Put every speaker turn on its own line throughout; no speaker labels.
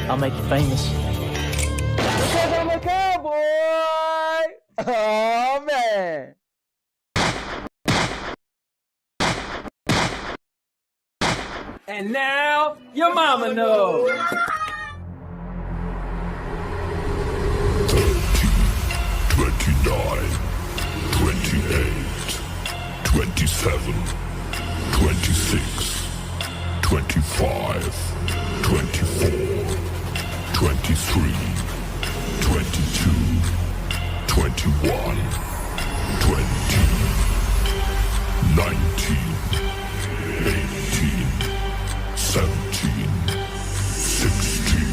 I'll make you famous.
Because I'm a cowboy! Oh, man.
And now, your mama knows.
29, 28, 27, 26, 25, 24, 23, 22, 21, 20, 19, 18, 17, 16,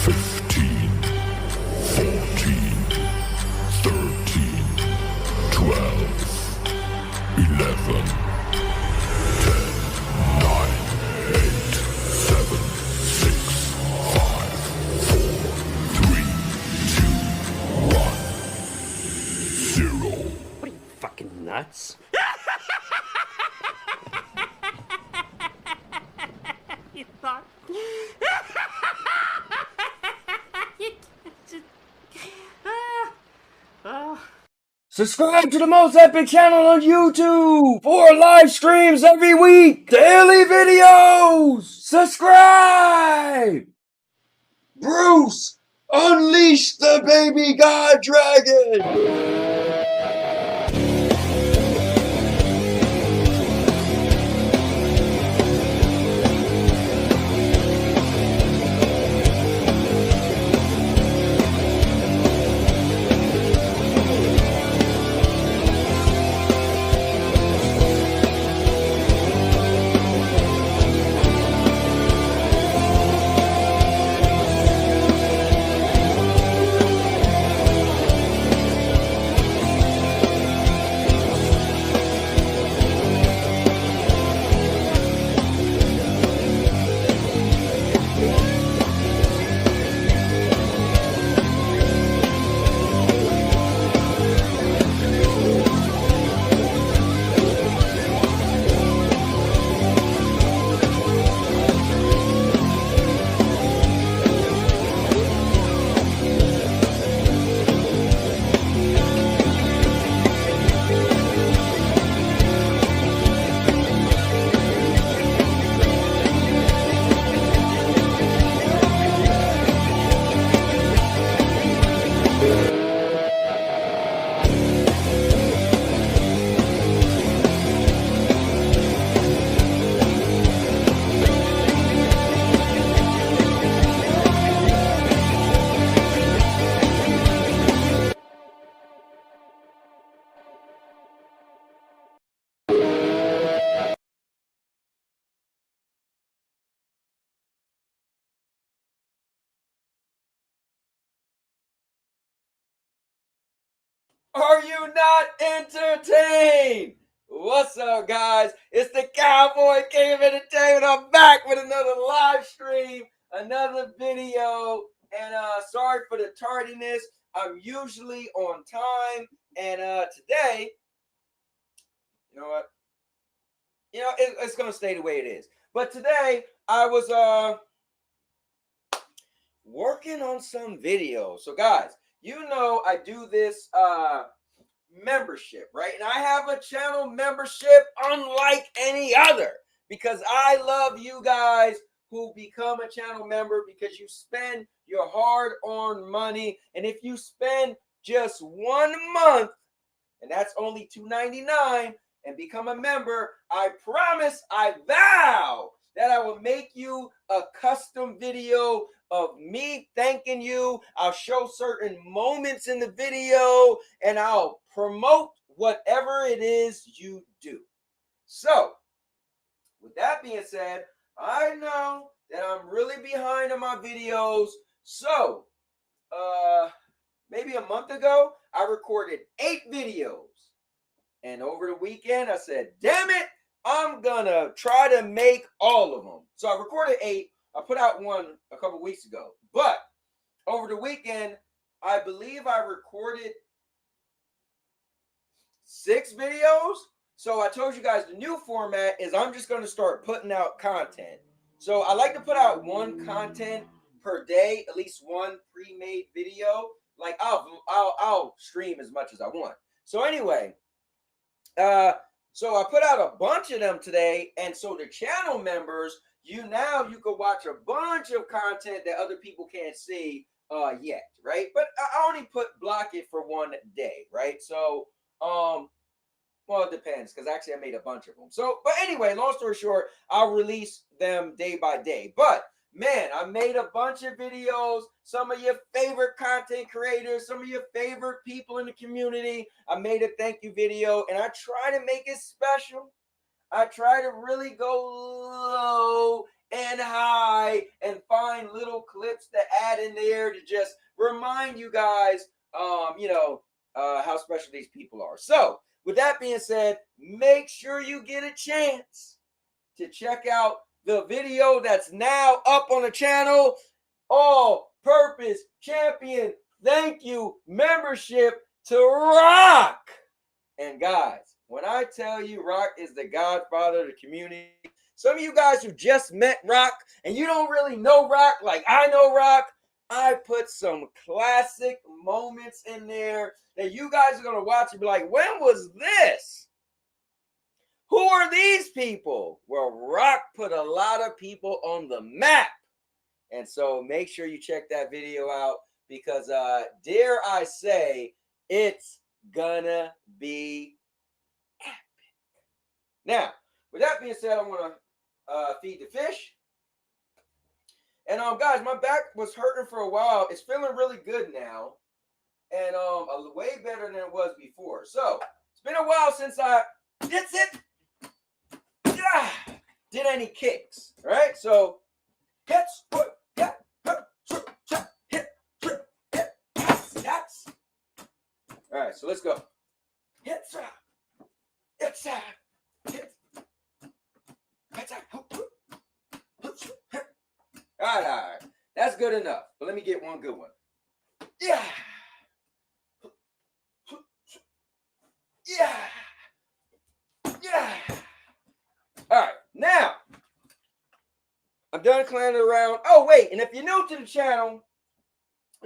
15, 14, 13, 12, 11, 10, 9, 8, 7, 6, 5, 4, 3, 2, 1, 0.
What are you, fucking nuts? You thought?
Subscribe to the most epic channel on YouTube for live streams every week. Daily videos. Subscribe. Bruce, unleash the baby god dragon. Are you not entertained? What's up, guys? It's the Cowboy King of Entertainment. I'm back with another live stream, another video, and sorry for the tardiness. I'm usually on time, and today, you know what? It's gonna stay the way it is. But today, I was working on some videos. So, guys, you know I do this membership, right? And I have a channel membership unlike any other because I love you guys who become a channel member because you spend your hard-earned money. And if you spend just 1 month, and that's only $2.99, and become a member, I promise, I vow that I will make you a custom video of me thanking you. I'll show certain moments in the video, and I'll promote whatever it is you do. So, with that being said, I know that I'm really behind on my videos. So, maybe a month ago, I recorded 8 videos. And over the weekend, I said, damn it, I'm gonna try to make all of them. So I recorded 8. I put out one a couple weeks ago. But over the weekend, I believe I recorded 6 videos. So I told you guys the new format is I'm just going to start putting out content. So I like to put out one content per day, at least one pre-made video. Like I'll stream as much as I want. So anyway, so I put out a bunch of them today, and so the channel members, you can watch a bunch of content that other people can't see yet, right? But I only block it for one day, right? So well, it depends, because actually I made a bunch of them. So, but anyway, long story short, I'll release them day by day. But man, I made a bunch of videos. Some of your favorite content creators, some of your favorite people in the community. I made a thank you video, and I try to make it special. I try to really go low and high and find little clips to add in there to just remind you guys, how special these people are. So, with that being said, make sure you get a chance to check out the video that's now up on the channel. All Purpose Champion Thank You Membership to Rock. And guys, when I tell you Rock is the godfather of the community, some of you guys who just met Rock and you don't really know Rock like I know Rock, I put some classic moments in there that you guys are going to watch and be like, when was this? Who are these people? Well, Rock put a lot of people on the map. And so make sure you check that video out, because dare I say, it's gonna be epic. Now, with that being said, I'm going to feed the fish. And guys, my back was hurting for a while. It's feeling really good now, and way better than it was before. So it's been a while since I did any kicks. All right, so hits, all right, so let's go. Hits, hits, hits. All right. That's good enough. But let me get one good one. Yeah. Yeah. Yeah. All right. Now, I'm done clowning around. Oh, wait. And if you're new to the channel,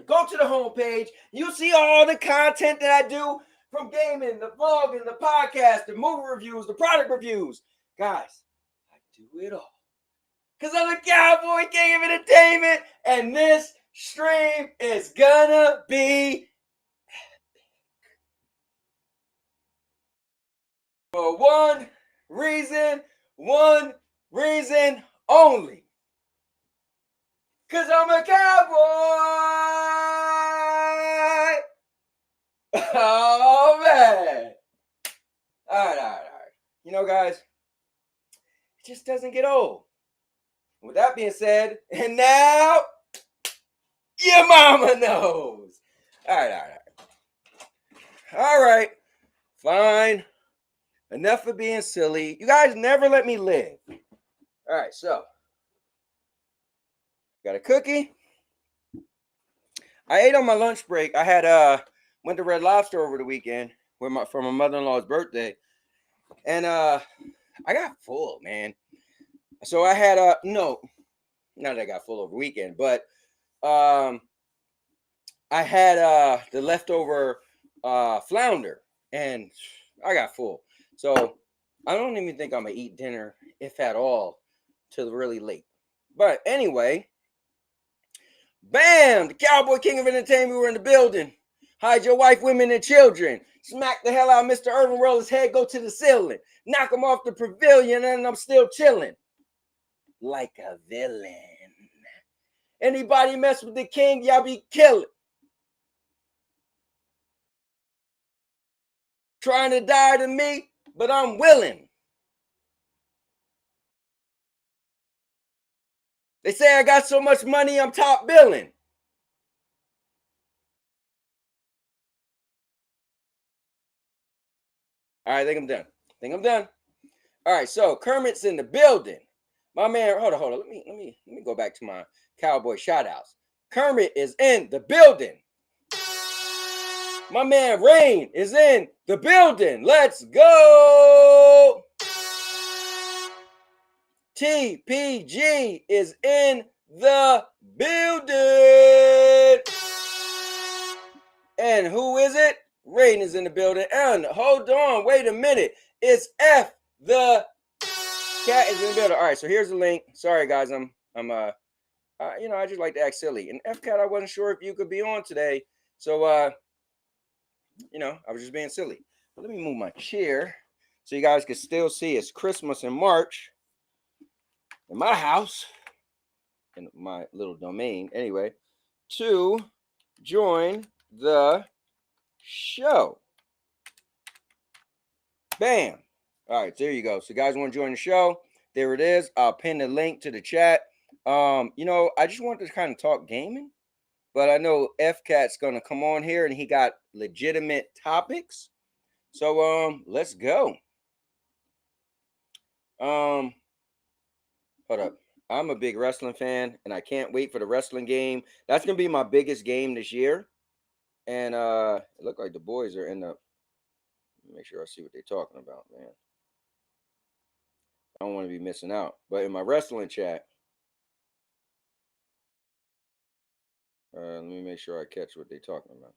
go to the homepage. You'll see all the content that I do, from gaming, the vlogging, the podcast, the movie reviews, the product reviews. Guys, I do it all, because I'm the Cowboy King of Entertainment, and this stream is gonna be for one reason only. Because I'm a cowboy. Oh, man. All right. You know, guys, it just doesn't get old. With that being said, and now, your mama knows. All right. Fine. Enough of being silly. You guys never let me live. All right, so got a cookie. I ate on my lunch break. I had went to Red Lobster over the weekend for my mother-in-law's birthday, and I got full, man. So I had not that I got full over the weekend, but I had the leftover flounder, and I got full. So I don't even think I'm gonna eat dinner, if at all, till really late. But anyway, bam! The Cowboy King of Entertainment, we're in the building. Hide your wife, women, and children. Smack the hell out of Mr. Irvin, roll his head, go to the ceiling. Knock him off the pavilion, and I'm still chilling. Like a villain. Anybody mess with the king, y'all be killing. Trying to die to me, but I'm willing. They say I got so much money, I'm top billing. All right, I think I'm done. All right, so Kermit's in the building. My man, hold on. Let me go back to my cowboy shout outs. Kermit is in the building. My man Rain is in the building. Let's go. TPG is in the building. And who is it? Rain is in the building. And hold on, wait a minute. It's F the cat is in the building. All right, so here's the link. Sorry guys, I'm I just like to act silly. And F cat, I wasn't sure if you could be on today. So I was just being silly. But let me move my chair so you guys can still see it's Christmas in March in my house, in my little domain. Anyway, to join the show. Bam. All right, there you go. So guys want to join the show? There it is. I'll pin the link to the chat. I just wanted to kind of talk gaming, but I know FCat's gonna come on here and he got legitimate topics. So let's go. Hold up. I'm a big wrestling fan and I can't wait for the wrestling game. That's gonna be my biggest game this year. And it looked like the boys are in the. Make sure I see what they're talking about, man. I don't want to be missing out. But in my wrestling chat, let me make sure I catch what they're talking about.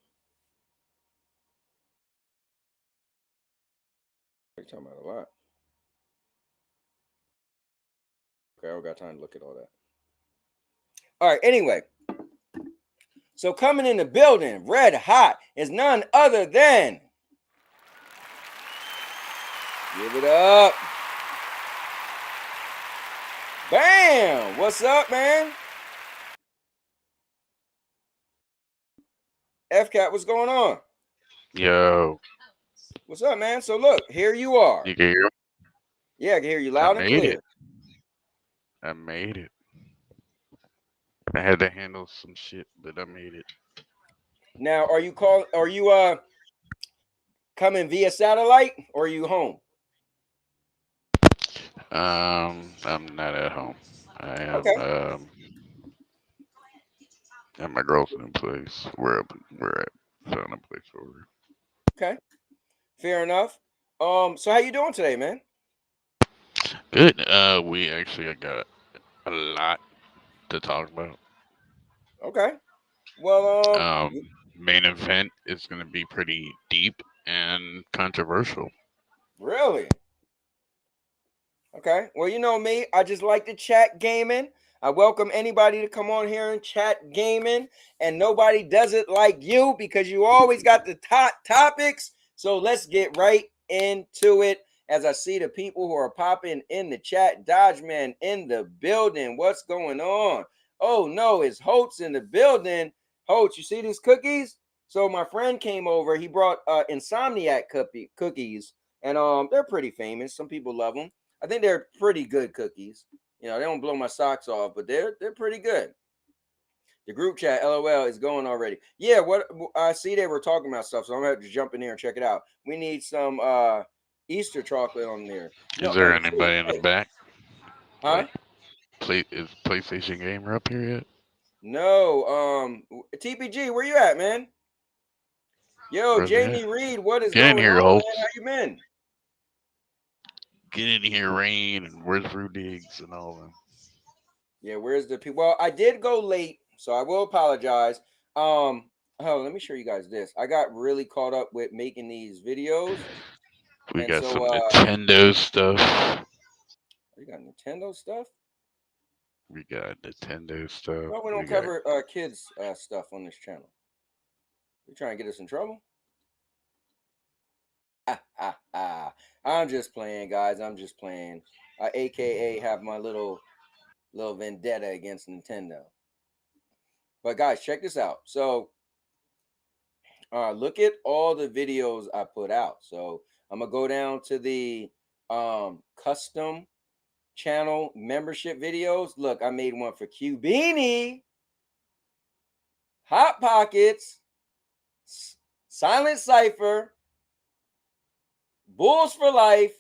They're talking about a lot. Okay, I don't got time to look at all that. All right, anyway. So coming in the building, red hot, is none other than. Give it up. Bam! What's up, man? FCat, what's going on?
Yo.
What's up, man? So look, here you are.
You can hear me?
Yeah, I can hear you loud and clear.
I made it. I had to handle some shit, but I made it.
Now, are you coming via satellite or are you home?
I'm not at home. I am
Okay.
at my girlfriend's place. We're at found a place over.
Okay. Fair enough. So how you doing today, man?
Good. We actually got a lot to talk about.
Okay. Well,
Main event is gonna be pretty deep and controversial.
really? Okay. Well, you know me, I just like to chat gaming. I welcome anybody to come on here and chat gaming, and nobody does it like you because you always got the top topics. So let's get right into it. As I see the people who are popping in the chat, Dodge Man in the building. What's going on? Oh no, it's Holtz in the building. Holtz, you see these cookies? So my friend came over. He brought Insomniac cookies, and they're pretty famous. Some people love them. I think they're pretty good cookies. They don't blow my socks off, but they're pretty good. The group chat, LOL, is going already. Yeah, what I see they were talking about stuff, so I'm gonna have to jump in there and check it out. We need some Easter chocolate on there.
Is
No,
there
oh,
anybody in the back?
huh?
Is PlayStation Gamer up here yet?
No. TPG, where you at, man? Yo,
Where's he
Jamie
at?
Reed, what is
Get in
going
here,
on,
Hope.
man? How you been?
Get in here, Rain, and where's Rudigs and all them?
Yeah, where's the people? Well, I did go late, so I will apologize. Let me show you guys this. I got really caught up with making these videos.
We
And
got
so,
some Nintendo stuff.
You got Nintendo stuff?
We got Nintendo stuff.
Well, we don't cover kids stuff on this channel. You trying to get us in trouble? I'm just playing, guys. I'm just playing. AKA have my little vendetta against Nintendo. But guys, check this out. So look at all the videos I put out. So I'm gonna go down to the custom channel membership videos. Look, I made one for Cubini, Hot Pockets, Silent Cipher, Bulls for Life,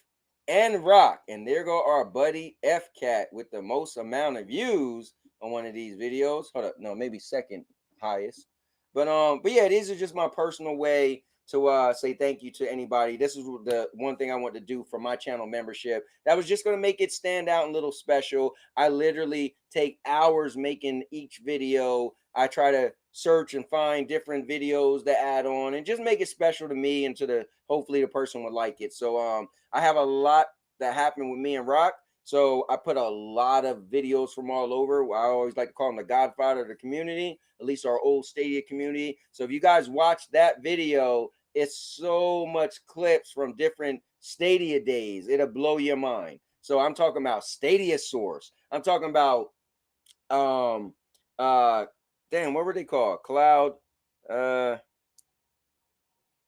and Rock. And there go our buddy FCat with the most amount of views on one of these videos. Hold up, no, maybe second highest. But yeah, these are just my personal way to say thank you to anybody. This is the one thing I want to do for my channel membership. That was just going to make it stand out and a little special. I literally take hours making each video. I try to search and find different videos to add on and just make it special to me and to the hopefully the person would like it. So I have a lot that happened with me and Rock. So I put a lot of videos from all over. I always like to call him the godfather of the community, at least our old Stadia community. So if you guys watch that video, it's so much clips from different Stadia days. It'll blow your mind. So I'm talking about Stadia Source. I'm talking about damn, what were they called?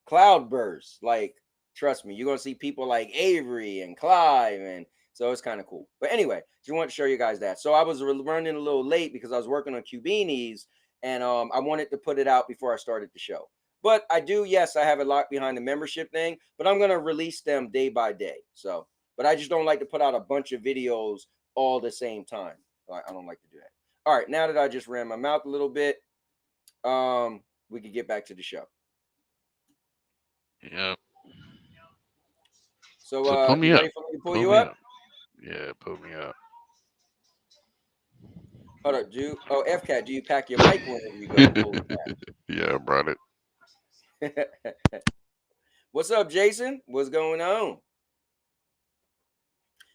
Cloudburst. Like, trust me, you're gonna see people like Avery and Clive, and so it's kind of cool. But anyway, just want to show you guys that. So I was running a little late because I was working on Cubinis, and I wanted to put it out before I started the show. But I do, yes, I have it locked behind the membership thing, but I'm gonna release them day by day. So, but I just don't like to put out a bunch of videos all the same time. I don't like to do that. All right, now that I just ran my mouth a little bit, we can get back to the show.
Yep.
So,
So pull me
you
up.
ready for me to pull
Pull
you
me
up?
up. Yeah, pull me up.
Hold up, FCAT, do you pack your mic whenever you go? Holy
Yeah, I brought it.
crap. What's up, Jason? What's going on?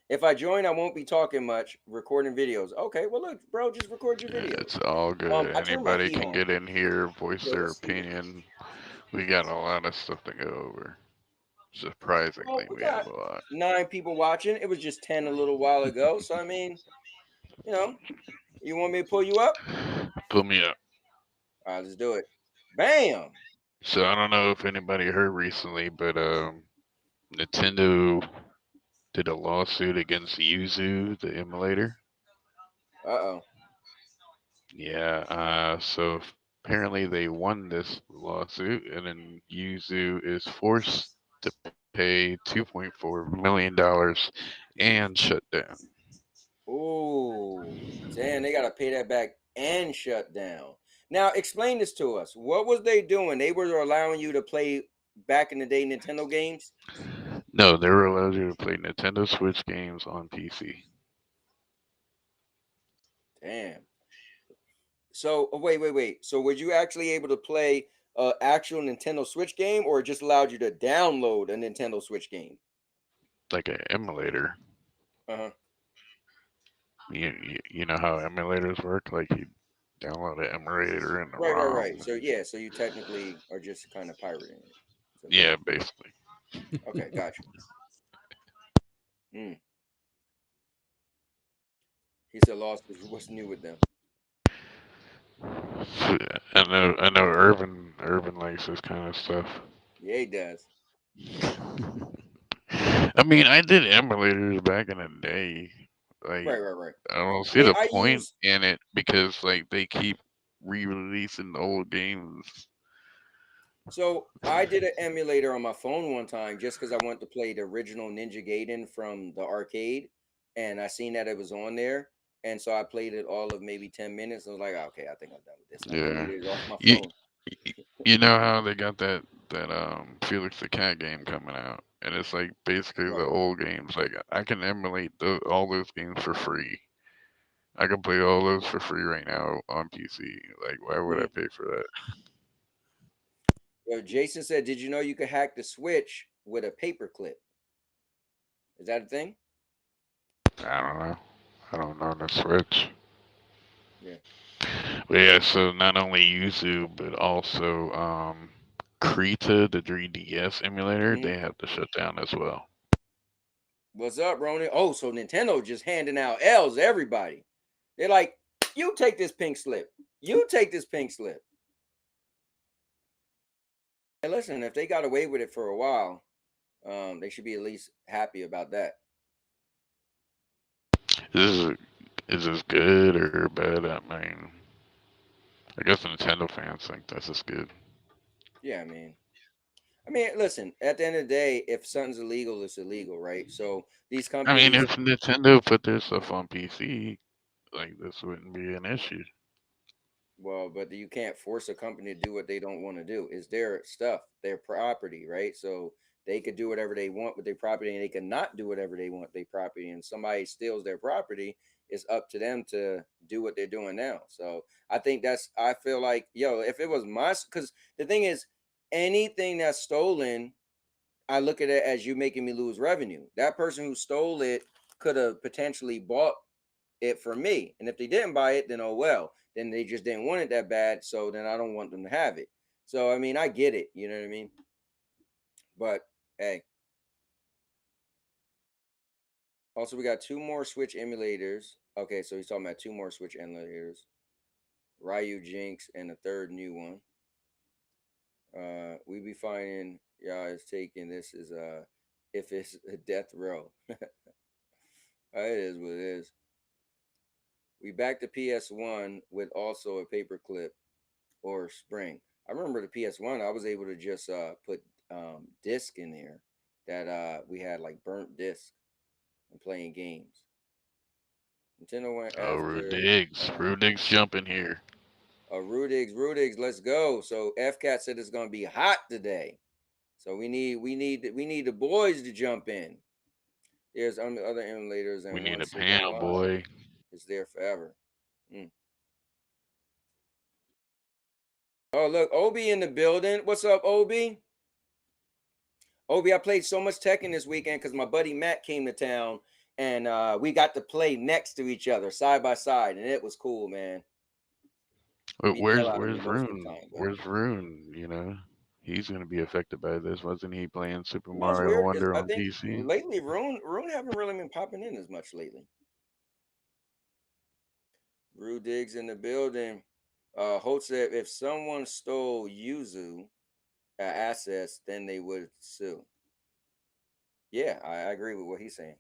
If I join, I won't be talking much, recording videos. Okay, well, look, bro, just record your
Yeah,
videos.
it's all good.
I turned my
Anybody
heat
can
on.
get in here, voice
Yeah,
their
let's see.
opinion. We got a lot of stuff to go over.
Well,
Surprisingly,
we
we have
got
a lot.
9 people watching. It was just 10 a little while ago. So, I mean, you know, you want me to pull you up?
Pull me up.
All right, let's do it. Bam.
So I don't know if anybody heard recently, but Nintendo did a lawsuit against Yuzu, the emulator.
Uh-oh.
Yeah, so apparently they won this lawsuit, and then Yuzu is forced to pay $2.4 million and shut down.
Ooh, damn, they gotta pay that back and shut down. Now, explain this to us. What was they doing? They were allowing you to play back in the day Nintendo games?
No, they were allowed you to play Nintendo Switch games on PC.
Damn. So, wait. So, were you actually able to play a actual Nintendo Switch game, or it just allowed you to download a Nintendo Switch game?
Like an emulator.
Uh-huh.
You know how emulators work? Like you download an emulator in the
Right.
ROM.
So, yeah, so you technically are just kind of pirating it. So,
Yeah, basically.
okay, gotcha. Mm. He said, "Lost is what's new with them."
I know Urban likes this kind of stuff.
Yeah, he does.
I mean, I did emulators back in the day. Like,
Right.
I don't
I
see
mean,
the
I
point
use
in it because like they keep re-releasing old games.
So I did an emulator on my phone one time just because I wanted to play the original Ninja Gaiden from the arcade, and I seen that it was on there, and so I played it all of maybe 10 minutes. I was like, okay, I think I'm done with this. And I
Yeah,
deleted it off my
you
phone.
you know how they got that Felix the Cat game coming out, and it's like basically the
Right.
old games. Like I can emulate all those games for free. I can play all those for free right now on PC. Like, why would I
Mhm.
pay for that?
Jason said, "Did you know you could hack the Switch with a paperclip? Is that a thing?"
I don't know. I don't know the Switch.
Yeah.
But yeah, so not only Yuzu, but also Krita, the 3DS emulator,
Hmm.
they have to shut down as well.
What's up, Ronan? Oh, so Nintendo just handing out L's to everybody. They're like, "You take this pink slip. You take this pink slip." Hey, listen, if they got away with it for a while, they should be at least happy about that.
Is this good or bad? I mean, I guess Nintendo fans think this is good.
Yeah, I mean, listen. At the end of the day, if something's illegal, it's illegal, right? So these
I mean,
companies,
if Nintendo put their stuff on PC, like this wouldn't be an issue.
Well, but you can't force a company to do what they don't want to do. It's their stuff, their property, right? So they could do whatever they want with their property, and they can not do whatever they want with their property. And somebody steals their property, it's up to them to do what they're doing now. So I think that's. I feel like, yo, if it was my, because the thing is, anything that's stolen, I look at it as you making me lose revenue. That person who stole it could have potentially bought it for me. And if they didn't buy it, then oh well. Then they just didn't want it that bad. So then I don't want them to have it. So I mean, I get it. You know what I mean? But hey. Also, we got 2 more Switch emulators. Okay, so he's talking about 2 more Switch emulators. Ryu Jinx and a third new one. We be finding y'all is taking this is if it's a death row. It is what it is. We back to PS1 with also a paperclip or spring. I remember the PS1, I was able to just put disc in there that we had like burnt disc and playing games. Nintendo went
Oh,
after
Rudig's jumping here.
Rudigs, let's go. So FCAT said it's gonna be hot today. So we need the boys to jump in. There's other emulators
We
and
need
one
a
silver
panel,
mod.
boy.
It's there forever. Oh, look, Obi in the building. What's up, Obi? Obi, I played so much Tekken this weekend because my buddy Matt came to town and we got to play next to each other, side by side, and it was cool, man. He
But
beat the hell out of me
where's
most of the
Rune?
time, but
Where's Rune? You know, he's gonna be affected by this. Wasn't he playing Super
you know it's
Mario
weird is
Wonder
I
on
think
PC?
lately Rune haven't really been popping in as much lately. Brew Diggs in the building. Holt said if someone stole Yuzu assets, then they would sue. Yeah, I agree with what he's saying.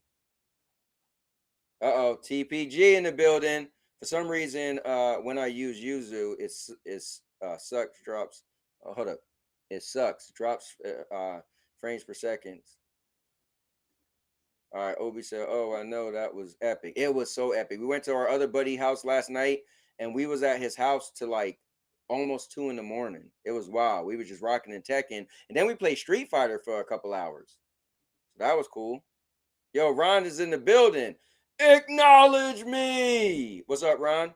TPG in the building. For some reason, when I use Yuzu, it's sucks drops. Hold up, it sucks drops frames per second. All right, Obi said, "Oh, I know that was epic. It was so epic. We went to our other buddy house last night, and we was at his house till like almost 2 in the morning. It was wild. We were just rocking and teching, and then we played Street Fighter for a couple hours. So that was cool. Yo, Ron is in the building. Acknowledge me. What's up, Ron?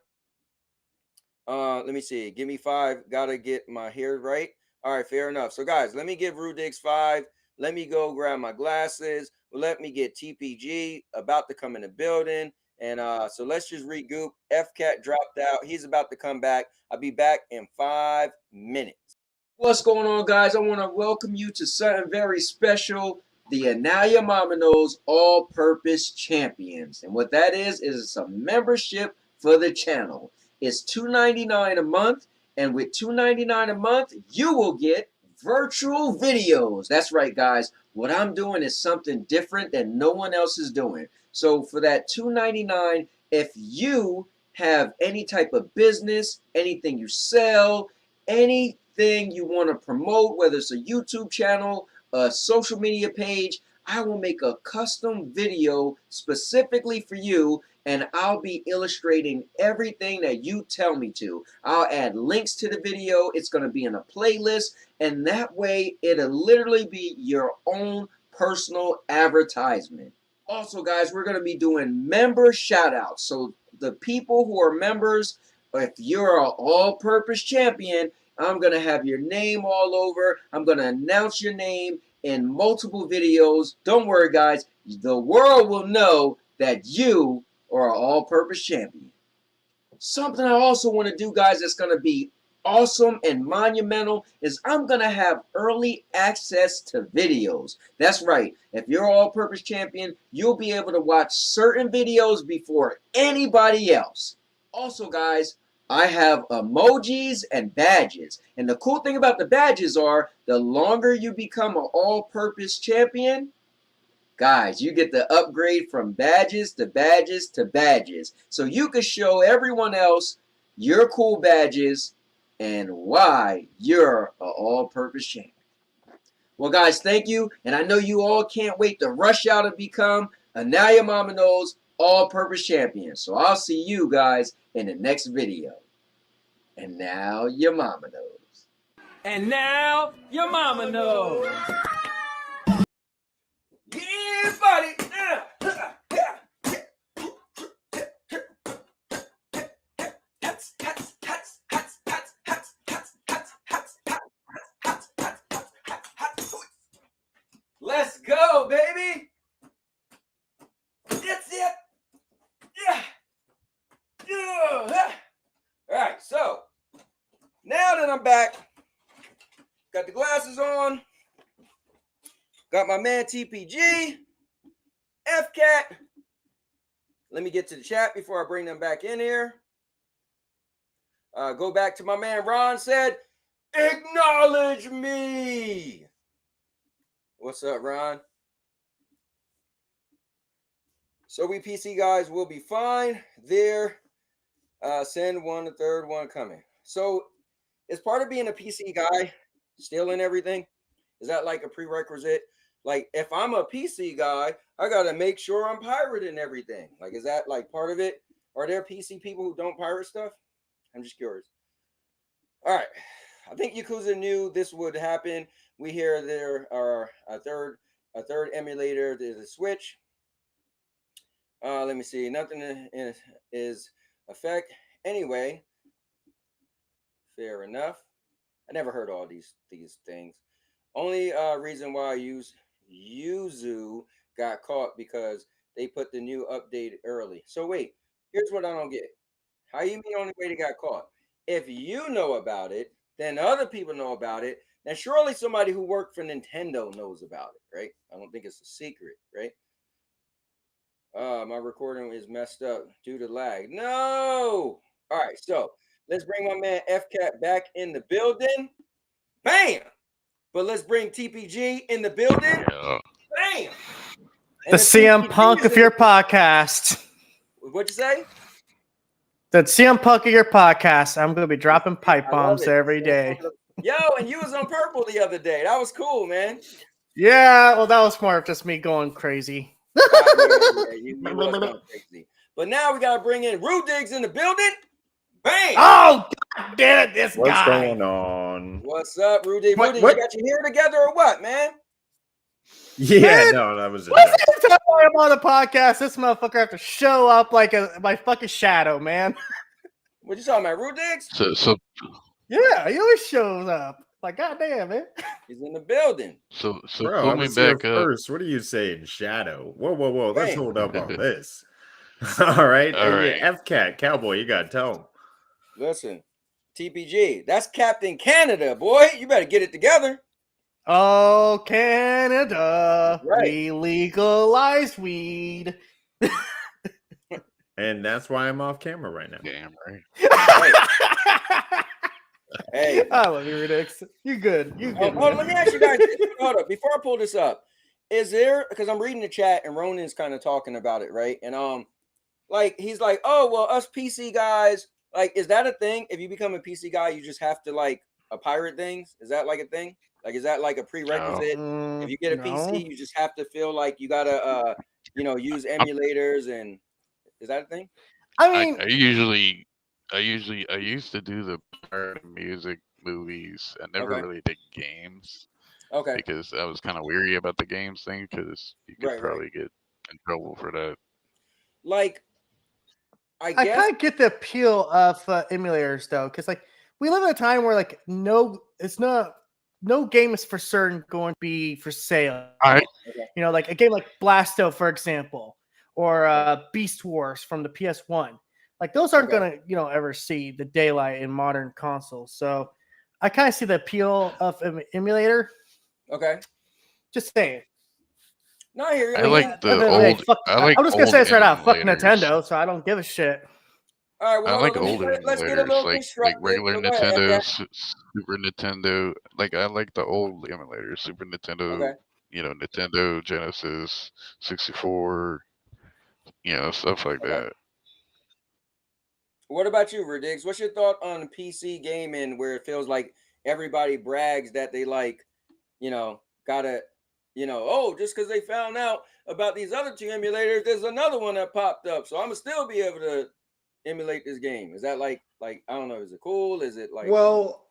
Let me see. Give me 5. Gotta get my hair right. All right, fair enough. So, guys, let me give Rudix 5. Let me go grab my glasses. Let me get TPG about to come in the building. And so let's just regroup. FCAT dropped out. He's about to come back. I'll be back in 5 minutes. What's going on, guys? I want to welcome you to something very special. The Now Your Mama Knows All-Purpose Champions. And what that is a membership for the channel. It's $2.99 a month, and with $2.99 a month, you will get virtual videos. That's right, guys. What I'm doing is something different that no one else is doing. So for that $2.99, if you have any type of business, anything you sell, anything you want to promote, whether it's a YouTube channel, a social media page, I will make a custom video specifically for you, and I'll be illustrating everything that you tell me to. I'll add links to the video. It's going to be in a playlist, and that way it'll literally be your own personal advertisement. Also, guys, we're going to be doing member shout outs. So the people who are members, if you're an all-purpose champion, I'm going to have your name all over. I'm going to announce your name in multiple videos. Don't worry, guys. The world will know that you are an all-purpose champion. Something I also want to do, guys, that's going to be awesome and monumental is I'm going to have early access to videos. That's right. If you're an all-purpose champion, you'll be able to watch certain videos before anybody else. Also, guys, I have emojis and badges. And the cool thing about the badges are the longer you become an all-purpose champion, guys, you get the upgrade from badges to badges to badges. So you can show everyone else your cool badges and why you're an all-purpose champion. Well, guys, thank you. And I know you all can't wait to rush out and become a Now Your Mama Knows all-purpose champion. So I'll see you guys in the next video. And now your mama knows.
And now your mama knows.
Yeah, buddy. Let's go, baby. That's it. Yeah. Yeah. All right, so now that I'm back, got the glasses on, got my man TPG, FCat. Let me get to the chat before I bring them back in here. Go back to my man Ron said, acknowledge me. What's up, Ron? So we PC guys will be fine there. Send one, the third one coming. So is part of being a PC guy stealing everything? Is that like a prerequisite? Like if I'm a PC guy, I gotta make sure I'm pirating everything. Like, is that like part of it? Are there PC people who don't pirate stuff? I'm just curious. All right. I think Yakuza knew this would happen. We hear there are a third emulator. There's a Switch. Let me see. Nothing is effect. Anyway, fair enough. I never heard all these things. Only reason why I use Yuzu got caught because they put the new update early. So wait, here's what I don't get. How you mean only way they got caught? If you know about it, then other people know about it. Now surely somebody who worked for Nintendo knows about it, right? I don't think it's a secret, right? My recording is messed up due to lag. No. All right, so let's bring my man FCat back in the building. Bam. But let's bring TPG in the building.
Yeah.
Bam.
The CM Punk of your podcast.
What'd you say?
The CM Punk of your podcast. I'm going to be dropping pipe bombs every day.
Yo, and you was on Purple the other day. That was cool, man.
Yeah, well, that was more of just me going crazy.
You was going crazy. But now we got to bring in Rue Diggs in the building. Bam!
Oh, God damn it, this
What's
guy.
going on?
What's up, Rudy?
What-
Rudy,
what?
you got your hair together or what, man?
Yeah,
Man,
no, that was it.
What's the time I'm on the podcast? This motherfucker have to show up like my fucking shadow, man.
What you talking about, Rudy Diggs?
So
Yeah, he always shows up. Like, goddamn, man.
He's in the building.
Bro,
Bro, I
pull me
was here
back up.
first. What are you saying, Shadow? Whoa. Let's
Hey.
hold up on this. All right.
All right.
Yeah, FCat, Cowboy, you got to tell him.
Listen, TPG, that's Captain Canada, boy. You better get it together.
Oh, Canada,
Right.
we legalize weed.
And that's why I'm off camera right now.
Damn right.
Hey,
I love you, Redix. You good. You good.
hold on, let me ask you guys this. Hold up. Before I pull this up, is there, because I'm reading the chat and Ronan's kind of talking about it, right? And like he's like, oh well, us PC guys, like, is that a thing? If you become a PC guy, you just have to like pirate things? Is that like a thing? Like, is that like a prerequisite? If you get a PC, you just have to feel like you gotta use emulators, and is that a thing?
I mean,
I used to do the part of music, movies. I never
Okay.
really did games
Okay.
because I was kind of weary about the games thing because you could
Right.
probably get in trouble for that.
Like, I
I
guess
kind of get the appeal of emulators though, because like we live in a time where like no game is for certain going to be for sale.
I
You know, like a game like Blasto, for example, or Beast Wars from the PS1. Like those aren't
Okay.
gonna ever see the daylight in modern consoles. So I kind of see the appeal of an emulator.
okay.
Just saying.
No, I hear you.
I like the
Other than, hey,
old.
fuck,
I like
I'm just gonna
old
say this right now. Fuck
emulators.
Nintendo, so I don't give a shit.
All right, well,
I like
hold on,
older
let's get a
emulators,
little
like
constructive.
regular
Go ahead,
Nintendo,
FCat.
Super Nintendo. Like I like the old emulators, Super Nintendo.
Okay.
Nintendo Genesis 64. Stuff like
Okay.
that.
What about you, Redix? What's your thought on PC gaming where it feels like everybody brags that they gotta, just because they found out about these other two emulators, there's another one that popped up. So I'm gonna still be able to, emulate this game? Is that like I don't know, is it cool? Is it like
Well,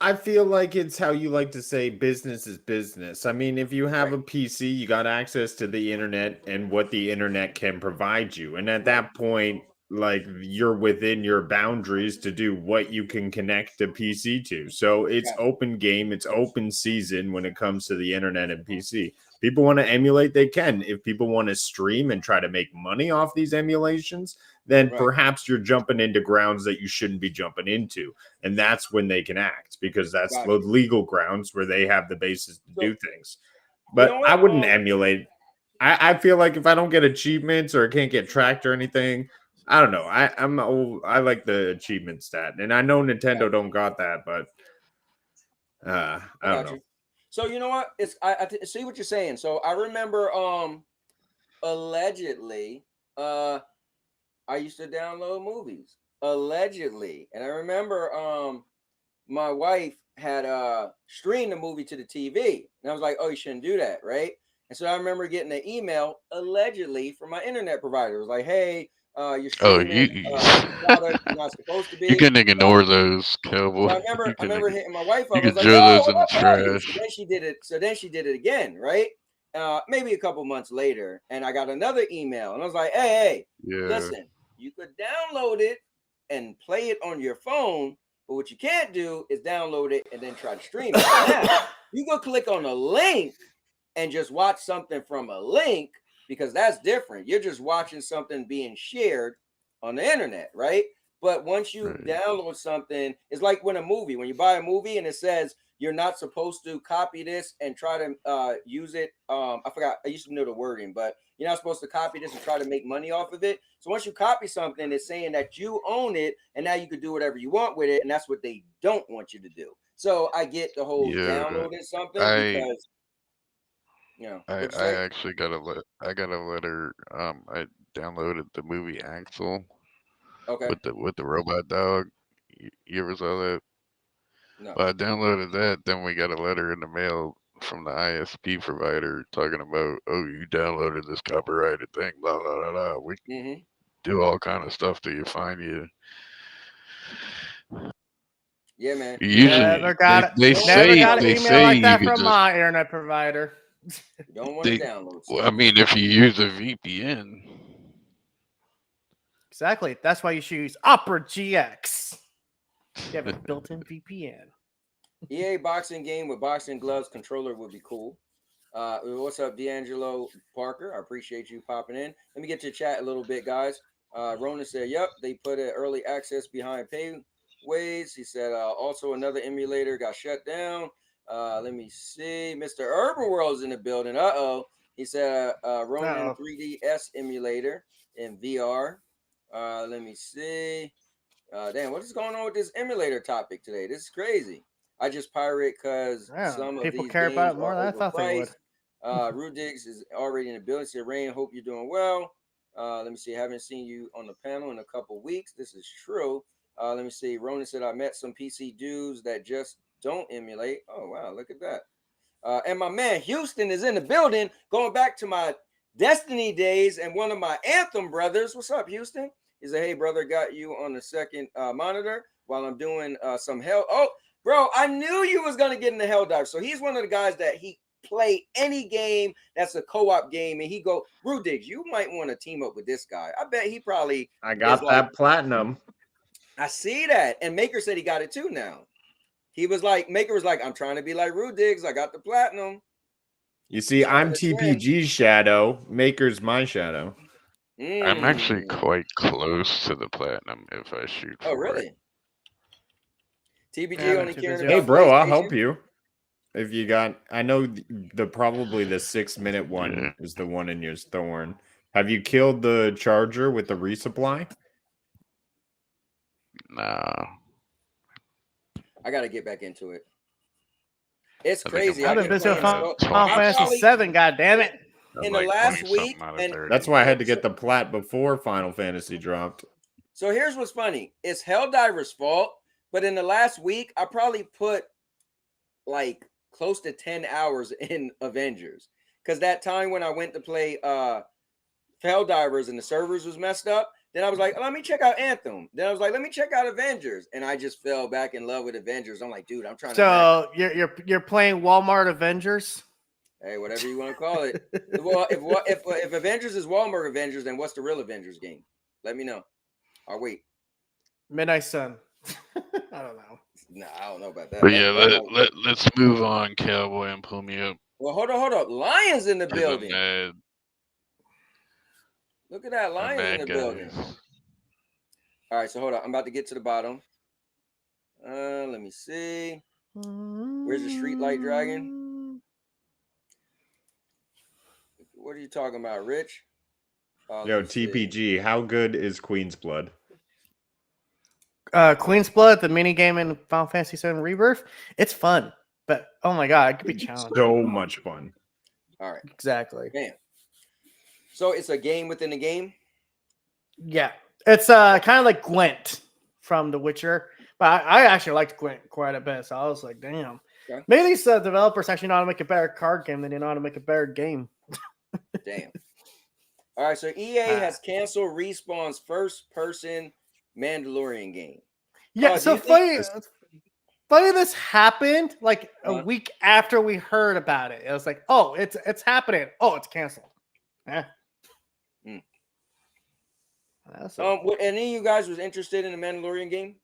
I feel like it's how you like to say business is business. I mean, if you have
right,
a PC, you got access to the internet and what the internet can provide you. And at
right,
that point, like you're within your boundaries to do what you can connect the PC to. So it's
gotcha,
open game, it's open season when it comes to the internet and PC. People want to emulate, they can. If people want to stream and try to make money off these emulations, then
right,
perhaps you're jumping into grounds that you shouldn't be jumping into, and that's when they can act, because that's the
gotcha.
legal grounds where they have the basis to
So
do things.
you know
But I
what?
wouldn't emulate. I feel like if I don't get achievements or I can't get tracked or anything, I don't know. I'm old. I like the achievement stat, and I know Nintendo don't got that, but
I
I don't
got
know.
you. So you know what? It's see what you're saying. So I remember allegedly I used to download movies. Allegedly. And I remember my wife had streamed the movie to the TV. And I was like, oh, you shouldn't do that, right? And so I remember getting an email allegedly from my internet provider. It was like, hey, you're
Oh,
streaming this product. You're not supposed to
you
be.
can ignore those,
So
Cowboy.
I remember hitting my wife
You
up. I was
can
like,
throw
"Oh,
those
what
in the
up? How are you?" So
trash.
then she did it. So then she did it again, right? Maybe a couple months later, and I got another email, and I was like, "Hey,
Yeah,
listen, you could download it and play it on your phone, but what you can't do is download it and then try to stream it. Now you go click on a link and just watch something from a link because that's different. You're just watching something being shared on the internet, right? But once you
right.
download something, it's like when when you buy a movie and it says you're not supposed to copy this and try to use it. I forgot, I used to know the wording, but you're not supposed to copy this and try to make money off of it. So once you copy something, it's saying that you own it and now you can do whatever you want with it. And that's what they don't want you to do. So I get the whole
Yeah,
downloading something
I
because,
I
what'd you
I
say?
actually got a letter. I downloaded the movie Axel
Okay.
with the robot dog. You ever saw that?
No.
Well, I downloaded that. Then we got a letter in the mail from the ISP provider talking about, oh, you downloaded this copyrighted thing. Blah blah blah blah. We
Mm-hmm.
do all kind of stuff till you find you.
Yeah, man. You don't want to.
Usually,
Never got it.
You don't want to
Never got
download
an
they
it.
email
say
like
you
that
could
from
just
my internet provider.
You don't want to
they.
download
Well, I
stuff.
mean, if you use a VPN,
Exactly. That's why you should use Opera GX. You have a built-in VPN.
EA boxing game with boxing gloves controller would be cool. What's up, D'Angelo Parker? I appreciate you popping in. Let me get to chat a little bit, guys. Ronan said, "Yep, they put an early access behind payway." He said, "Also another emulator got shut down." Let me see. Mr. Urban World's in the building. He said, "Ronan
Uh-oh.
3DS emulator in VR." Let me see. Damn, what is going on with this emulator topic today? This is crazy. I just pirate because
Yeah,
some of
people
these
care about
games
it more
are
than I thought they would.
overpriced. Rudiggs is already in the building. Said, Rain, hope you're doing well. Let me see. Haven't seen you on the panel in a couple weeks. This is true. Let me see. Ronan said, I met some PC dudes that just don't emulate. Oh, wow. Look at that. And my man Houston is in the building, going back to my Destiny days and one of my Anthem brothers. What's up, Houston? He said, hey, brother, got you on the second monitor while I'm doing some hell. Oh, bro, I knew you was going to get in the hell dive. So he's one of the guys that he play any game that's a co-op game. And he go, Rudiggs, you might want to team up with this guy. I bet he probably
I
is
got
like,
that platinum.
I see that. And Maker said he got it too now. He was like, Maker was like, I'm trying to be like Rudiggs. I got the platinum.
You see,
Showing
I'm
the twin.
TPG shadow. Maker's my shadow.
I'm actually
Mm.
quite close to the platinum if I shoot
Oh,
for it.
really? TBG
Yeah, I've been
only
too
caring
busy.
Hey,
about
bro, I'll help
PlayStation.
you. If you got, I know the probably the 6-minute one
Yeah.
is the one in your thorn. Have you killed the charger with the resupply?
Nah.
I got to get back into it. It's
I think I'm
crazy.
I've
I've
been
been
like
busy with
playing so.
Final
20
I
Fantasy
probably
7. God damn it!
I'm
in the
like
last
20 something
week,
out of
and
30.
That's why I had to
so,
get the plat before Final Fantasy dropped.
so here's what's funny. It's Helldiver's fault, but in the last week, I probably put like close to 10 hours in Avengers because that time when I went to play Helldivers and the servers was messed up, Then I was like, let me check out Anthem. Then I was like, let me check out Avengers, and I just fell back in love with Avengers. I'm like, dude, I'm trying to.
So you're playing Walmart Avengers.
Hey, whatever you want to call it. Well, if Avengers is Walmart Avengers, then what's the real Avengers game? Let me know. I'll wait.
Midnight Sun. I don't know.
Nah, I don't know about that.
But yeah, let's move on, Cowboy, and pull me up.
Well, hold on. Lions in the
'Cause
building.
I'm
Look at that, Lions in the building.
guys.
All right, so hold on. I'm about to get to the bottom. Let me see. Where's the Streetlight Dragon? What are you talking about, Rich?
Yo, TPG, how good is Queen's Blood?
Queen's Blood, the mini game in Final Fantasy VII Rebirth. It's fun, but oh my god, it could be challenging.
So much fun.
All right.
Exactly.
Damn. So it's a game within a game?
Yeah. It's kind of like Gwent from The Witcher. But I actually liked Gwent quite a bit. So I was like, damn.
Okay.
Maybe these developers actually know how to make a better card game than they know how to make a better game.
Damn. All right, so EA has canceled Respawn's first-person Mandalorian game.
Yeah, so funny this happened like a week after we heard about it. It was like, oh, it's happening. Oh, it's canceled. Yeah.
Any of you guys was interested in the Mandalorian game?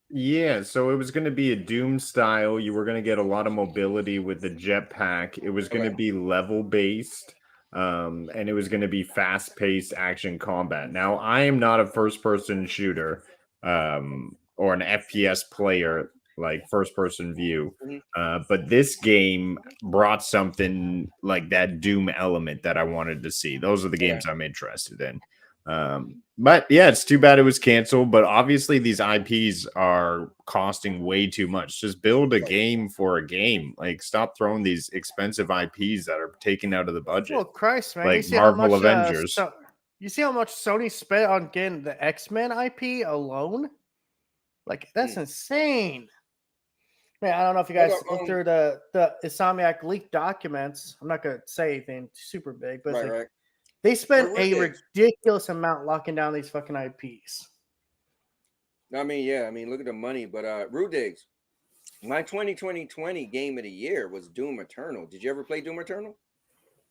Yeah, so it was going to be a Doom style. You were going to get a lot of mobility with the jetpack. It was going to be level based, and it was going to be fast paced action combat. Now, I am not a first person shooter or an FPS player, like first person view, but this game brought something like that Doom element that I wanted to see. Those are the games I'm interested in. But yeah, it's too bad it was canceled. But obviously, these IPs are costing way too much. Just build a game for a game. Like, stop throwing these expensive IPs that are taken out of the budget.
Oh Christ, man!
Like
you see
Marvel
how much,
Avengers.
You see how much Sony spent on getting the X-Men IP alone? Like, that's insane. Man, I don't know if you guys look through the Insomniac leaked documents. I'm not gonna say anything super big, but it's like, they spent a ridiculous amount locking down these fucking IPs.
I mean, look at the money. But Rudigs, my 2020 game of the year was Doom Eternal. Did you ever play Doom Eternal?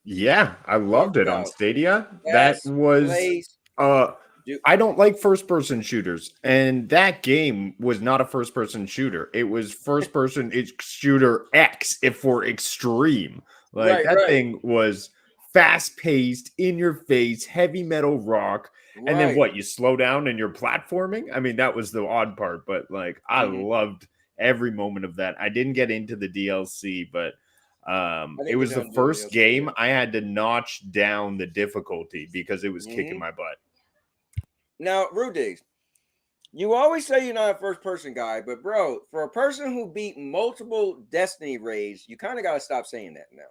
Yeah, I loved it on Stadia. That was I don't like first person shooters, and that game was not a first person shooter. It was first person shooter X if for extreme. Like that thing was fast paced, in your face, heavy metal rock. And then what? You slow down and you're platforming. I mean, that was the odd part, but like I loved every moment of that. I didn't get into the DLC, but it was the first game I had to notch down the difficulty because it was kicking my butt.
Now, Rudigs, you always say you're not a first person guy, but bro, for a person who beat multiple Destiny raids, you kind of got to stop saying that now.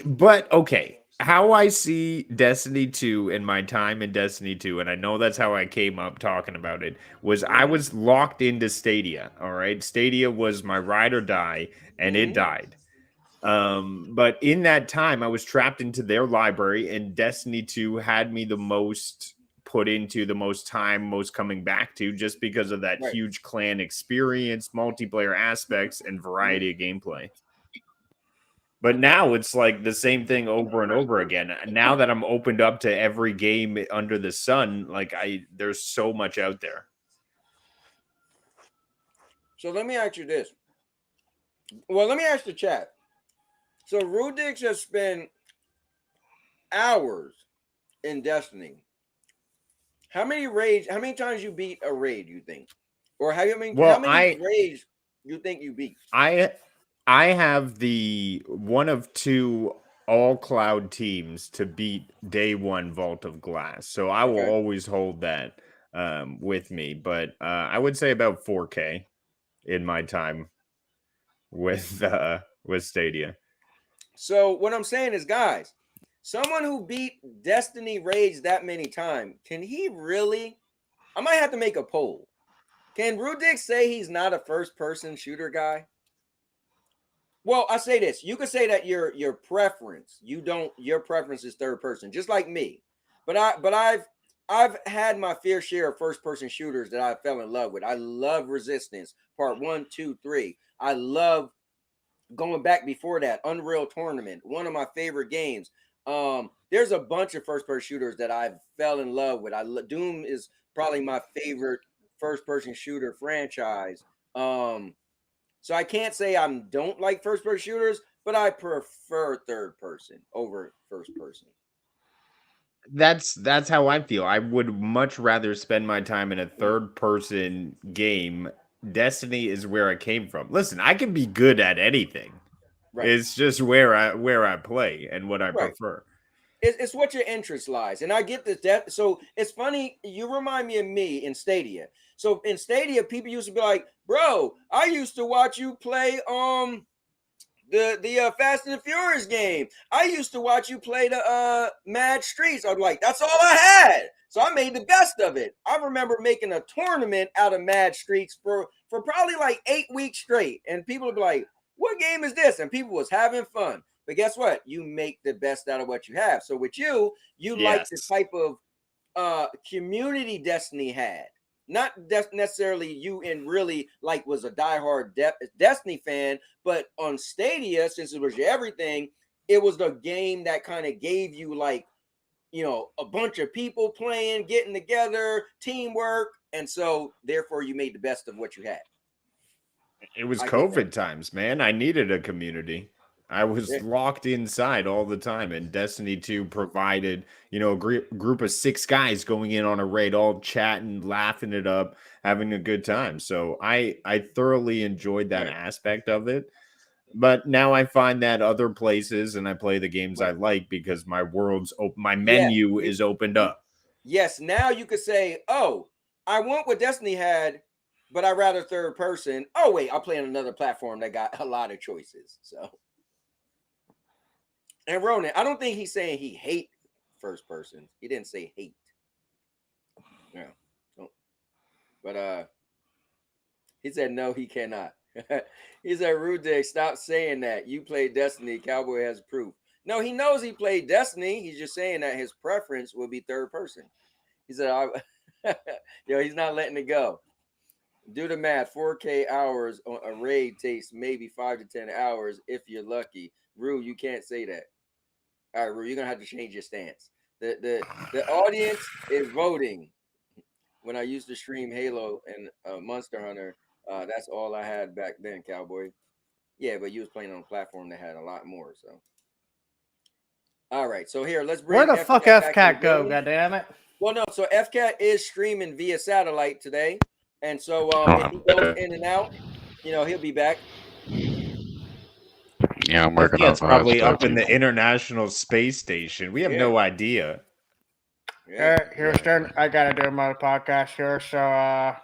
But okay, how I see Destiny 2 and my time in Destiny 2, and I know that's how I came up talking about it, was I was locked into Stadia. All right. Stadia was my ride or die, and it died. But in that time, I was trapped into their library, and Destiny 2 had me the most put into, the most time, most coming back to, just because of that huge clan experience, multiplayer aspects, and variety of gameplay. But now it's like the same thing over and over again. Now that I'm opened up to every game under the sun, like there's so much out there.
So let me ask you this. Well, let me ask the chat. So Rudix has spent hours in Destiny. How many times you beat a raid, you think? Or how many raids you think you beat?
I have the one of two all cloud teams to beat day one Vault of Glass. So I will always hold that with me. But I would say about 4K in my time with Stadia.
So what I'm saying is, guys, someone who beat Destiny raids that many times, can he really? I might have to make a poll. Can Rudick say he's not a first-person shooter guy? Well, I say this. You could say that your preference, your preference is third person, just like me. But I've I've had my fair share of first-person shooters that I fell in love with. I love Resistance Part 1, 2, 3. I love going back before that, Unreal Tournament, one of my favorite games. There's a bunch of first-person shooters that I fell in love with. Doom is probably my favorite first-person shooter franchise. So I can't say I don't like first-person shooters, but I prefer third person over first person.
That's how I feel. I would much rather spend my time in a third person game. Destiny is where I came from. Listen, I can be good at anything.
Right,
It's just where I play and what I
right.
prefer.
It's what your interest lies, and I get this. So it's funny. You remind me of me in Stadia. So in Stadia, people used to be like, "Bro, I used to watch you play the Fast and the Furious game. I used to watch you play the Mad Streets." I'm like, "That's all I had." So I made the best of it. I remember making a tournament out of Mad Streets for probably like 8 weeks straight, and people would be like, "What game is this?" And people was having fun. But guess what? You make the best out of what you have. So with you, you like the
Yes.
type of community Destiny had. Not necessarily you and really like was a diehard Destiny fan, but on Stadia, since it was your everything, it was the game that kind of gave you like, a bunch of people playing, getting together, teamwork, and so therefore you made the best of what you had.
It was
I get that.
COVID times, man. I needed a community. I was
Yeah,
locked inside all the time, and Destiny 2 provided, a group of 6 guys going in on a raid, all chatting, laughing it up, having a good time. So I thoroughly enjoyed that
right,
aspect of it. But now I find that other places, and I play the games I
right.
like because my my
Yes,
menu is opened up.
yes. Now you could say, "Oh, I want what Destiny had, but I rather third person." Oh wait, I'll play on another platform that got a lot of choices. So, and Ronan, I don't think he's saying he hate first person. He didn't say hate. Yeah. So, but he said no, he cannot. He said, "Rude Dick, stop saying that. You played Destiny. Cowboy has proof." No, he knows he played Destiny. He's just saying that his preference will be third person. He said, he's not letting it go. Do the math. 4K hours on a raid takes maybe 5 to 10 hours if you're lucky. Rue, you can't say that. All right, Rue, you're gonna have to change your stance. The audience is voting. When I used to stream Halo and Monster Hunter, that's all I had back then, Cowboy. Yeah, but you was playing on a platform that had a lot more. So, all right. So here, let's
Where
bring
the fuck
FCAT back to the
FCAT go?
game.
God damn it!
Well, no. So FCAT is streaming via satellite today, and so if he goes
Uh,
in and out, he'll be back.
yeah, I'm working on
FT's probably
stuff
up in
too.
the International Space Station. We have
Yeah,
no idea.
yeah.
Houston, I gotta do my podcast here, so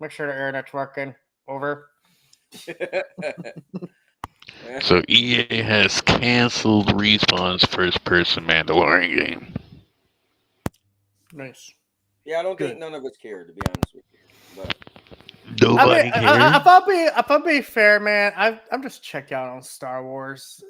make sure the internet's working. Over.
So EA has canceled Respawn's first-person Mandalorian game.
Nice.
Yeah, I don't think
Good.
none of us care, to be honest with you. But
Nobody cares.
If I'll be fair, man, I'm just checked out on Star Wars.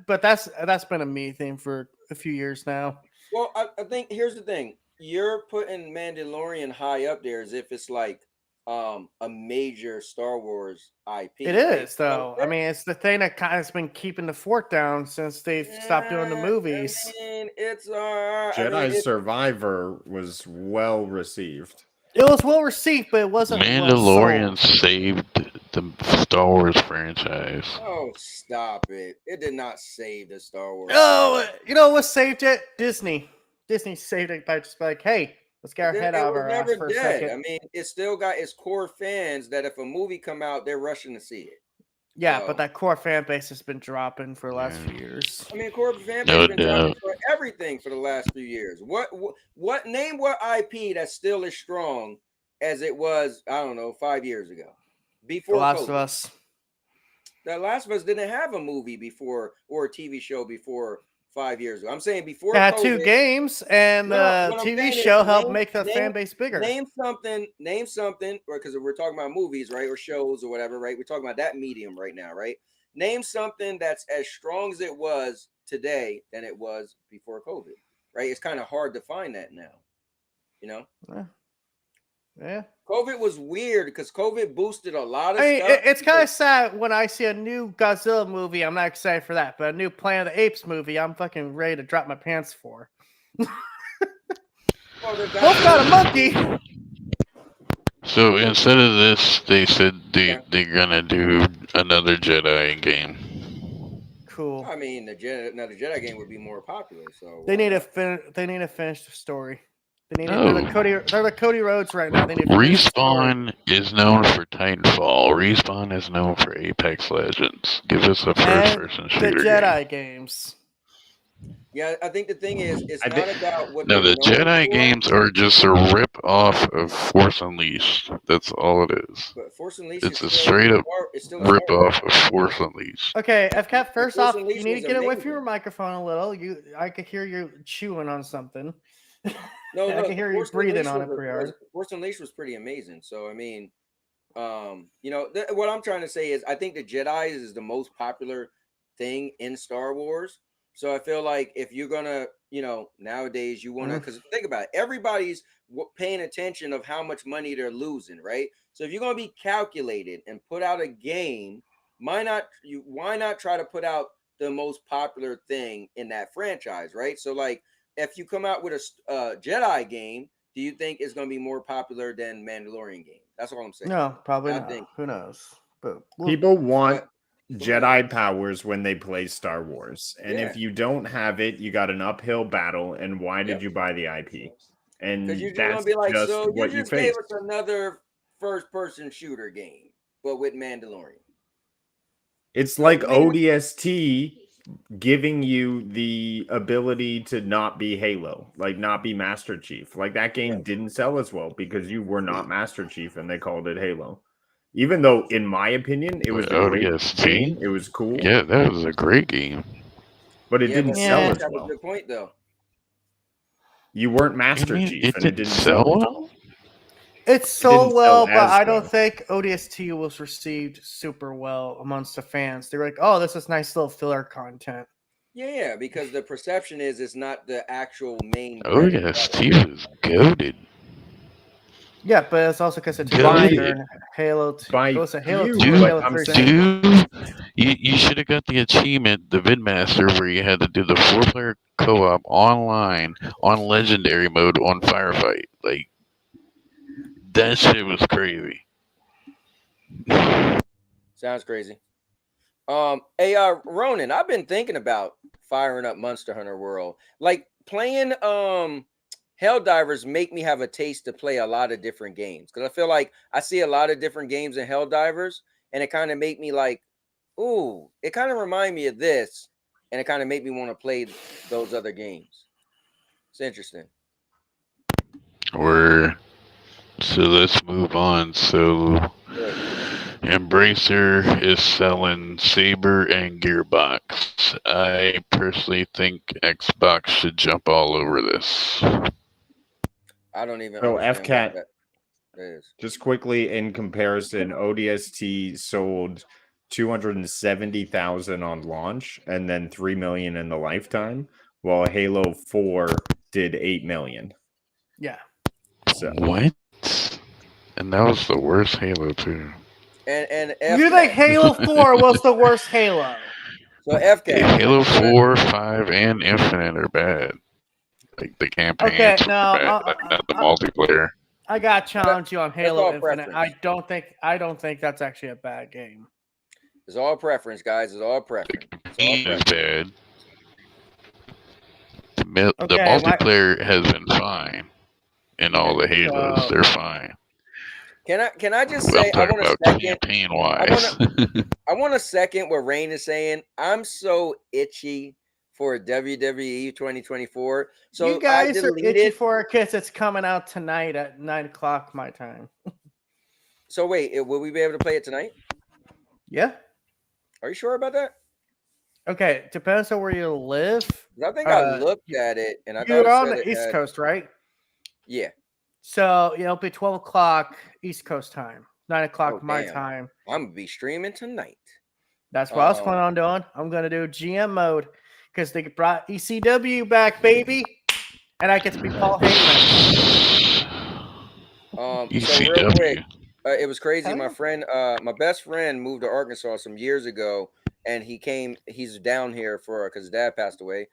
But that's been a me thing for a few years now.
well, I think here's the thing: you're putting Mandalorian high up there as if it's like a major Star Wars IP,
It
right?
is though. I mean, it's the thing that kind of's been keeping the fort down since they've stopped doing the
Yeah,
movies.
it's
Jedi Survivor was well received.
It was well received, but it wasn't well
Mandalorian
sold.
saved the Star Wars franchise.
oh, stop it! It did not save the Star Wars.
Oh, you know what saved it? Disney. Disney saved it by just like, hey, let's get our
It
head out of
was
our ass
never
for a
dead.
second.
I mean, it still got its core fans that if a movie come out, they're rushing to see it.
Yeah,
So,
but that core fan base has been dropping for the last
Yeah.
few years.
I mean, core fan base
No
been dropping
doubt.
for everything for the last few years. What name what IP that's still as strong as it was? I don't know, 5 years ago,
The
before
Last of
COVID.
Us.
The Last of Us didn't have a movie before or a TV show before 5 years ago. I'm saying
It
before
had two
COVID.
games, and
No,
the
what I'm
TV
saying is
show helped make the fan base bigger.
name something, or because we're talking about movies, right, or shows or whatever, right? We're talking about that medium right now, right? Name something that's as strong as it was today than it was before COVID, right? It's kind of hard to find that now. You know,
Yeah.
COVID was weird because COVID boosted a lot of
I mean,
stuff.
it's kind of sad when I see a new Godzilla movie. I'm not excited for that, but a new Planet of the Apes movie, I'm fucking ready to drop my pants for.
Well, they've
Wolf got a monkey.
So instead of this, they said
Okay.
they're gonna do another Jedi game.
Cool.
I mean, another Jedi game would be more popular. So
They
why
need to
not?
They need to finish the story. They need to,
No.
they're the Cody Rhodes right now. They need to finish the story.
Respawn is known for Titanfall. Respawn is known for Apex Legends. Give us a
And
first-person
the
shooter
Jedi
game.
games.
Yeah, I think the thing is, it's
I
not
think-
about what
No,
they're
the
known
Jedi
for,
games are just a rip-off of Force Unleashed. That's all it is.
but Force Unleashed
It's a
is still
straight-up
it's still Star Wars.
rip-off of Force Unleashed.
Okay, FCAT, first
Force
off, you
Unleashed
need to
was
get away from
amazing.
your microphone a little. I could hear you chewing on something.
No,
I can hear you
Force
breathing
Unleashed
on it
was-
pretty hard.
Force Unleashed was pretty amazing. So I mean, you know, what I'm trying to say is, I think the Jedi is the most popular thing in Star Wars. So I feel like if you're gonna, you know, nowadays you want to, because think about it, everybody's paying attention of how much money they're losing, right? So if you're gonna be calculated and put out a game, why not try to put out the most popular thing in that franchise, right? So like, if you come out with a Jedi game, do you think it's going to be more popular than Mandalorian game? That's all I'm saying.
No, probably
I
not.
think-
Who knows? But
People want
But-
Jedi powers when they play Star Wars. And if
Yeah.
you don't have it, you got an uphill battle. And why did
Yep.
you buy the IP? And
Because you're going
that's
to be like,
just
so you
what you
just gave
face.
us another first-person shooter game, but with Mandalorian.
It's like
I mean-
ODST giving you the ability to not be Halo, like not be Master Chief. Like that game
Right.
didn't sell as well because you were not Master Chief and they called it Halo. Even though, in my opinion, it was a great
ODST?
game. It was cool.
Yeah, that was a great game.
But it
Yeah,
didn't
but
sell
Yeah.
as
That's a
well.
good point, though.
You weren't
I
Master
mean,
Chief,
it
and it
didn't
didn't
sell
sell as
well.
it's
didn't
so
sell
well, but
as
I don't
well.
think ODST was received super well amongst the fans. They were like, "Oh, this is nice little filler content."
Yeah, because the perception is it's not the actual main.
Oh
bread and
yeah,
butter.
Steve is goaded.
Yeah, but it's also because it's
Goated.
during Halo 2.
By
It was a Halo
few,
2 and
but
Halo
I'm
3.
saying-
You should have got the achievement, the Vidmaster, where you had to do the 4-player co-op online on Legendary mode on Firefight. Like that shit was crazy.
Sounds crazy. Hey, Ronan, I've been thinking about firing up Monster Hunter World. Like playing Helldivers make me have a taste to play a lot of different games, because I feel like I see a lot of different games in Helldivers, and it kind of make me like, ooh, it kind of remind me of this, and it kind of make me want to play those other games. It's interesting.
So let's move on. So
Good.
Embracer is selling Saber and Gearbox. I personally think Xbox should jump all over this.
I don't even
So
understand
FCAT,
what that is.
just quickly in comparison, ODST sold 270,000 on launch and then 3 million in the lifetime, while Halo 4 did 8 million.
Yeah.
So
What? And that was the worst Halo too.
And
You think Halo 4 was the worst Halo?
so FCAT.
Halo 4, 5, and Infinite are bad. Like the campaigns
Okay,
were
no,
bad, not the multiplayer.
I got to challenge you on
all
Halo Infinite.
preference.
I don't think that's actually a bad game.
It's all preference, guys. It's all preference. It's all
Campaign is
preference.
bad. The
Okay, my-
multiplayer has been fine. In all the Halos,
So-
they're fine.
Can I just
I'm
say I
talking
want a
about
second.
campaign wise.
I want a second what Rain is saying. I'm so itchy for WWE 2024. So
you guys
I
are
deleted.
itchy for it because it's coming out tonight at 9:00 my time.
So wait, will we be able to play it tonight?
Yeah.
Are you sure about that?
Okay. Depends on where you live.
'Cause I think I
Uh,
looked at it and I thought
You're
it
on
said
the
it
East
had-
Coast, right?
Yeah,
So it'll be 12:00 East Coast time, 9:00
Oh,
my
damn.
time.
I'm gonna be streaming tonight.
That's what I was planning on doing. I'm gonna do GM mode because they brought ECW back, baby, and I get to be Paul Heyman.
So real quick,
ECW.
it was crazy.
Hell
My
yeah.
friend, my best friend moved to Arkansas some years ago, and he came. He's down here for because his dad passed away,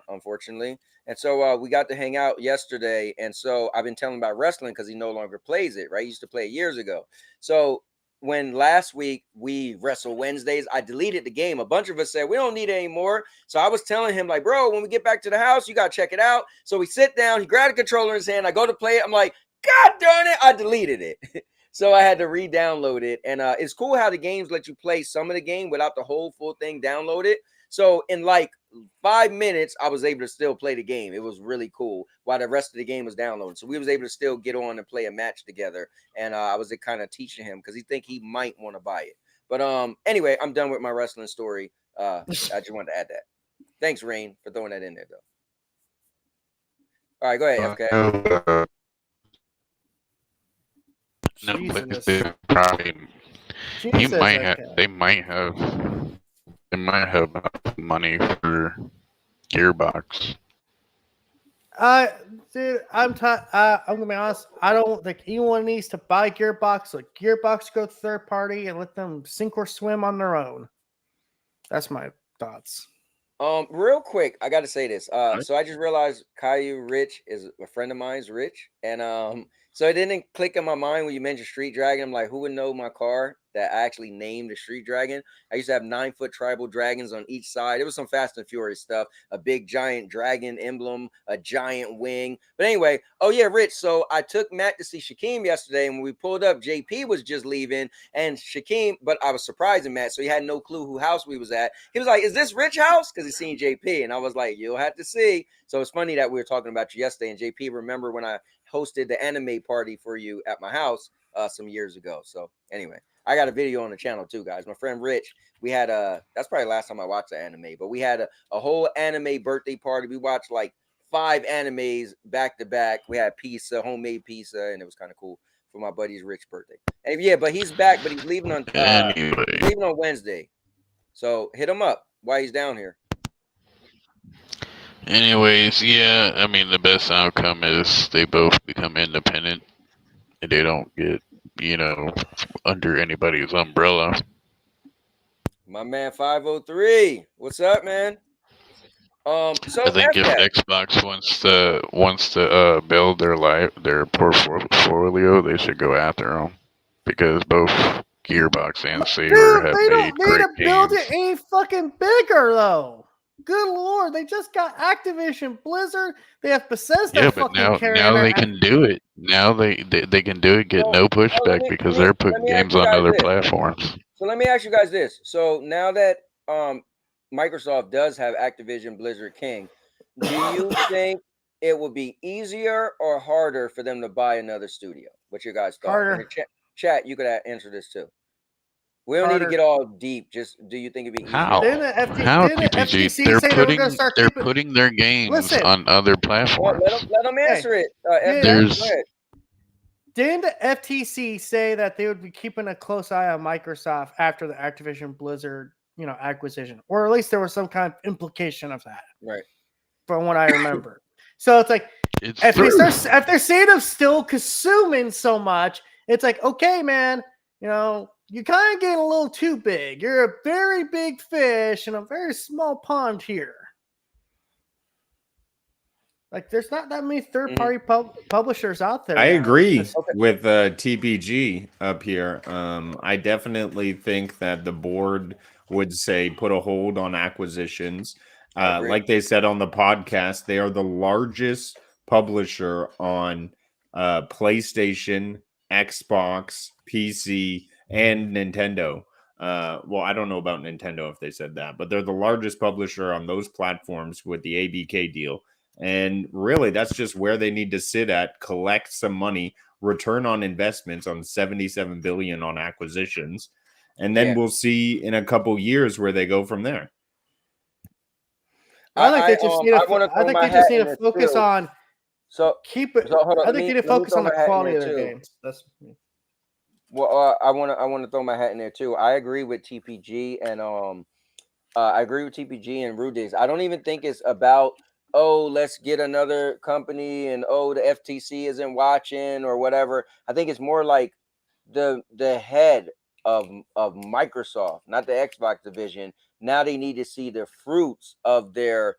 unfortunately. And so we got to hang out yesterday. And so I've been telling him about wrestling because he no longer plays it. Right, he used to play it years ago. So when last week we wrestle Wednesdays, I deleted the game. A bunch of us said we don't need it anymore. So I was telling him like, bro, when we get back to the house, you gotta check it out. So we sit down. He grabbed the controller in his hand. I go to play it. I'm like, God darn it, I deleted it. So I had to re-download it. And it's cool how the games let you play some of the game without the whole full thing downloaded. So in like 5 minutes, I was able to still play the game. It was really cool while the rest of the game was downloading. So we was able to still get on and play a match together. And I was kind of teaching him because he think he might want to buy it. But anyway, I'm done with my wrestling story. I just wanted to add that. Thanks, Rain, for throwing that in there, though. All right, go ahead, FK.
Netflix,
Jesus.
they probably he
Jesus,
might have.
okay.
They might have. They might have enough money for Gearbox.
Dude, I'm gonna be honest. I don't think anyone needs to buy Gearbox. Let Gearbox go third party and let them sink or swim on their own. That's my thoughts.
Real quick, I gotta say this. So I just realized Caillou Rich is a friend of mine's, Rich, and so it didn't click in my mind when you mentioned Street Dragon. I'm like, who would know my car that I actually named the Street Dragon? I used to have 9-foot tribal dragons on each side. It was some Fast and Furious stuff. A big giant dragon emblem, a giant wing. But anyway, oh yeah, Rich. So I took Matt to see Shaquem yesterday, and when we pulled up, JP was just leaving, and Shaquem. But I was surprising Matt, so he had no clue who house we was at. He was like, "Is this Rich house?" Because he seen JP, and I was like, "You'll have to see." So it's funny that we were talking about you yesterday, and JP, remember when I hosted the anime party for you at my house some years ago. So anyway, I got a video on the channel too, guys. My friend Rich, we had that's probably the last time I watched the anime, but we had a whole anime birthday party. We watched like 5 animes back to back. We had pizza, homemade pizza, and it was kind of cool for my buddy's Rick's birthday. And yeah, but he's back, but he's leaving on
Anyway,
Wednesday. So hit him up while he's down here.
anyways, yeah. I mean, the best outcome is they both become independent. And they don't get, under anybody's umbrella.
My man 503. What's up, man? So
I think if
FK.
Xbox wants to build their portfolio, they should go after them because both Gearbox and Saber
Dude,
have
they
made
don't need
great
to build
games.
it any fucking bigger though. Good lord, they just got Activision Blizzard. They have Bethesda
Yeah, but
fucking carrying
now
their
they can do it. Now they can do it, get
So,
no
let
pushback
me
because they're
let
putting
me ask
games
you
on
guys
other
this.
platforms.
So let me ask you guys this. So now that Microsoft does have Activision Blizzard King, do you think it would be easier or harder for them to buy another studio? What's your guys' thought? In the
harder.
chat, you could answer this too. We don't need to
Harder.
get all deep. Just do you think it'd be easier?
How?
Didn't the
TPG?
FTC say they were going to start
They're
keeping?
putting their games
Listen,
on other
Well,
platforms.
let them
hey,
answer it.
did,
FK, go
There's
ahead.
didn't the FTC say that they would be keeping a close eye on Microsoft after the Activision Blizzard, acquisition, or at least there was some kind of implication of that,
Right.
from what I remember. So it's like
it's
if
true.
they're seeing them still consuming so much, it's like, okay, man, you're kind of getting a little too big. You're a very big fish in a very small pond here. Like, there's not that many third-party publishers out there.
I
now.
agree
Okay.
with TPG up here. I definitely think that the board would say put a hold on acquisitions.
I agree.
Like they said on the podcast, they are the largest publisher on PlayStation, Xbox, PC, and Nintendo. Well, I don't know about Nintendo if they said that, but they're the largest publisher on those platforms with the ABK deal. And really, that's just where they need to sit at, collect some money, return on investments on 77 billion on acquisitions, and then we'll see in a couple years where they go from there.
I think they just need to. I think they just need to focus on.
So
keep it.
So hold on.
I think they need to focus on the quality of their games. That's.
Well, I want to throw my hat in there too. I agree with TPG and I agree with TPG and Rude Days. I don't even think it's about oh, let's get another company, and oh, the FTC isn't watching or whatever. I think it's more like the head of Microsoft, not the Xbox division. Now they need to see the fruits of their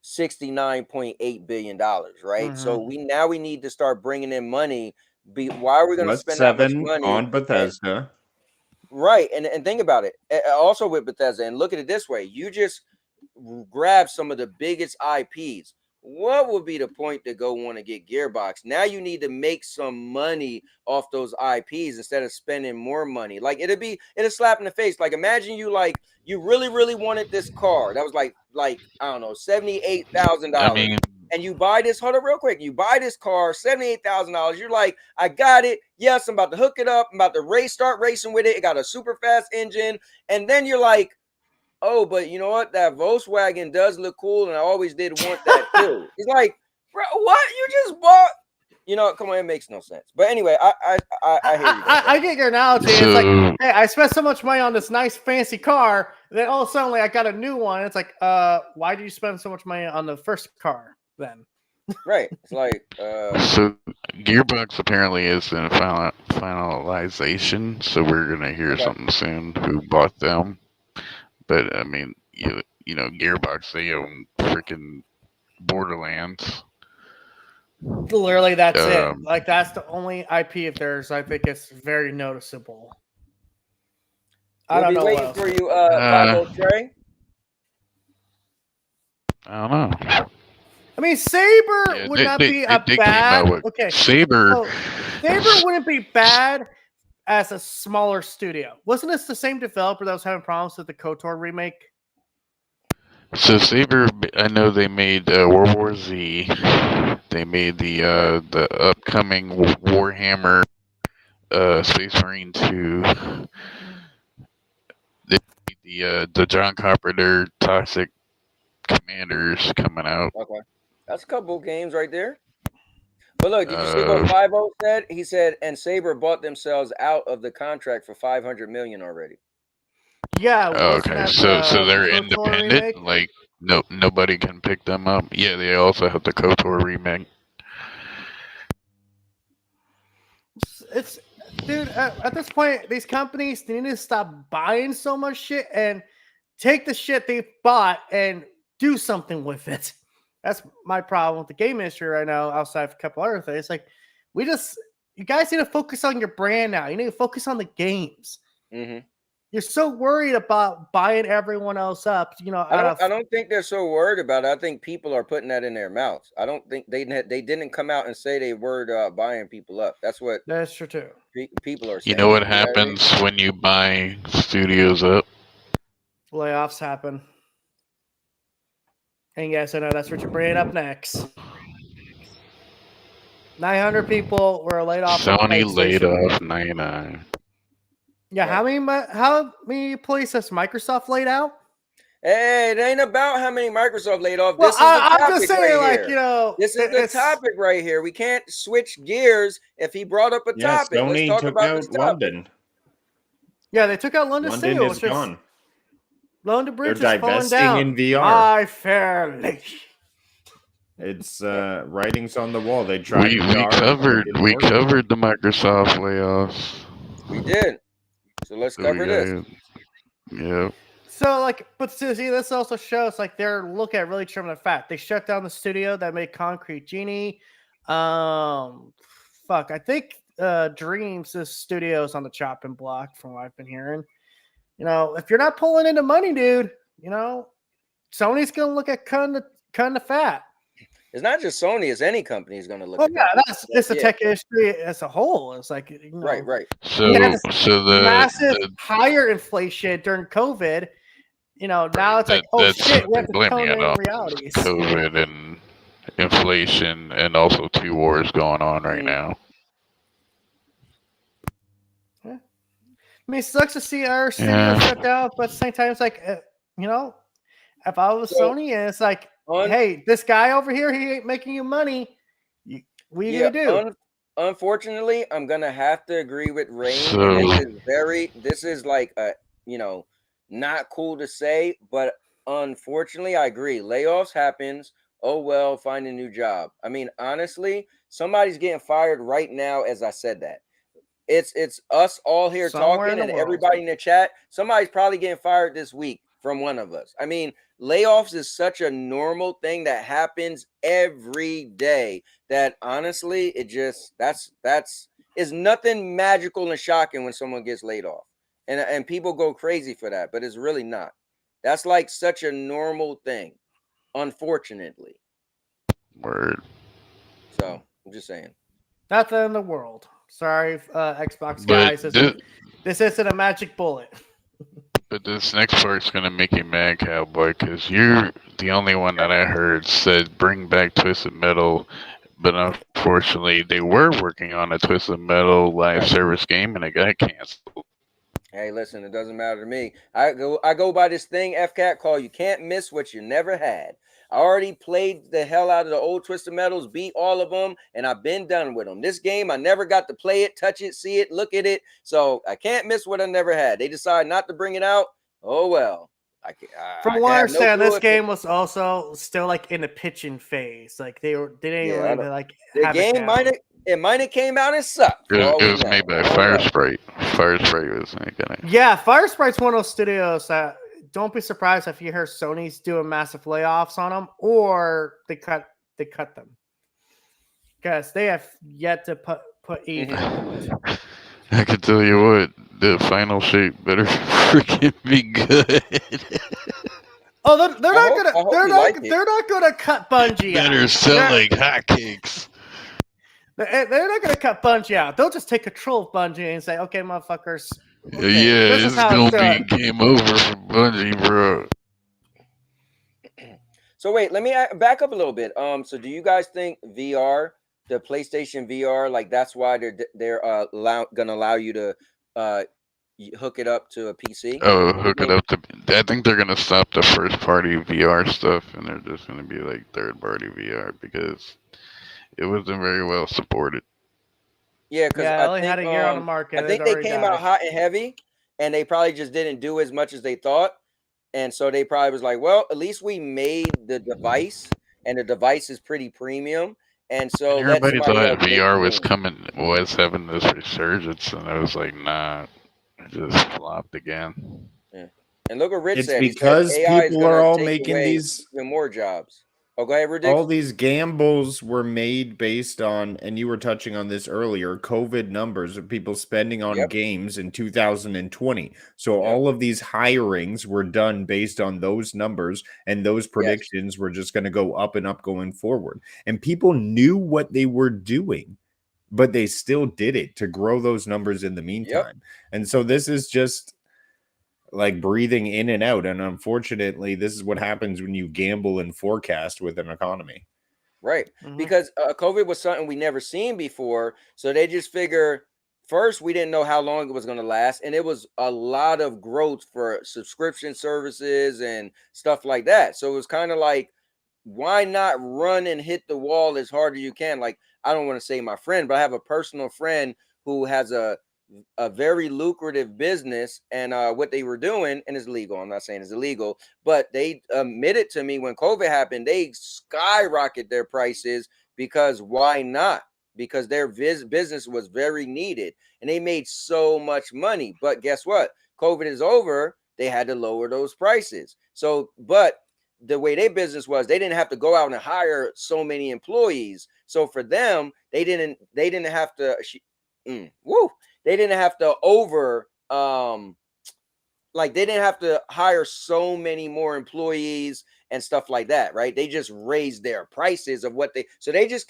$69.8 billion, right? So we need to start bringing in money. Why are we going to
Plus
spend that much
7
money?
on Bethesda.
Right, and think about it. Also with Bethesda, and look at it this way: you just grab some of the biggest IPs. What would be the point to go want to get Gearbox? Now you need to make some money off those IPs instead of spending more money. Like it'll slap in the face. Like imagine you really wanted this car that was like I don't know $78,000,
I mean,
and you buy this. Hold up, real quick. You buy this car $78,000. You're like, I got it. Yes, I'm about to hook it up. I'm about to start racing with it. It got a super fast engine, and then you're like, oh, but you know what? That Volkswagen does look cool, and I always did want that too. It's like, bro, what? You just bought? You know, come on, it makes no sense. But anyway, I hear you.
I get your analogy. It's like, hey, I spent so much money on this nice fancy car, then all of a sudden, I got a new one. It's like, why did you spend so much money on the first car then?
Right. It's like,
so Gearbox apparently is in finalization, so we're gonna hear something soon. Who bought them? But I mean, you know, Gearbox, they own freaking Borderlands.
Literally, that's it. Like that's the only IP of theirs. I think it's very noticeable. I don't know.
We'll be waiting for you, 50 Trey.
I don't know.
I mean, Saber would not be a bad. Okay,
Saber.
So, Saber wouldn't be bad as a smaller studio. Wasn't this the same developer that was having problems with the KOTOR remake?
So Saber, I know they made World War Z. They made the upcoming Warhammer Space Marine 2. They made the John Carpenter Toxic Commanders coming out.
Okay, that's a couple of games right there. But look, did you see what 50 said? He said, and Saber bought themselves out of the contract for $500 million already.
Yeah.
Okay. So they're independent. Remake? Like nobody can pick them up. Yeah. They also have the KOTOR remake.
It's dude. At this point, these companies need to stop buying so much shit and take the shit they bought and do something with it. That's my problem with the game industry right now, outside of a couple other things. Like, you guys need to focus on your brand now. You need to focus on the games.
Mm-hmm.
You're so worried about buying everyone else up. You know,
I don't think they're so worried about it. I think people are putting that in their mouths. I don't think they didn't come out and say they worried about buying people up. That's
true too.
People are saying.
You know what happens when you buy studios up?
Layoffs happen. And yes, I know that's what you're bringing up next. 900 people were laid off.
Sony laid off 99.
Yeah, how many employees has Microsoft laid out?
Hey, it ain't about how many Microsoft laid off.
Well,
this is the topic
I'm just saying,
right
like,
here.
you know,
this is the topic right here. We can't switch gears if he brought up a topic.
Sony
Let's talk
took
about
out
this topic.
London.
Yeah, they took out London
London is gone.
London Bridge
They're
is falling
divesting
down.
in VR.
I fairly.
It's writings on the wall. They tried.
We covered the Microsoft layoffs.
We did. So let's cover this.
Yeah.
So, like, but see, this also shows, like, they're looking at really trimming the fat. They shut down the studio that made Concrete Genie. I think Dreams' studio's on the chopping block, from what I've been hearing. You know, if you're not pulling into money, dude, you know, Sony's gonna look at cutting the fat.
It's not just Sony; it's any company is going to look.
Oh yeah, it's the tech industry as a whole. It's like, you know,
right.
So the
massive higher inflation during COVID. You know, now it's like, oh shit, we have to tone in realities.
COVID and inflation, and also 2 wars going on right now.
Yeah. I mean, it sucks to see our studio shut down, but at the same time, it's like, you know, if I was Sony, and it's like, hey, this guy over here, he ain't making you money. What are you gonna do?
Unfortunately, I'm gonna have to agree with Rain. This is like a, you know, not cool to say, but unfortunately, I agree. Layoffs happens oh well, find a new job. I mean, honestly, somebody's getting fired right now as I said that. It's us all here
Somewhere in
talking
the
and
world.
everybody in the chat. Somebody's probably getting fired this week from one of us. I mean, layoffs is such a normal thing that happens every day that honestly, it just that's is nothing magical and shocking when someone gets laid off. And people go crazy for that, but it's really not. That's like such a normal thing, unfortunately.
Word.
So I'm just saying.
Nothing in the world. Sorry, Xbox
But
guys. This isn't a magic bullet.
this next part's gonna make you mad, cowboy, because you're the only one that I heard said bring back Twisted Metal. But unfortunately, they were working on a Twisted Metal live
Right.
service game, and it got canceled.
Hey, listen, it doesn't matter to me. I go by this thing, FCAT, called you can't miss what you never had. I already played the hell out of the old Twisted Metals, beat all of them, and I've been done with them. This game, I never got to play it, touch it, see it, look at it. So I can't miss what I never had. They decided not to bring it out. Oh well.
From
I
what I
have no
understand,
clue
this
if it,
game was also still like in the pitching phase. Like they didn't
yeah, I
really
don't,
like
the
have it
game
down.
might have came out and sucked
It
for
was,
all
it
we
was
know.
made by
I don't
Fire
know.
Sprite. Fire Sprite was making it.
Yeah, Fire Sprite's one of those studios that don't be surprised if you hear Sony's doing massive layoffs on them, or they cut them because they have yet to put Eden out.
I can tell you what, the final shape better freaking be good.
Oh, they're
I
not
hope
gonna
I hope you like it.
they're not gonna cut Bungie
Better
out.
sell like hotcakes.
They're not gonna cut Bungie out. They'll just take control of Bungie and say, "Okay, motherfuckers, okay,
Yeah,
this is
it's
how it's
gonna be
done."
game over for Bungie, bro.
So wait, let me back up a little bit. So do you guys think VR, the PlayStation VR, like that's why they're gonna allow you to uh hook it up to a PC?
Oh,
Do you
hook it
think?
up to. I think they're gonna stop the first party VR stuff, and they're just gonna be like third party VR because it wasn't very well supported.
Yeah, because
Yeah, it only had a year on the market.
I
It
think they
already
came out
died.
hot and heavy, and they probably just didn't do as much as they thought, and so they probably was like, well, at least we made the device, and the device is pretty premium, and
And
so let
everybody
somebody else
thought
take
VR
the
was
win.
coming, was having this resurgence, and I was like, nah, it just flopped again.
Yeah. And look what Rich
It's
said. He said
because
AI is
people are
gonna
all
take
making
away
these
even more jobs. Oh, go ahead,
all
Riddix.
these gambles were made based on, and you were touching on this earlier, COVID numbers of people spending on
Yep,
games in 2020. So
yep,
all of these hirings were done based on those numbers, and those
yes,
predictions were just going to go up and up going forward. And people knew what they were doing, but they still did it to grow those numbers in the
yep,
meantime. And so this is just like breathing in and out. And unfortunately, this is what happens when you gamble and forecast with an economy.
right.
Mhm.
Because COVID was something we never seen before, so they just figure first we didn't know how long it was going to last, and it was a lot of growth for subscription services and stuff like that. So it was kind of like, why not run and hit the wall as hard as you can? Like, I don't want to say my friend, but I have a personal friend who has a very lucrative business, and what they were doing, and it's legal, I'm not saying it's illegal, but they admitted to me when COVID happened, they skyrocket their prices because why not? Because their business was very needed, and they made so much money. But guess what? COVID is over, they had to lower those prices. So but the way their business was, they didn't have to go out and hire so many employees. So for them, they didn't have to woo, they didn't have to like they didn't have to hire so many more employees and stuff like that, right? They just raised their prices of what they just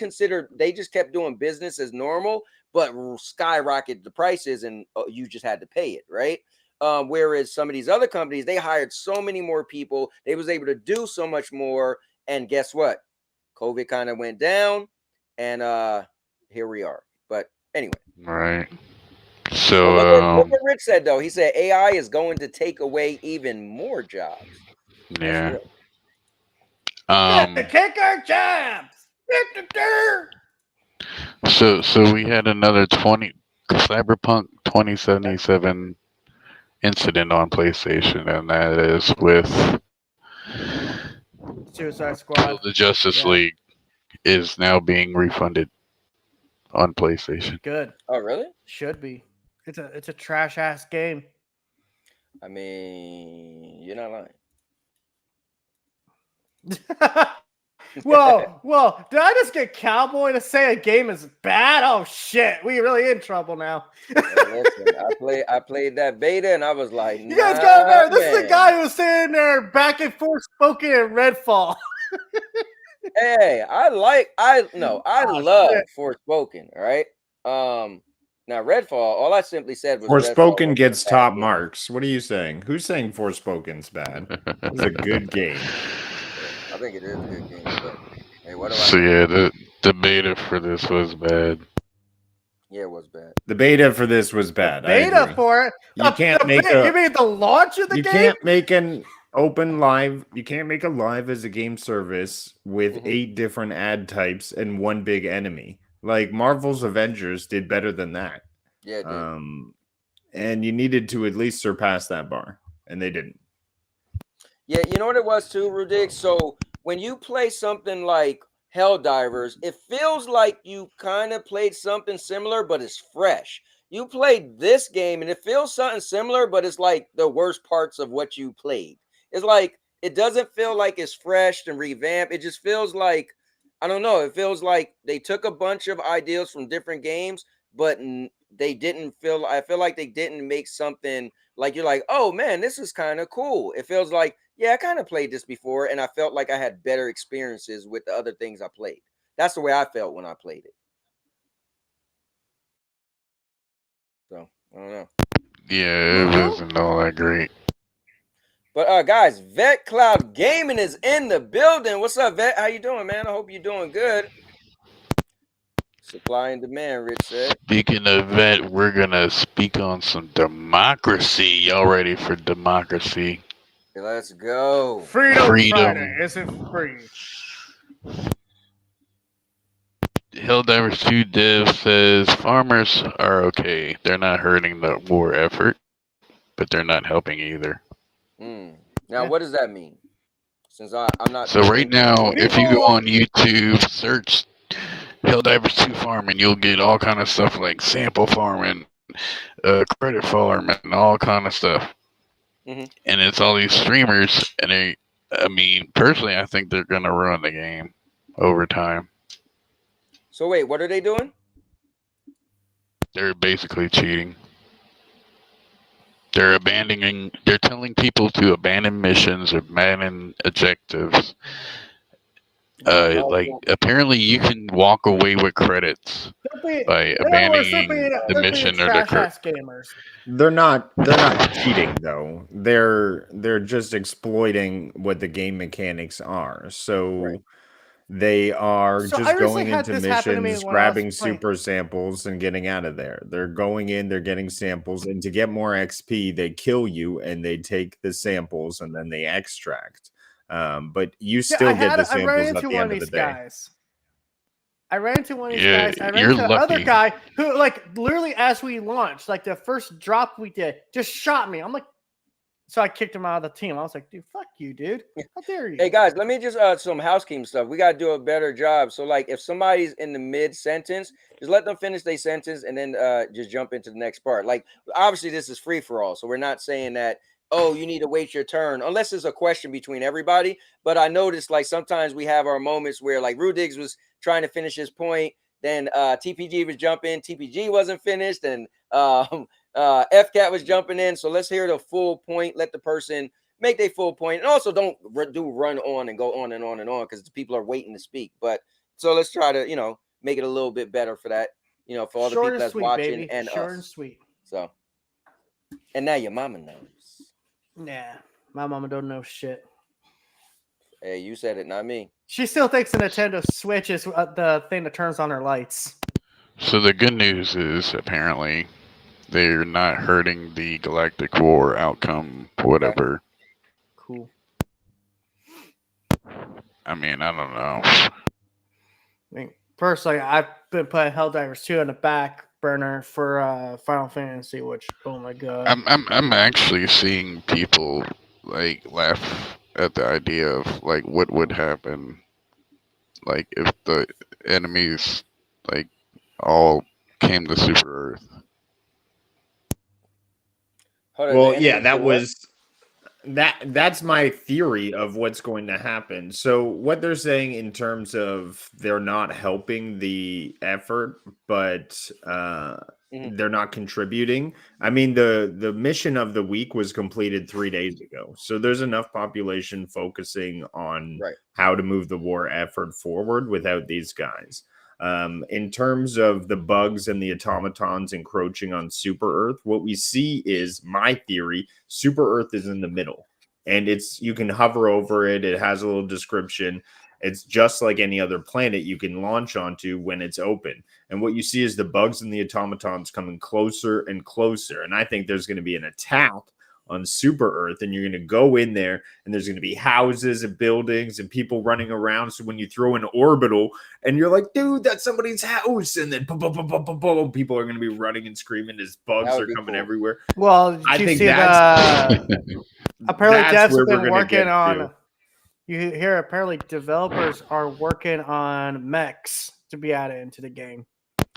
kept doing business as normal, but skyrocketed the prices, and you just had to pay it, right? Whereas some of these other companies, they hired so many more people, they was able to do so much more, and guess what? COVID kind of went down, and here we are. But anyway.
Right.
But
So,
look what Rich said though. He said AI is going to take away even more jobs. That's
yeah.
real.
Kick our jabs.
So we had another 20 Cyberpunk 2077 incident on PlayStation, and that is with
Suicide
So
Squad.
the Justice
Yeah.
League is now being refunded on PlayStation.
Good.
Oh, really?
Should be. It's a trash ass game.
I mean, you're not lying.
Whoa! Did I just get Cowboy to say a game is bad? Oh shit, we really in trouble now.
Hey, listen, I played that beta and I was like,
You guys
nah,
gotta remember, this is a
man.
guy who was sitting there back and forth spoken in Redfall.
Hey, I
Oh,
love
shit.
Forspoken, all right? Now Redfall, all I simply said was Redfall
Forspoken
wasn't
gets
a bad
top
game.
marks. What are you saying? Who's saying Forspoken's bad? It's a good game.
I think it is a good game, but hey, what do I
So
know?
yeah, the beta for this was bad.
Yeah, it was bad.
The beta for this was bad. I
Beta
agree.
for it.
You can't make a.
You mean the launch of the
You
game?
can't make an open live. You can't make a live as a game service with
Mhm.
8 different ad types and one big enemy. Like Marvel's Avengers did better than that.
Yeah, it did.
And you needed to at least surpass that bar, and they didn't.
Yeah, you know what it was too, Rudig? So when you play something like Helldivers, it feels like you kind of played something similar, but it's fresh. You played this game and it feels something similar, but it's like the worst parts of what you played. It's like it doesn't feel like it's fresh and revamped. It just feels like, I don't know, it feels like they took a bunch of ideas from different games, but they didn't feel, I feel like they didn't make something like you're like, oh man, this is kind of cool. It feels like, yeah, I kind of played this before, and I felt like I had better experiences with the other things I played. That's the way I felt when I played it. So I don't know.
Yeah, it wasn't all that great.
But guys, Vet Cloud Gaming is in the building. What's up, Vet? How you doing, man? I hope you're doing good. Supply and demand, Rich said.
Speaking of that, we're gonna speak on some democracy. Y'all ready for democracy?
Let's go.
Freedom
Freedom.
Friday isn't free.
Helldivers 2 dev says farmers are okay. They're not hurting the war effort, but they're not helping either.
Now, what does that mean? Since I'm not.
So right now, if you go on YouTube, search Helldivers 2 farming, you'll get all kind of stuff like sample farming, credit farming, and all kind of stuff. And it's all these streamers, and I mean, personally, I think they're gonna ruin the game over time.
So wait, what are they doing?
They're basically cheating. They're telling people to abandon missions or abandon objectives. Like apparently you can walk away with credits by abandoning the mission or the
gamers.
They're not cheating though. They're just exploiting what the game mechanics are. So they are
So I
just
recently
going
had
into
this happen to me
missions,
when I was
grabbing
playing.
super samples and getting out of there. They're going in, they're getting samples, and to get more XP, they kill you and they take the samples and then they extract. But you still get the samples at the end of the day.
I ran into one of these
Yeah,
guys. I ran
you're
into the other
lucky.
guy who, like, literally as we launched, like the first drop we did, just shot me. I'm like, so I kicked him out of the team. I was like, dude, fuck you, dude. How dare you?
Hey guys, let me just some housekeeping stuff. We gotta do a better job. So like, if somebody's in the mid sentence, just let them finish their sentence and then just jump into the next part. Like, obviously this is free for all, so we're not saying that, oh, you need to wait your turn unless it's a question between everybody. But I noticed like sometimes we have our moments where like Rudiggs was trying to finish his point, then TPG was jumping, TPG wasn't finished, and FCAT was jumping in. So let's hear the full point. Let the person make their full point, and also don't run on and go on and on and on because people are waiting to speak. But so let's try to make it a little bit better for that, for all the
Short
people
and
that's
sweet,
watching
baby.
and
Short
us.
and sweet.
So, and now your mama knows.
Nah, my mama don't know shit.
Hey, you said it, not me.
She still thinks the Nintendo Switch is the thing that turns on her lights.
So the good news is apparently they're not hurting the Galactic War outcome, whatever.
Cool.
I mean, I don't know.
I mean, personally, I've been playing Helldivers 2 on the back burner for Final Fantasy, which, oh my god.
I'm actually seeing people like laugh at the idea of like what would happen like if the enemies like all came to Super Earth.
Hold on, the
Well, yeah,
enemies do
that
what?
was that's my theory of what's going to happen. So what they're saying in terms of they're not helping the effort, but
Mhm.
they're not contributing. I mean, the mission of the week was completed 3 days ago, so there's enough population focusing on
Right.
how to move the war effort forward without these guys. In terms of the bugs and the automatons encroaching on Super Earth, what we see is my theory: Super Earth is in the middle, and it's you can hover over it. It has a little description. It's just like any other planet you can launch onto when it's open. And what you see is the bugs and the automatons coming closer and closer. And I think there's going to be an attack on Super Earth, and you're going to go in there, and there's going to be houses and buildings and people running around. So when you throw an orbital, and you're like, dude, that's somebody's house, and then boom, boom, boom, boom, boom, boom, people are going to be running and screaming as
That
bugs
would
are
be
coming
cool.
everywhere.
Well, did
I
you
think
see the apparently
that's
devs
where
have
we're
been
going to
working
get to.
on you hear apparently developers are working on mechs to be added into the game.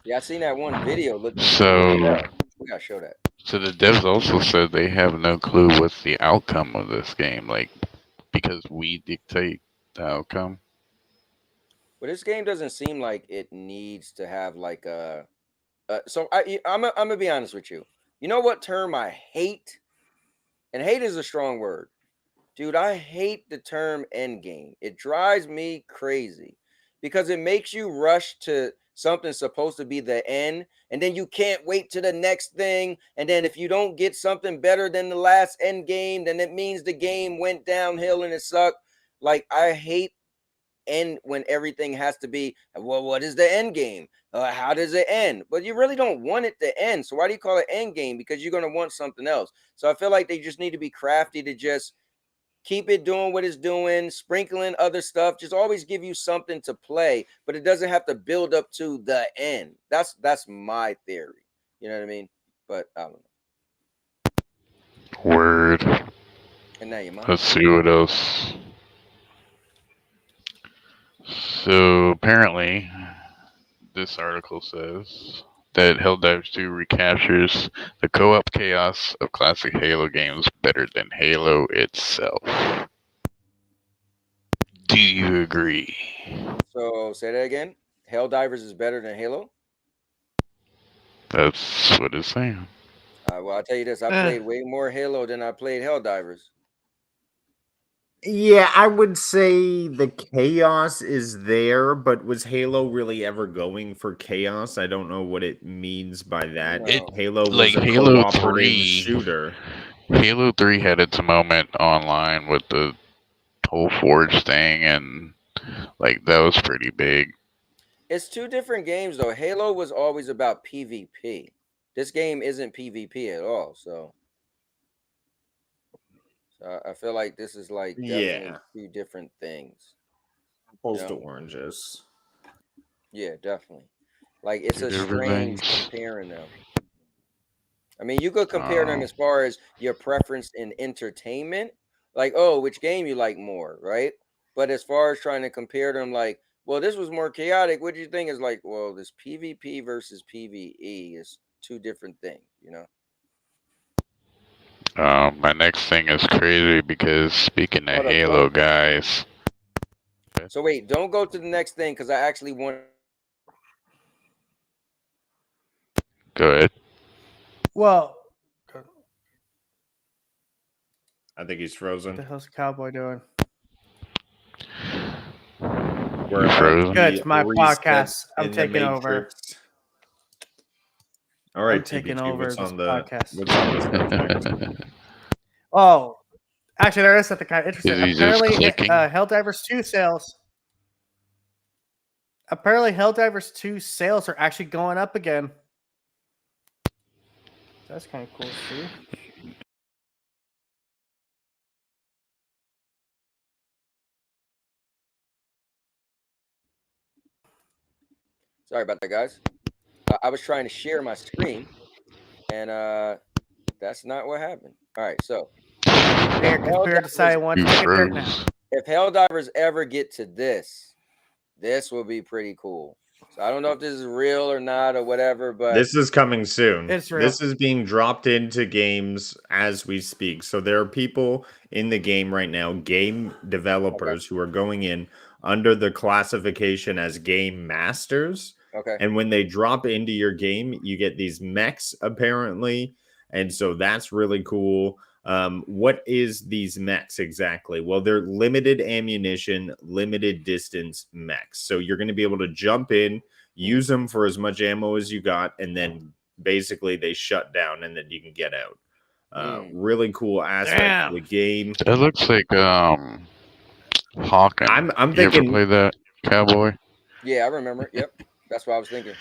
Yeah, I seen that one video looking cool as
So
hell. We gotta show that.
so the devs also said they have no clue what's the outcome of this game, like because we dictate the outcome.
But this game doesn't seem like it needs to have like a. I'm gonna be honest with you. You know what term I hate? And hate is a strong word. Dude, I hate the term end game. It drives me crazy because it makes you rush to something supposed to be the end, and then you can't wait to the next thing. And then if you don't get something better than the last end game, then it means the game went downhill and it sucked. Like I hate end when everything has to be, well, what is the end game? How does it end? But you really don't want it to end. So why do you call it end game? Because you're going to want something else. So I feel like they just need to be crafty to just keep it doing what it's doing, sprinkling other stuff. Just always give you something to play, but it doesn't have to build up to the end. That's my theory. You know what I mean? But I don't know.
Word.
And now your mama
Let's
knows.
see what else. So apparently, this article says that Helldivers 2 recaptures the co-op chaos of classic Halo games better than Halo itself. Do you agree?
So say that again. Helldivers is better than Halo.
That's what it's saying.
Well, I'll tell you this: I
Eh,
played way more Halo than I played Helldivers.
Yeah, I would say the chaos is there, but was Halo really ever going for chaos? I don't know what it means by that.
It
No.
Halo
like
was a
Halo
cooperative
3.
shooter.
Halo 3 had its moment online with the whole Forge thing, and like that was pretty big.
It's two different games though. Halo was always about PvP. This game isn't PvP at all. So I feel like this is like definitely
Yeah,
two different things. You
opposed to
know?
oranges.
Yeah, definitely. Like it's
Two
a
different
strange
things.
comparing them. I mean, you could compare them
Oh,
as far as your preference in entertainment, like, oh, which game you like more, right? But as far as trying to compare them, like, well, this was more chaotic. What do you think is like, well, this PvP versus PvE is two different things, you know?
my next thing is crazy because speaking of
Hold up, don't.
Halo, guys,
So wait, don't go to the next thing because I actually want.
go ahead.
well,
I think he's
what the
frozen.
hell's the cowboy doing?
We're
You
about to
frozen?
Good,
be
it's my
reset
podcast. I'm
in the
taking over.
matrix. All
I'm
right,
taking
TBT.
over this podcast.
What's on the subject?
Oh, actually, there is something kind of
Is
interesting.
he just clicking?
Helldivers 2 sales. Apparently, Helldivers 2 sales are actually going up again. That's kind of cool to see.
Sorry about that, guys. I was trying to share my screen, and that's not what happened. All right, so
There, because Bear decided he wanted to take a dirt nap.
Froze.
If Helldivers ever get to this will be pretty cool. So I don't know if this is real or not or whatever, but
This is coming soon.
It's real.
This is being dropped into games as we speak. So there are people in the game right now, game developers, who are going in under the classification as game masters.
okay.
And when they drop into your game, you get these mechs apparently. And so that's really cool. What is these mechs exactly? Well, they're limited ammunition, limited distance mechs. So you're going to be able to jump in, use them for as much ammo as you got, and then basically they shut down and then you can get out. Really cool aspect of the game.
That looks like Hawking.
I'm
You ever
thinking
play that, Cowboy?
Yeah, I remember. Yep. That's what I was thinking.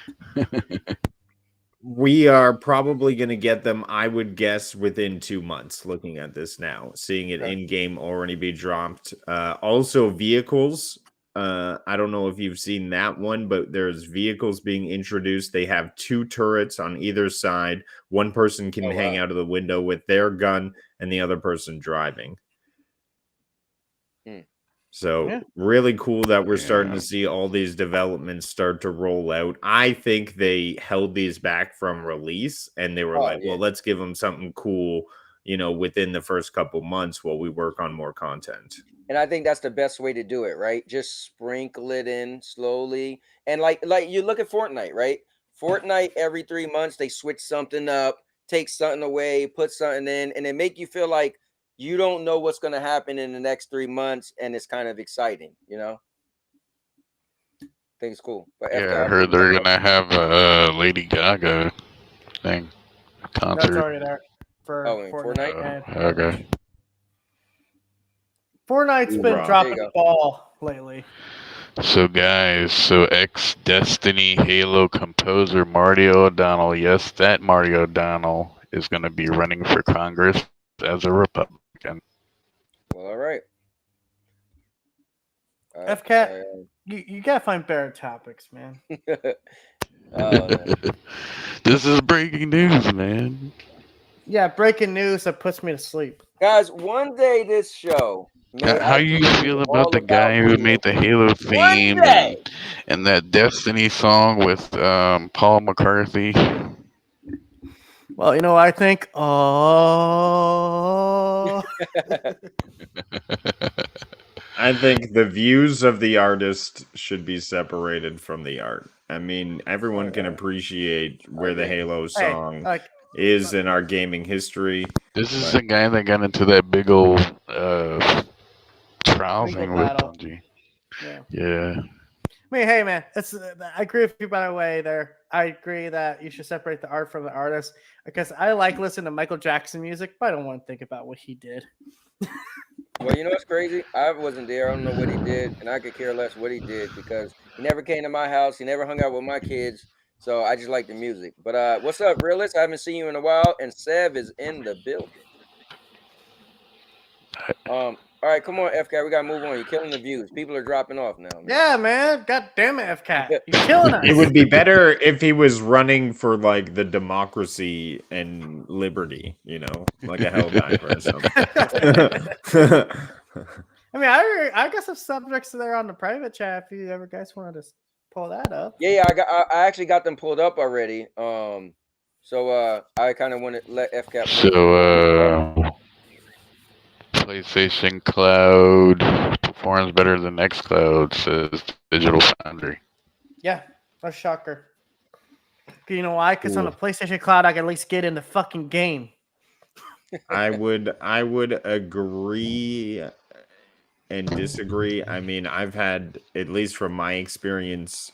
we are probably going to get them, I would guess, within 2 months. Looking at this now, seeing it in game already be dropped. Also, vehicles. I don't know if you've seen that one, but there's vehicles being introduced. They have 2 turrets on either side. One person can hang out of the window with their gun, and the other person driving. So really cool that we're starting to see all these developments start to roll out. I think they held these back from release and they were well, let's give them something cool, within the first couple months while we work on more content.
And I think that's the best way to do it, right? Just sprinkle it in slowly. And like you look at Fortnite, right? Fortnite every 3 months they switch something up, take something away, put something in, and they make you feel like you don't know what's going to happen in the next 3 months, and it's kind of exciting, I think it's cool. But
I heard they're gonna have a Lady Gaga thing concert.
That's already there for Fortnite.
Okay.
Fortnite's been dropping the ball lately.
So guys, ex-Destiny Halo composer Mario O'Donnell, yes, that Mario O'Donnell is gonna be running for Congress as a Republican.
Well, all right.
FCAT, you gotta find better topics, man.
This is breaking news, man.
Yeah, breaking news that puts me to sleep.
Guys, one day this show.
How you feel about the guy who made the Halo theme and that Destiny song with Paul McCarthy?
Well, I think. Oh.
I think the views of the artist should be separated from the art. I mean, everyone can appreciate where the Halo song is in our gaming history.
This is the guy that got into that big old trial thing with Bungie. Yeah.
I mean, hey, man, I agree with you, by the way, there. I agree that you should separate the art from the artist because I like listening to Michael Jackson music, but I don't want to think about what he did.
Well, you know what's crazy? I wasn't there. I don't know what he did, and I could care less what he did because he never came to my house. He never hung out with my kids, so I just like the music. But what's up, Realist? I haven't seen you in a while, and Sev is in the building. All right, come on, FCAT. We gotta move on. You're killing the views. People are dropping off now. Man.
Yeah, man. God damn it, FCAT. You're killing us.
It would be better if he was running for like the democracy and liberty, like a Helldiver or something.
I mean, I got some subjects there on the private chat if you ever guys wanted to pull that up.
Yeah, I actually got them pulled up already. So I kind of want to let FCAT.
So PlayStation Cloud performs better than xCloud, says Digital Foundry.
Yeah, that's a shocker. You know why? Because on the PlayStation Cloud, I can at least get in the fucking game.
I would agree and disagree. I mean, I've had, at least from my experience,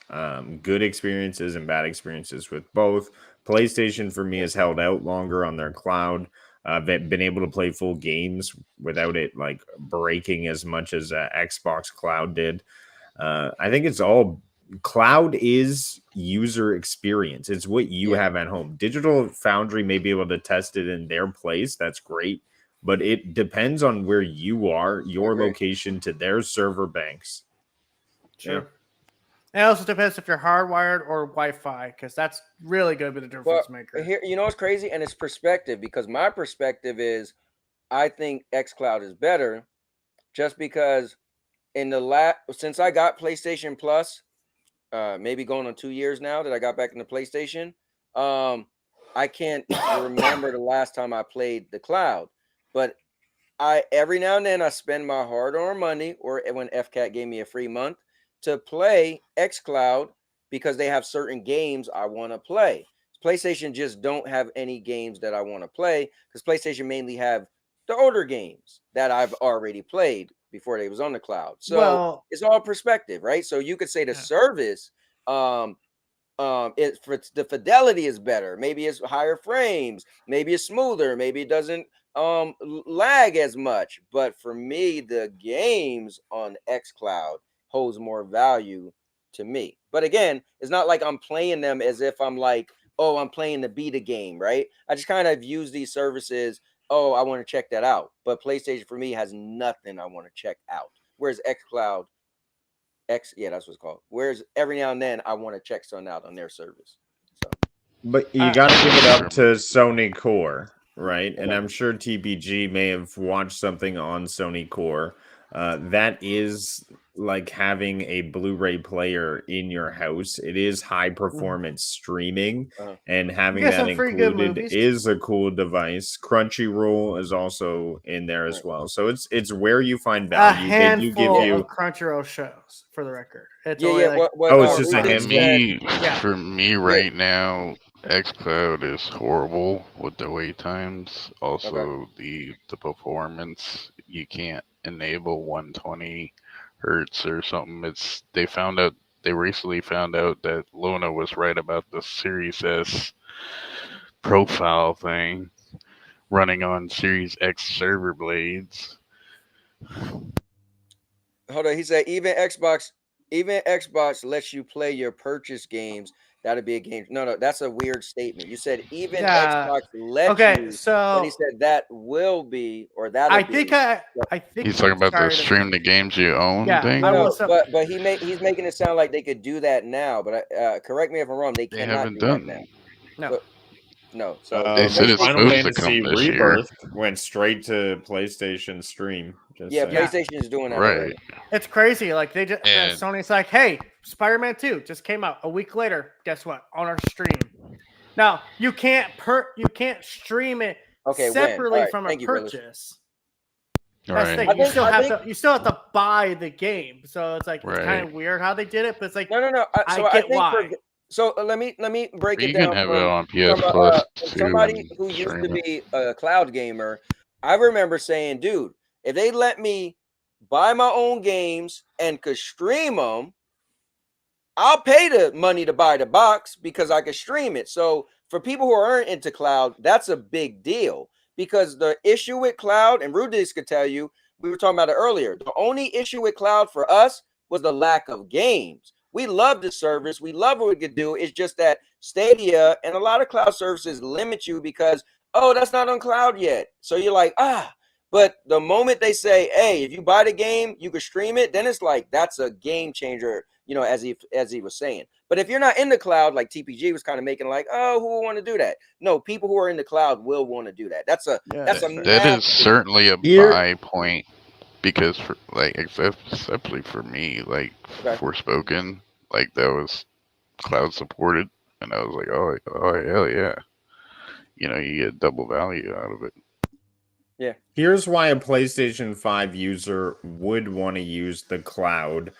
good experiences and bad experiences with both. PlayStation for me has held out longer on their cloud. Been able to play full games without it like breaking as much as Xbox Cloud did. I think it's all cloud is user experience. It's what you have at home. Digital Foundry may be able to test it in their place. That's great. But it depends on where you are, your location to their server banks.
Sure. Yeah. It also depends if you're hardwired or Wi-Fi, because that's really going to be the difference maker.
Here, you know what's crazy? And it's perspective, because my perspective is I think xCloud is better, just because in the since I got PlayStation Plus, maybe going on 2 years now that I got back into PlayStation. I can't remember the last time I played the cloud, but I every now and then I spend my hard-earned money, or when FCAT gave me a free month, to play xCloud because they have certain games I want to play. PlayStation just don't have any games that I want to play, because PlayStation mainly have the older games that I've already played before they was on the cloud. So
Well,
it's all perspective, right? So you could say the
yeah.
service, it for the fidelity is better. Maybe it's higher frames, maybe it's smoother, maybe it doesn't lag as much. But for me, the games on xCloud holds more value to me. But again, it's not like I'm playing them as if I'm like, oh, I'm playing the beta game, right? I just kind of use these services. Oh, I want to check that out. But PlayStation for me has nothing I want to check out. Whereas xCloud, yeah, that's what it's called. Whereas every now and then I want to check something out on their service. So
But you
Uh,
got to give it up
Sure.
to Sony Core, right? And
okay.
I'm sure TPG may have watched something on Sony Core. That is like having a Blu-ray player in your house. It is high performance streaming,
Uh-huh.
and
you
having
get
that
some free good
included
movies.
is a cool device. Crunchyroll is also in there as
Right.
well. So it's where you find
A
value. They do give
handful
you
of Crunchyroll shows, for the record. It's
Yeah,
only
yeah.
like
What
Oh, it's just a
Rudy
For
handful?
said.
me,
Yeah.
for me
Yeah.
right now, xCloud is horrible with the wait times.
Okay.
Also, the performance. You can't enable 120 hertz or something. They recently found out that Luna was right about the Series S profile thing running on Series X server blades.
Hold on. He said even Xbox lets you play your purchase games. That'd be a game. No, that's a weird statement. You said even
Yeah.
Xbox lets
Okay,
you, and he
so
said that will be, or that'll
I
be.
think I think
He's talking about the
sorry to,
stream the games you own
yeah,
thing.
I
No,
will so
but he's making it sound like they could do that now. But correct me if I'm wrong. They
They
cannot
haven't
do that now.
done.
no.
So no. So
They said it's
Final
PlayStation,
supposed to
Fantasy
come this year.
Rebirth went straight to PlayStation Stream. Just
yeah,
saying.
Yeah.
PlayStation is doing that
Right.
already.
It's crazy. Like they just
And
Sony's like, hey, Spider-Man 2 just came out a week later. Guess what? On our stream. Now you can't stream it
Okay, when?
separately
All right,
from a
thank you, brothers.
purchase.
all
That's the
right.
thing.
I think
You still have to buy the game. So it's like it's kind
Right.
of weird how they did it, but it's like
no. So
I
I
get
think
why.
so let me break
But
it
you can
down
have it
from
on PS Plus
from
too
somebody
and
who used to
stream it.
be a cloud gamer. I remember saying, dude, if they let me buy my own games and could stream them, I'll pay the money to buy the box because I can stream it. So for people who aren't into cloud, that's a big deal, because the issue with cloud, and Rudis could tell you, we were talking about it earlier. The only issue with cloud for us was the lack of games. We love the service. We love what we could do. It's just that Stadia and a lot of cloud services limit you because, oh, that's not on cloud yet. So you're like, but the moment they say, hey, if you buy the game, you can stream it, then it's like that's a game changer, as he was saying. But if you're not in the cloud, like TPG was kind of making like, oh, who would want to do that? No, people who are in the cloud will want to do that. That's a
That is
massive.
certainly a
Here-
buy point because for like especially for me, like
Okay.
Forspoken, like that was cloud supported, and I was like, oh hell yeah, you get double value out of it.
Here's why a PlayStation 5 user would want to use the cloud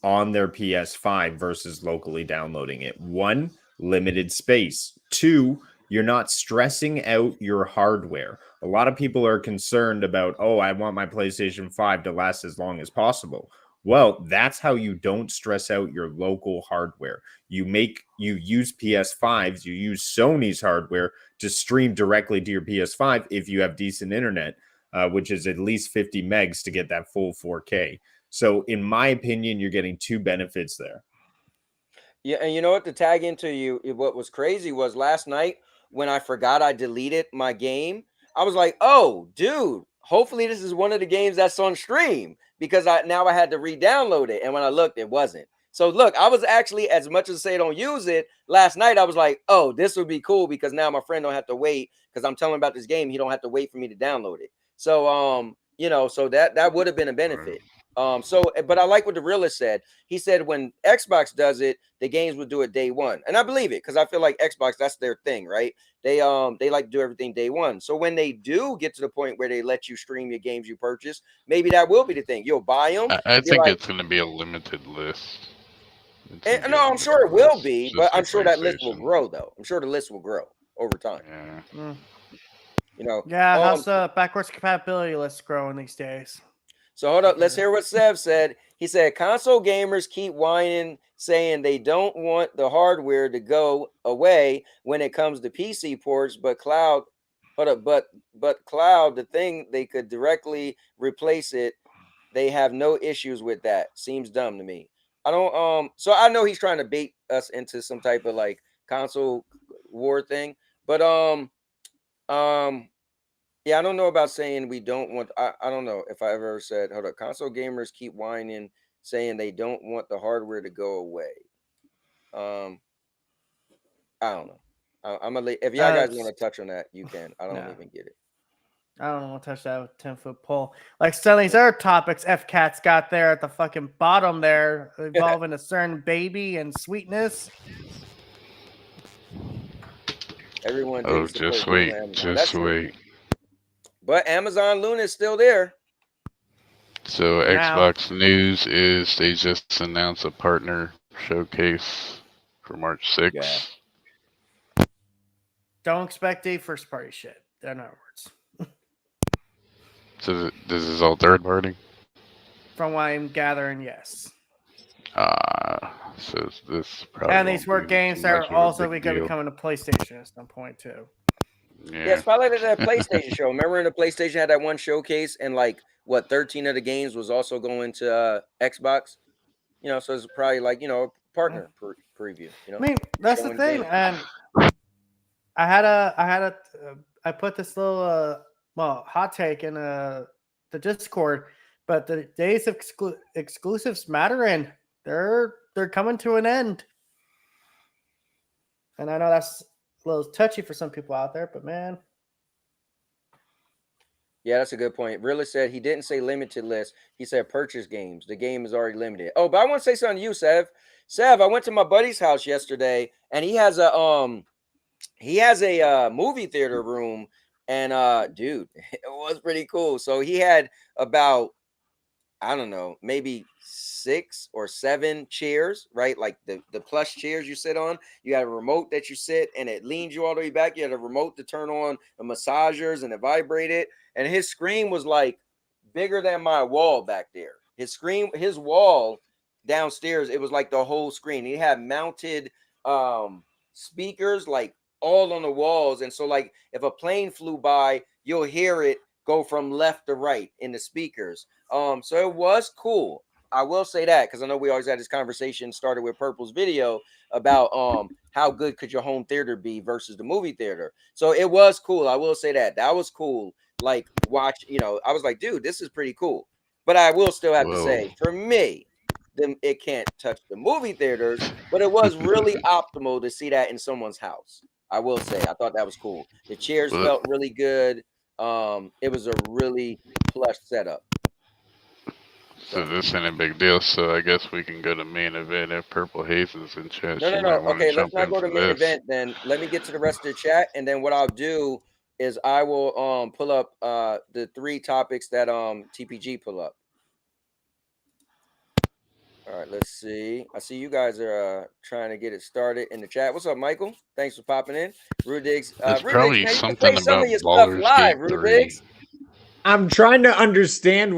on their PS5 versus locally downloading it. 1, limited space. 2, you're not stressing out your hardware. A lot of people are concerned about, oh, I want my PlayStation 5 to last as long as possible. Well, that's how you don't stress out your local hardware. You use PS5s, you use Sony's hardware to stream directly to your PS5 if you have decent internet, which is at least 50 megs to get that full 4K. So, in my opinion, you're getting two benefits there.
Yeah, and you know what? To tag into you, what was crazy was last night when I forgot I deleted my game. I was like, "Oh, dude, hopefully this is one of the games that's on stream," because I had to re-download it, and when I looked, it wasn't. So look, I was actually, as much as say don't use it, last night I was like, "Oh, this would be cool because now my friend don't have to wait because I'm telling him about this game. He don't have to wait for me to download it." So so that would have been a benefit. But I like what the realist said. He said when Xbox does it, the games would do it day one, and I believe it because I feel like Xbox, that's their thing, right? They like to do everything day one. So when they do get to the point where they let you stream your games you purchase, maybe that will be the thing. You'll buy them.
I
You're
think
like,
it's going to be a limited list. It's
and,
going to be a
no, I'm sure
limited
it will
list,
be, but
just
I'm
like
sure that list will
PlayStation.
grow though. I'm sure the list will grow over time.
Yeah.
Mm.
You know.
Yeah, how's the backwards compatibility list growing these days?
So hold up, let's hear what Sev said. He said console gamers keep whining, saying they don't want the hardware to go away when it comes to PC ports, but cloud, hold up, but cloud, the thing they could directly replace it. They have no issues with that. Seems dumb to me. I don't so I know he's trying to bait us into some type of like console war thing, but yeah, I don't know about saying we don't want. I don't know if I ever said, hold up, console gamers keep whining, saying they don't want the hardware to go away. Um, I don't know. I'm gonna if y'all guys want to touch on that, you can. I don't
Yeah.
even get it.
I don't want to touch that with 10-foot pole. Like some of these other topics F-Cat's got there at the fucking bottom there, involving a certain baby and sweetness.
Everyone
Oh,
didn't support
just
games
wait.
on Amazon.
Just
That's true.
wait.
But Amazon Luna is still there.
So
Now-
Xbox News is they just announced a partner showcase for March 6th.
Don't expect a first party shit. In other words,
So this is all third party.
from what I'm gathering, yes.
So this probably
And these
won't
were
be
games
too
that
much
are
of a
also
big
going to be
deal.
coming to PlayStation at some point too.
Yeah, it's probably like that PlayStation show. Remember when the PlayStation had that one showcase and like what 13 of the games was also going to Xbox? So it's probably like partner preview.
I mean, that's the
showing
thing,
games.
and I put this little hot take in the Discord, but the days of exclusives matter, and they're coming to an end. And I know that's a little touchy for some people out there, but man,
Yeah, that's a good point. Realist said he didn't say limited list. He said purchase games. The game is already limited. Oh, but I want to say something to you, Sev. Sev, I went to my buddy's house yesterday, and he has a movie theater room, and dude, it was pretty cool. So he had about, I don't know, maybe 6 or 7 chairs, right? Like the plush chairs you sit on. You got a remote that you sit and it leans you all the way back. You had a remote to turn on the massagers and it vibrated. And his screen was like bigger than my wall back there. His wall downstairs, it was like the whole screen. He had mounted speakers like all on the walls. And so like if a plane flew by, you'll hear it go from left to right in the speakers. So it was cool. I will say that because I know we always had this conversation started with Purple's video about how good could your home theater be versus the movie theater. So it was cool. I will say that was cool. Like watch, I was like, dude, this is pretty cool. But I will still have to say, for me, it can't touch the movie theaters. But it was really optimal to see that in someone's house. I will say, I thought that was cool. The chairs felt really good. It was a really plush setup.
So this ain't a big deal. So I guess we can go to main event if Purple Haze is in chat.
No. Okay, let's not go to main event then. Let me get to the rest of the chat, and then what I'll do is I will pull up the 3 topics that TPG pull up. All right, let's see. I see you guys are trying to get it started in the chat. What's up, Michael? Thanks for popping in. Rudigs.
It's
Rudigs,
probably
man, you can
something
play some
about
of your stuff
Baldur's
live,
Gate 3.
Rudigs.
I'm trying to understand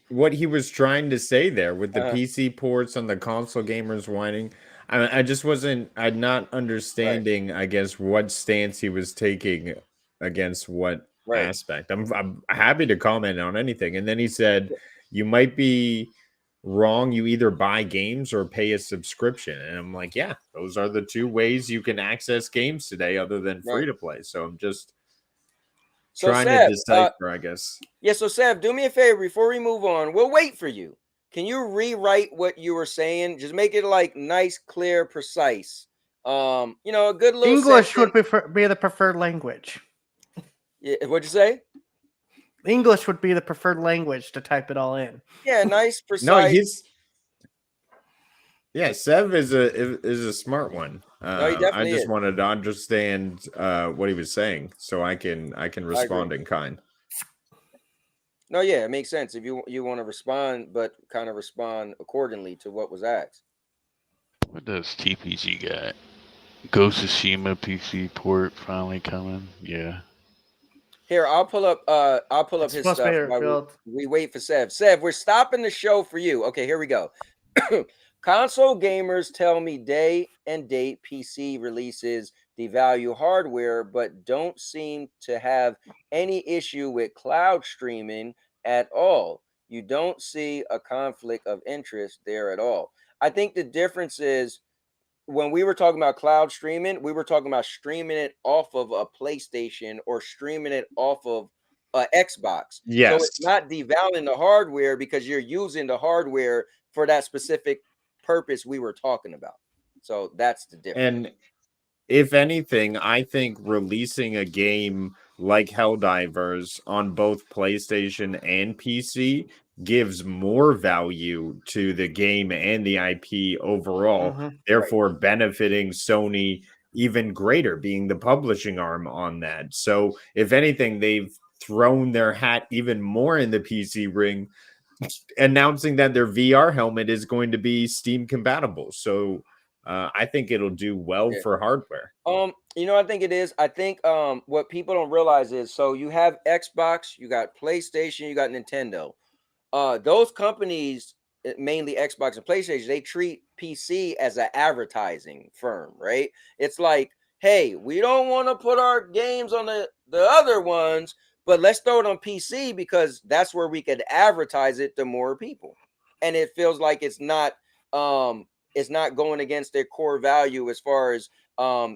what he was trying to say there with the PC ports and the console gamers whining. I'm not understanding, I guess, what stance he was taking against what aspect. I'm happy to comment on anything. And then he said, you might be wrong. You either buy games or pay a subscription. And I'm like, yeah, those are the 2 ways you can access games today other than free to play. So I'm just trying to decipher, I guess.
Yeah, so Sev, do me a favor before we move on. We'll wait for you. Can you rewrite what you were saying? Just make it like nice, clear, precise. A good little
English
sentence.
would be the preferred language.
Yeah, what'd you say?
English would be the preferred language to type it all in.
Yeah, nice,
No,
precise.
Sev is a smart one.
No, he
I
definitely
just
is.
wanted to understand what he was saying so I can
I agree.
respond in kind.
No, yeah, it makes sense if you want to respond, but kind of respond accordingly to what was asked.
What does TPG got? Ghost of Tsushima PC port finally coming. Yeah.
Here, I'll pull up
It's
his
supposed to
stuff
be
while
revealed.
we wait for Sev. Sev, we're stopping the show for you. Okay, here we go. Console gamers tell me day and date PC releases devalue hardware, but don't seem to have any issue with cloud streaming at all. You don't see a conflict of interest there at all. I think the difference is when we were talking about cloud streaming, we were talking about streaming it off of a PlayStation or streaming it off of a Xbox. So it's
Yes.
not devaluing the hardware because you're using the hardware for that specific purpose we were talking about. So that's the difference.
And if anything, I think releasing a game like Helldivers on both PlayStation and PC gives more value to the game and the IP overall,
Mm-hmm.
therefore benefiting Sony even greater, being the publishing arm on that. So, if anything, they've thrown their hat even more in the PC ring, announcing that their VR helmet is going to be Steam compatible. So, I think it'll do well
Yeah.
for hardware.
I think it is. I think what people don't realize is so you have Xbox, you got PlayStation, you got Nintendo. Those companies, mainly Xbox and PlayStation, they treat PC as an advertising firm, right? It's like, hey, we don't want to put our games on the other ones, but let's throw it on PC because that's where we could advertise it to more people. And it feels like it's not going against their core value as far as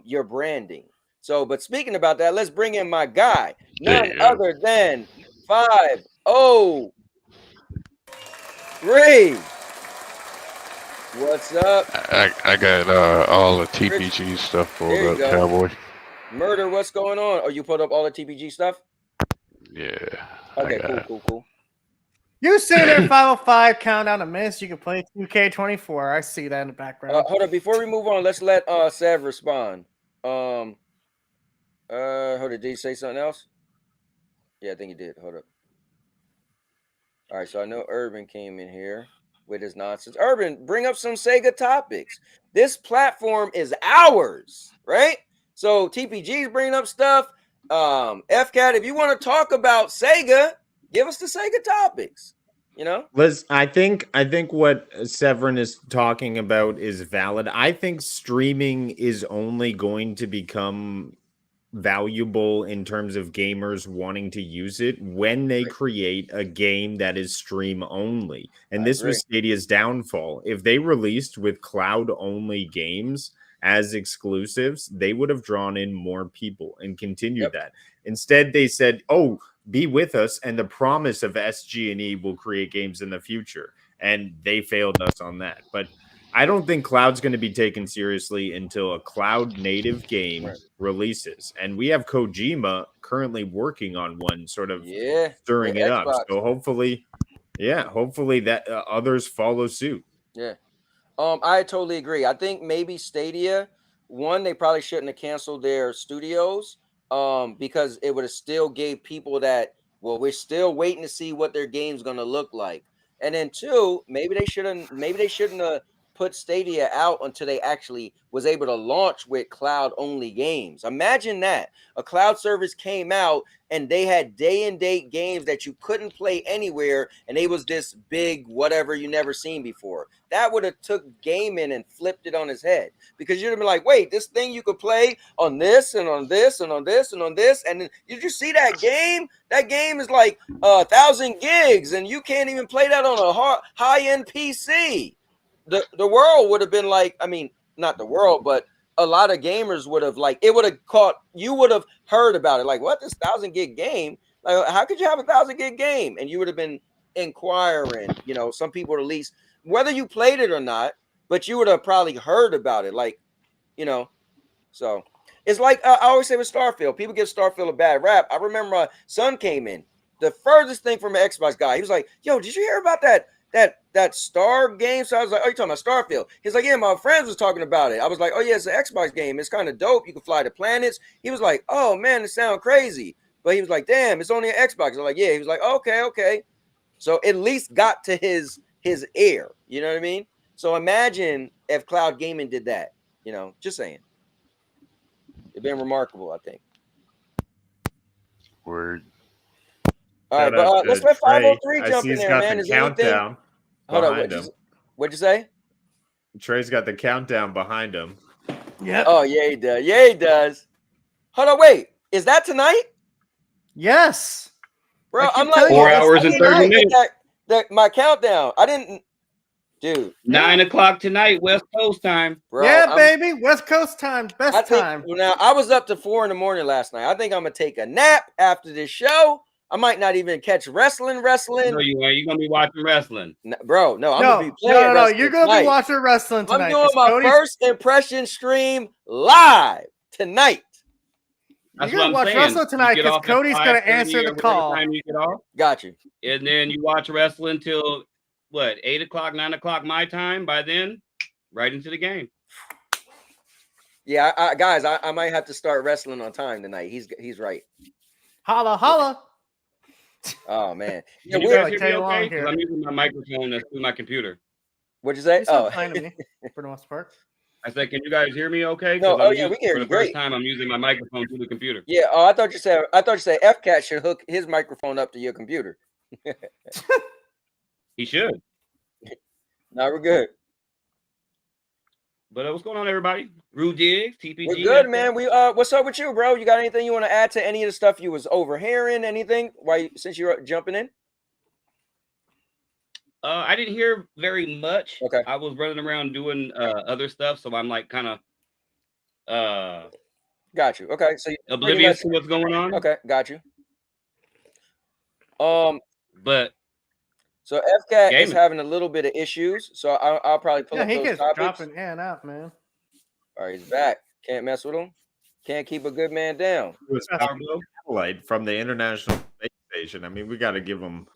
your branding. So, but speaking about that, let's bring in my guy,
There
none
you go.
other than 503. What's up?
I got all the
Rich,
TPG stuff pulled
there you
up,
go.
Cowboy.
Murder, what's going on? Oh, you put up all the TPG stuff?
Yeah.
Okay,
I got
cool.
You say there 505 countdown a minutes. You can play 2K24. I see that in the background.
Hold up, before we move on, let's let Sev respond. Hold up, did he say something else? Yeah, I think he did. Hold up. All right, so I know Urban came in here with his nonsense. Urban, bring up some Sega topics. This platform is ours, right? So TPG's bringing up stuff. FCAT, if you want to talk about Sega, give us the Sega topics.
Liz, I think what Severin is talking about is valid. I think streaming is only going to become valuable in terms of gamers wanting to use it when they create a game that is stream only. And
I
this
agree.
was Stadia's downfall. If they released with cloud only games as exclusives, they would have drawn in more people and continued that. Instead, they said, "Oh, be with us," and the promise of SG&E will create games in the future. And they failed us on that. But I don't think cloud's going to be taken seriously until a cloud native game releases. And we have Kojima currently working on one, sort of stirring it up.
Xbox.
So hopefully that others follow suit.
Yeah. I totally agree. I think maybe Stadia, one, they probably shouldn't have canceled their studios, because it would have still gave people that, well, we're still waiting to see what their game's gonna look like. And then two, maybe they shouldn't have put Stadia out until they actually was able to launch with cloud only games. Imagine that a cloud service came out and they had day and date games that you couldn't play anywhere, and they was this big whatever you never seen before. That would have took gaming and flipped it on his head, because you'd have been like, wait, this thing you could play on this and on this and on this and on this, and then did you see that game? That game is like 1,000 gigs, and you can't even play that on a high-end PC. The world would have been like, I mean, not the world, but a lot of gamers would have, like, it would have caught, you would have heard about it, like, what, this 1,000 gig game? Like, how could you have a 1,000 gig game? And you would have been inquiring, some people at least, whether you played it or not, but you would have probably heard about it, like, so it's like I always say with Starfield, people give Starfield a bad rap. I remember my son came in, the furthest thing from an Xbox guy. He was like, "Yo, did you hear about that Star game?" So I was like, "Oh, you talking about Starfield?" He's like, "Yeah, my friends was talking about it." I was like, "Oh yeah, it's an Xbox game. It's kind of dope. You can fly to planets." He was like, "Oh man, it sounds crazy," but he was like, "Damn, it's only an Xbox." I was like, "Yeah." He was like, "Okay." So at least got to his ear. You know what I mean? So imagine if cloud gaming did that. You know, just saying. It'd been remarkable, I think.
Word.
All right,
Shout
but
out
let's
to
let
Trey.
503
I
jump
see
in
he's
there,
got
man.
the
Is there anything?
countdown
Hold on,
behind him.
what'd you say?
Trey's got the countdown behind him.
Yep.
Oh yeah, he does. Yeah, he does. Hold on, wait. Is that tonight?
Yes.
Bro,
I keep
I'm like,
telling you,
4
it's
hours and 30
tonight.
minutes.
My countdown. I didn't, dude,
9 o'clock tonight, West Coast time.
bro.
Yeah, baby. West Coast time.
I
Best
think
time.
now I was up to 4 a.m. last night. I think I'm gonna take a nap after this show. I might not even catch wrestling.
No, you ain't. You're gonna be watching wrestling.
Bro, no, I'm
No,
gonna be playing
no.
wrestling
You're gonna
tonight.
be watching wrestling tonight.
I'm doing
'cause
my
Cody's-
first impression stream live tonight.
That's
You're
what
gonna
I'm
watch
saying.
wrestling
You
tonight
get
because
off at
Cody's gonna
5:30
answer
or
the
whatever
call.
time you get off,
Got you.
and then you watch wrestling till what, 8 o'clock, 9 o'clock my time. By then, right into the game.
Yeah, guys, I might have to start wrestling on time tonight. He's right.
Holla, holla.
Oh man, yeah,
Can you
we're
guys hear
Tag
me
along
okay? Because
here.
I'm using my microphone that's through my computer.
what'd you say?
You sound
Oh,
fine to me, for the most part.
I said, can you guys hear me okay?
No,
Because
yeah, we can hear
for
you
the first
great.
time, I'm using my microphone through the computer.
Yeah. Oh, I thought you said F-Cat should hook his microphone up to your computer.
He should.
No, we're good.
But what's going on, everybody? Rude Diggs, TPG.
We're good, man. What's up with you, bro? You got anything you want to add to any of the stuff you was overhearing? Anything? Since you're jumping in?
I didn't hear very much.
Okay.
I was running around doing other stuff, so I'm like kind of
Got you. Okay, so
oblivious to what's going on.
Okay, got you.
But
so F-Cat is
gaming.
having a little bit of issues, so I'll probably pull
Yeah,
up
he
those
gets
topics.
dropping in and out, man.
All right, he's back. Can't mess with him. Can't keep a good man down.
It was power satellite from the International Space Station. I mean, we got to give him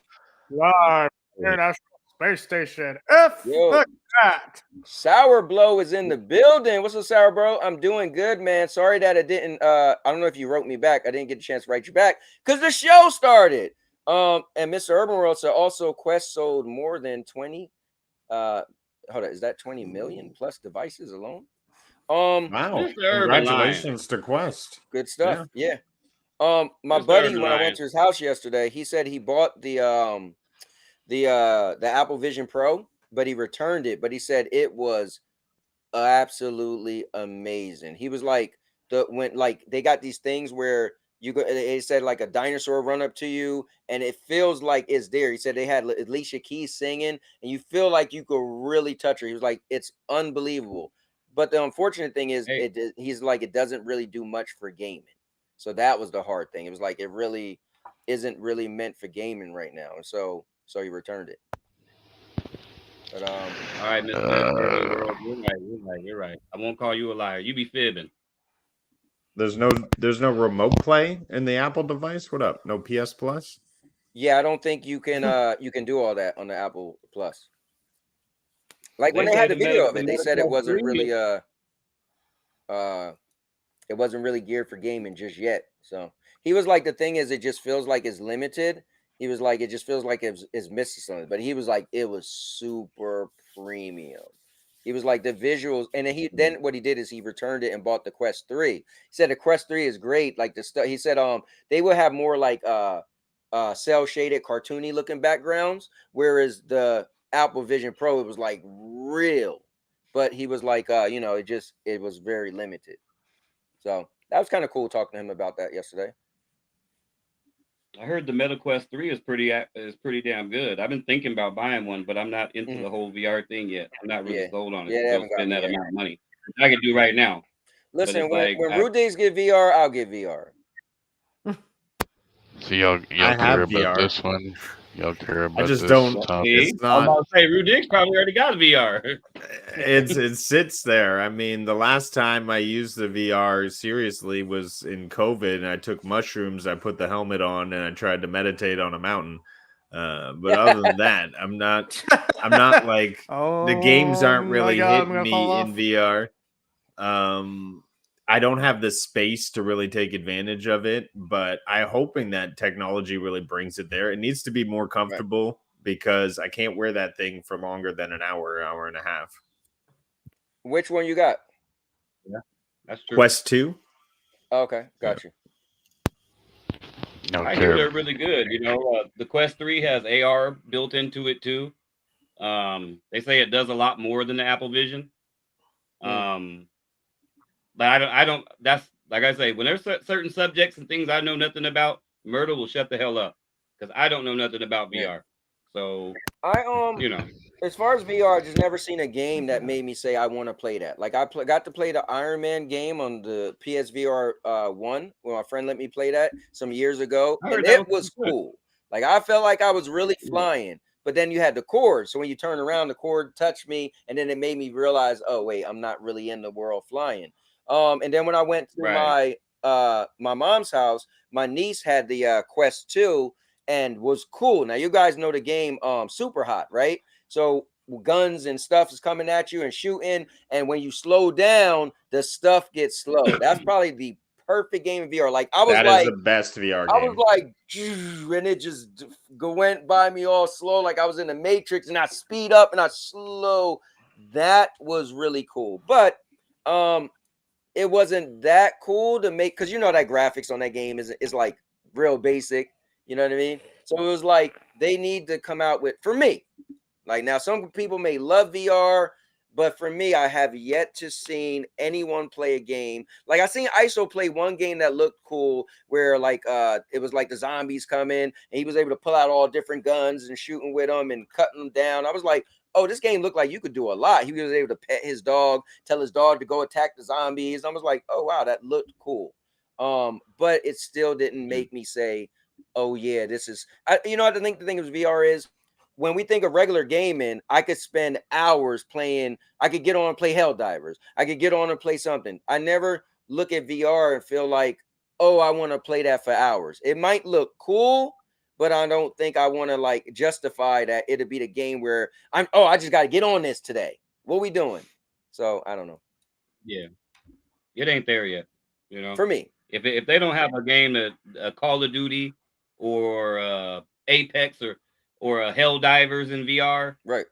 Live International Space Station. F-Cat.
Sour Blow is in the building. What's up, Sour Bro? I'm doing good, man. Sorry that I didn't. I don't know if you wrote me back. I didn't get a chance to write you back because the show started. And Mr. Urban World said also Quest sold more than 20. Hold on, is that 20 million plus devices alone?
wow! Congratulations to Quest.
Good stuff. Yeah. My buddy, when I went to his house yesterday, he said he bought the Apple Vision Pro, but he returned it. But he said it was absolutely amazing. He was like, they got these things where you go. They said like a dinosaur run up to you, and it feels like it's there. He said they had Alicia Keys singing, and you feel like you could really touch her. He was like, it's unbelievable. But the unfortunate thing is, he's like, it doesn't really do much for gaming. So that was the hard thing. It was like it really isn't really meant for gaming right now, and so he returned it. But
all right, Mr. World, you're right. I won't call you a liar. You be fibbing.
There's no remote play in the Apple device. What up? No PS Plus?
Yeah, I don't think you can do all that on the Apple Plus. Like when they had the video of it, they said it wasn't really it wasn't really geared for gaming just yet. So he was like, the thing is, it just feels like it's limited. He was like, it just feels like it's missing something. But he was like, it was super premium. He was like, the visuals, and then what he did is he returned it and bought the Quest 3. He said the Quest 3 is great. Like the stuff, he said they will have more like cell shaded cartoony looking backgrounds, whereas the Apple Vision Pro, it was like real. But he was like, it was very limited. So that was kind of cool talking to him about that yesterday.
I heard the Meta Quest 3 is pretty damn good. I've been thinking about buying one, but I'm not into the whole VR thing yet. I'm not really sold on it.
Yeah,
to spend that amount of money. I can do right now.
Listen, when Rude Days get VR, I'll get VR.
So y'all care about this one. Y'all care
I
about
just
this
don't.
topic.
See,
It's
I'm
not.
about to say Rudick's probably already got a VR.
It sits there. I mean, the last time I used the VR seriously was in COVID, and I took mushrooms. I put the helmet on, and I tried to meditate on a mountain. But other than that, I'm not. I'm not like the games aren't
Oh my
really
God, I'm
hitting
gonna fall
me
off.
in VR. I don't have the space to really take advantage of it, but I'm hoping that technology really brings it there. It needs to be more comfortable because I can't wear that thing for longer than an hour and a half.
Which one you got?
Yeah, that's true.
Quest 2?
Okay, got you.
I
Okay.
hear they're really good. The Quest 3 has AR built into it too. They say it does a lot more than the Apple Vision. But I don't. That's like I say, when there's certain subjects and things I know nothing about, Myrtle will shut the hell up because I don't know nothing about VR. So
I as far as VR, I just never seen a game that made me say I want to play that. Like I got to play the Iron Man game on the PSVR 1 when my friend let me play that some years ago,
I
and
heard that
it
was
was
good.
cool. Like I felt like I was really flying. But then you had the cord, so when you turn around, the cord touched me, and then it made me realize, oh wait, I'm not really in the world flying. And then when I went to
Right.
my mom's house, my niece had the Quest 2 and was cool. Now you guys know the game Super Hot, right? So guns and stuff is coming at you and shooting, and when you slow down, the stuff gets slow. That's probably the perfect game of VR. Like I was
That is the
like,
best VR
I was
game.
like, and it just went by me all slow, like I was in the Matrix, and I speed up and I slow. That was really cool, but it wasn't that cool to make because that graphics on that game is like real basic. You know what I mean? So it was like they need to come out with for me. Like now, some people may love VR, but for me, I have yet to seen anyone play a game. Like I seen ISO play one game that looked cool, where like it was like the zombies come in, and he was able to pull out all different guns and shooting with them and cutting them down. I was like, oh, this game looked like you could do a lot. He was able to pet his dog, tell his dog to go attack the zombies. I was like, oh wow, that looked cool. But it still didn't make me say, oh yeah, this is. I think the thing of VR is when we think of regular gaming, I could spend hours playing. I could get on and play Helldivers. I could get on and play something. I never look at VR and feel like, oh, I want to play that for hours. It might look cool, but I don't think I want to like justify that it'll be the game where I just got to get on this today. What we doing? So I don't know.
Yeah, it ain't there yet.
For me,
if they don't have a game that Call of Duty or Apex or Helldivers in VR,
right?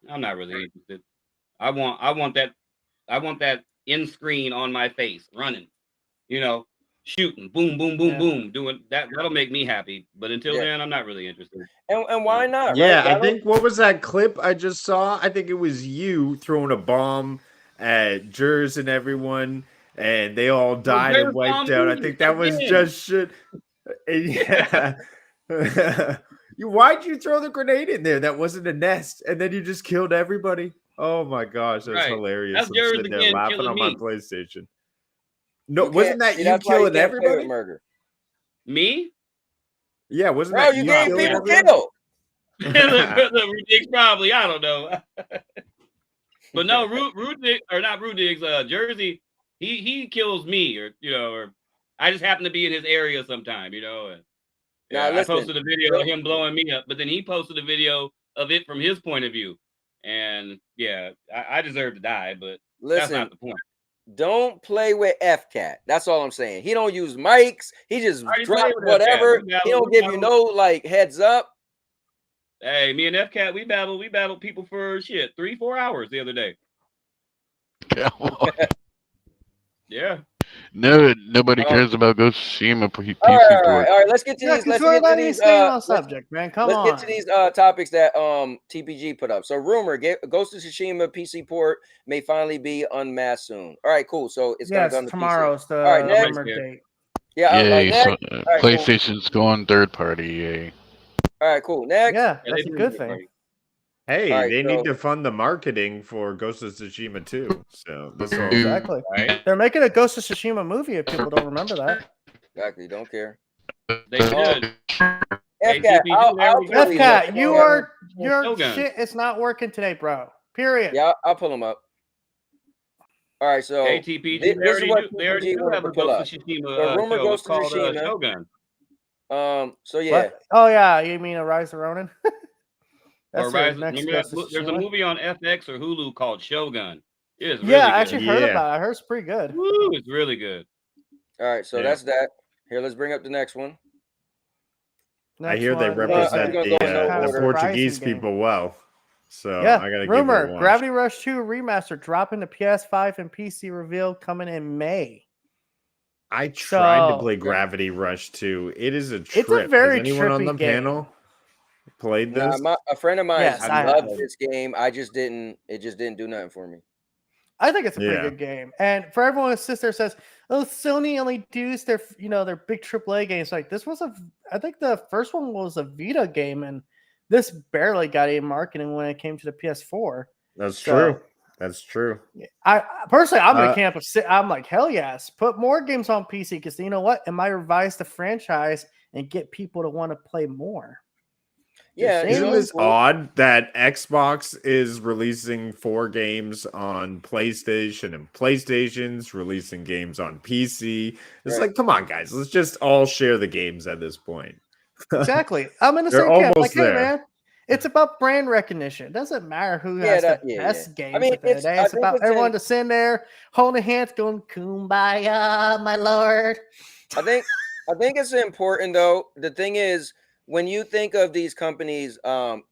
I'm not really interested. I want that in screen on my face running, shooting, boom, boom, boom, boom, doing that. That'll make me happy. But until then, I'm not really interested.
And why not?
Yeah,
right?
I think what was that clip I just saw? I think it was you throwing a bomb at Jers and everyone, and they all died and wiped out. I think that was just shit. Yeah. Why'd you throw the grenade in there? That wasn't a nest, and then you just killed everybody. Oh my gosh, that's hilarious!
That's
I'm
Jers
sitting there
again
laughing
killing
on my
me.
PlayStation. No, wasn't that you killing everybody?
Murder.
Me?
Yeah, wasn't
Bro,
that
you
you
gave
killing
people
everybody?
kill.
Rudig's probably, I don't know. But no, Rudig or not Rudig's Jersey, he kills me or I just happen to be in his area sometime, And,
Now,
I
listen,
posted a video of him blowing me up, but then he posted a video of it from his point of view. And yeah, I deserve to die, but that's not the point.
Don't play with FCAT. That's all I'm saying. He don't use mics. He just
I already
drop
played with
whatever.
FCAT.
He don't give you no like heads up.
Hey, me and FCAT, we battled people for 3-4 hours the other day. Yeah.
No, nobody cares about Ghost of Tsushima PC port.
All right. Let's get to these. Let's
we're
get to
letting you
these.
stay on subject, man. Come on.
Let's get to these topics that TPG put up. So, rumor: Ghost of Tsushima PC port may finally be unmasked soon. All right, cool. So it's gonna go on the
tomorrow's
PC.
the
All right, next.
rumored date.
Yeah.
Yay,
next.
so,
All right,
PlayStation's going third party. Yay.
All right, cool. Next.
Yeah, that's a good thing.
Hey,
All right,
they need to fund the marketing for Ghost of Tsushima too. So that's all.
Exactly.
Right?
They're making a Ghost of Tsushima movie if people don't remember that.
Exactly. Don't care.
They should.
FCAT, I'll tell you that.
FCAT, your
Shogun.
shit is not working today, bro. Period.
Yeah, I'll pull them up. All right, so
ATPG,
this is what
they already
TPG
do
wanted
have
to
a
pull
Ghost
up.
of Tsushima
The rumor
show.
Ghost
It's called
of Tsushima.
Shogun.
So yeah,
What? Oh yeah, you mean a Rise of Ronin?
Or
their
Rise.
next
Remember
Ghost of
there's a
Tsushima.
movie on FX or Hulu called Shogun. It is
Yeah,
really
I
good.
actually heard about it. I heard it's pretty good.
Woo, it's really good.
all right, so
Yeah.
that's that. Here, let's bring up the next one.
I hear they
one is
represent
gonna go in no
the
order.
Portuguese
surprising game.
people well. So
Yeah,
I gotta
rumor
give it a watch.
Gravity Rush 2 remaster dropping to PS5 and PC reveal coming in May.
I tried to
So-
play Gravity Rush 2. It is a
It's a
trip.
very
Has anyone on
trippy
the
game.
panel played
Nah,
this?
a friend of mine
Yes, I
loved
have.
this game. I just didn't. It just didn't do nothing for me.
I think it's a pretty
Yeah.
good game. And for everyone who sits there and says, "Oh, Sony only does their their big AAA games," like this was I think the first one was a Vita game, and this barely got any marketing when it came to the PS4.
That's
So-
true. That's true.
I personally, I'm in the
Uh,
camp of I'm like, hell yes, put more games on PC because you know what? It might revise the franchise and get people to want to play more.
Yeah,
Isn't
Isn't
it's
this
cool.
odd that Xbox is releasing 4 games on PlayStation and PlayStation's releasing games on PC? It's
Right.
like, come on, guys, let's just all share the games at this point.
Exactly. I'm in the
They're
same camp. Like,
almost
hey,
there.
man, it's about brand recognition. It doesn't matter who
Yeah,
has
that-
the
yeah,
best
yeah.
games
I mean,
at the end of the day.
I
It's
think
about
it's
everyone
in-
to sit there holding hands, going "Kumbaya, my lord."
I think it's important though. The thing is, when you think of these companies,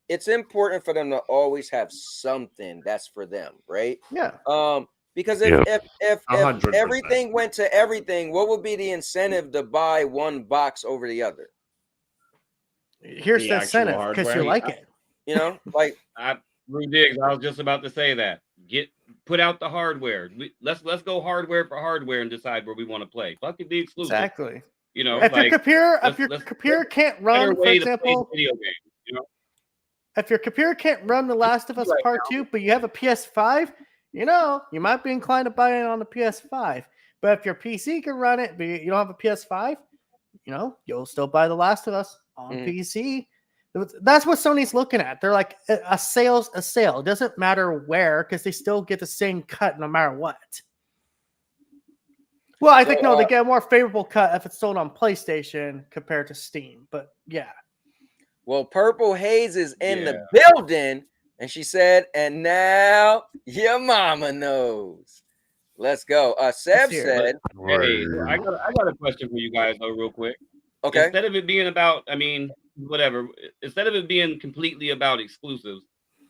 it's important for them to always have something that's for them, right?
Yeah.
Because
Yeah.
if
100%.
everything went to everything, what would be the incentive to buy one box over the other?
Here's
The
the
actual
incentive because you
hardware?
like it.
You know, like
Rude Diggs, I was just about to say that. Put out the hardware. Let's go hardware for hardware and decide where we want to play. Fuck it, be exclusive.
Exactly.
You know,
If your
like
computer, if
let's-
your
let's-
computer can't
better
run, for
way to play
example,
video games. You know,
if your computer can't run The Last of Us
Right
Part 2, but you have a PS5, you might be inclined to buy it on the PS5. But if your PC can run it, but you don't have a PS5, you'll still buy The Last of Us on PC. That's what Sony's looking at. They're like, a sale's a sale. It doesn't matter where, because they still get the same cut no matter what. Well, I think, no, they get a more favorable cut if it's sold on PlayStation compared to Steam. But yeah.
Well, Purple Haze is in the building, and she said, "And now your mama knows." Let's go. Seb said,
hey, I got a question for you guys though, real quick.
"Okay,
Instead of it being about, I mean, whatever. Instead of it being completely about exclusives,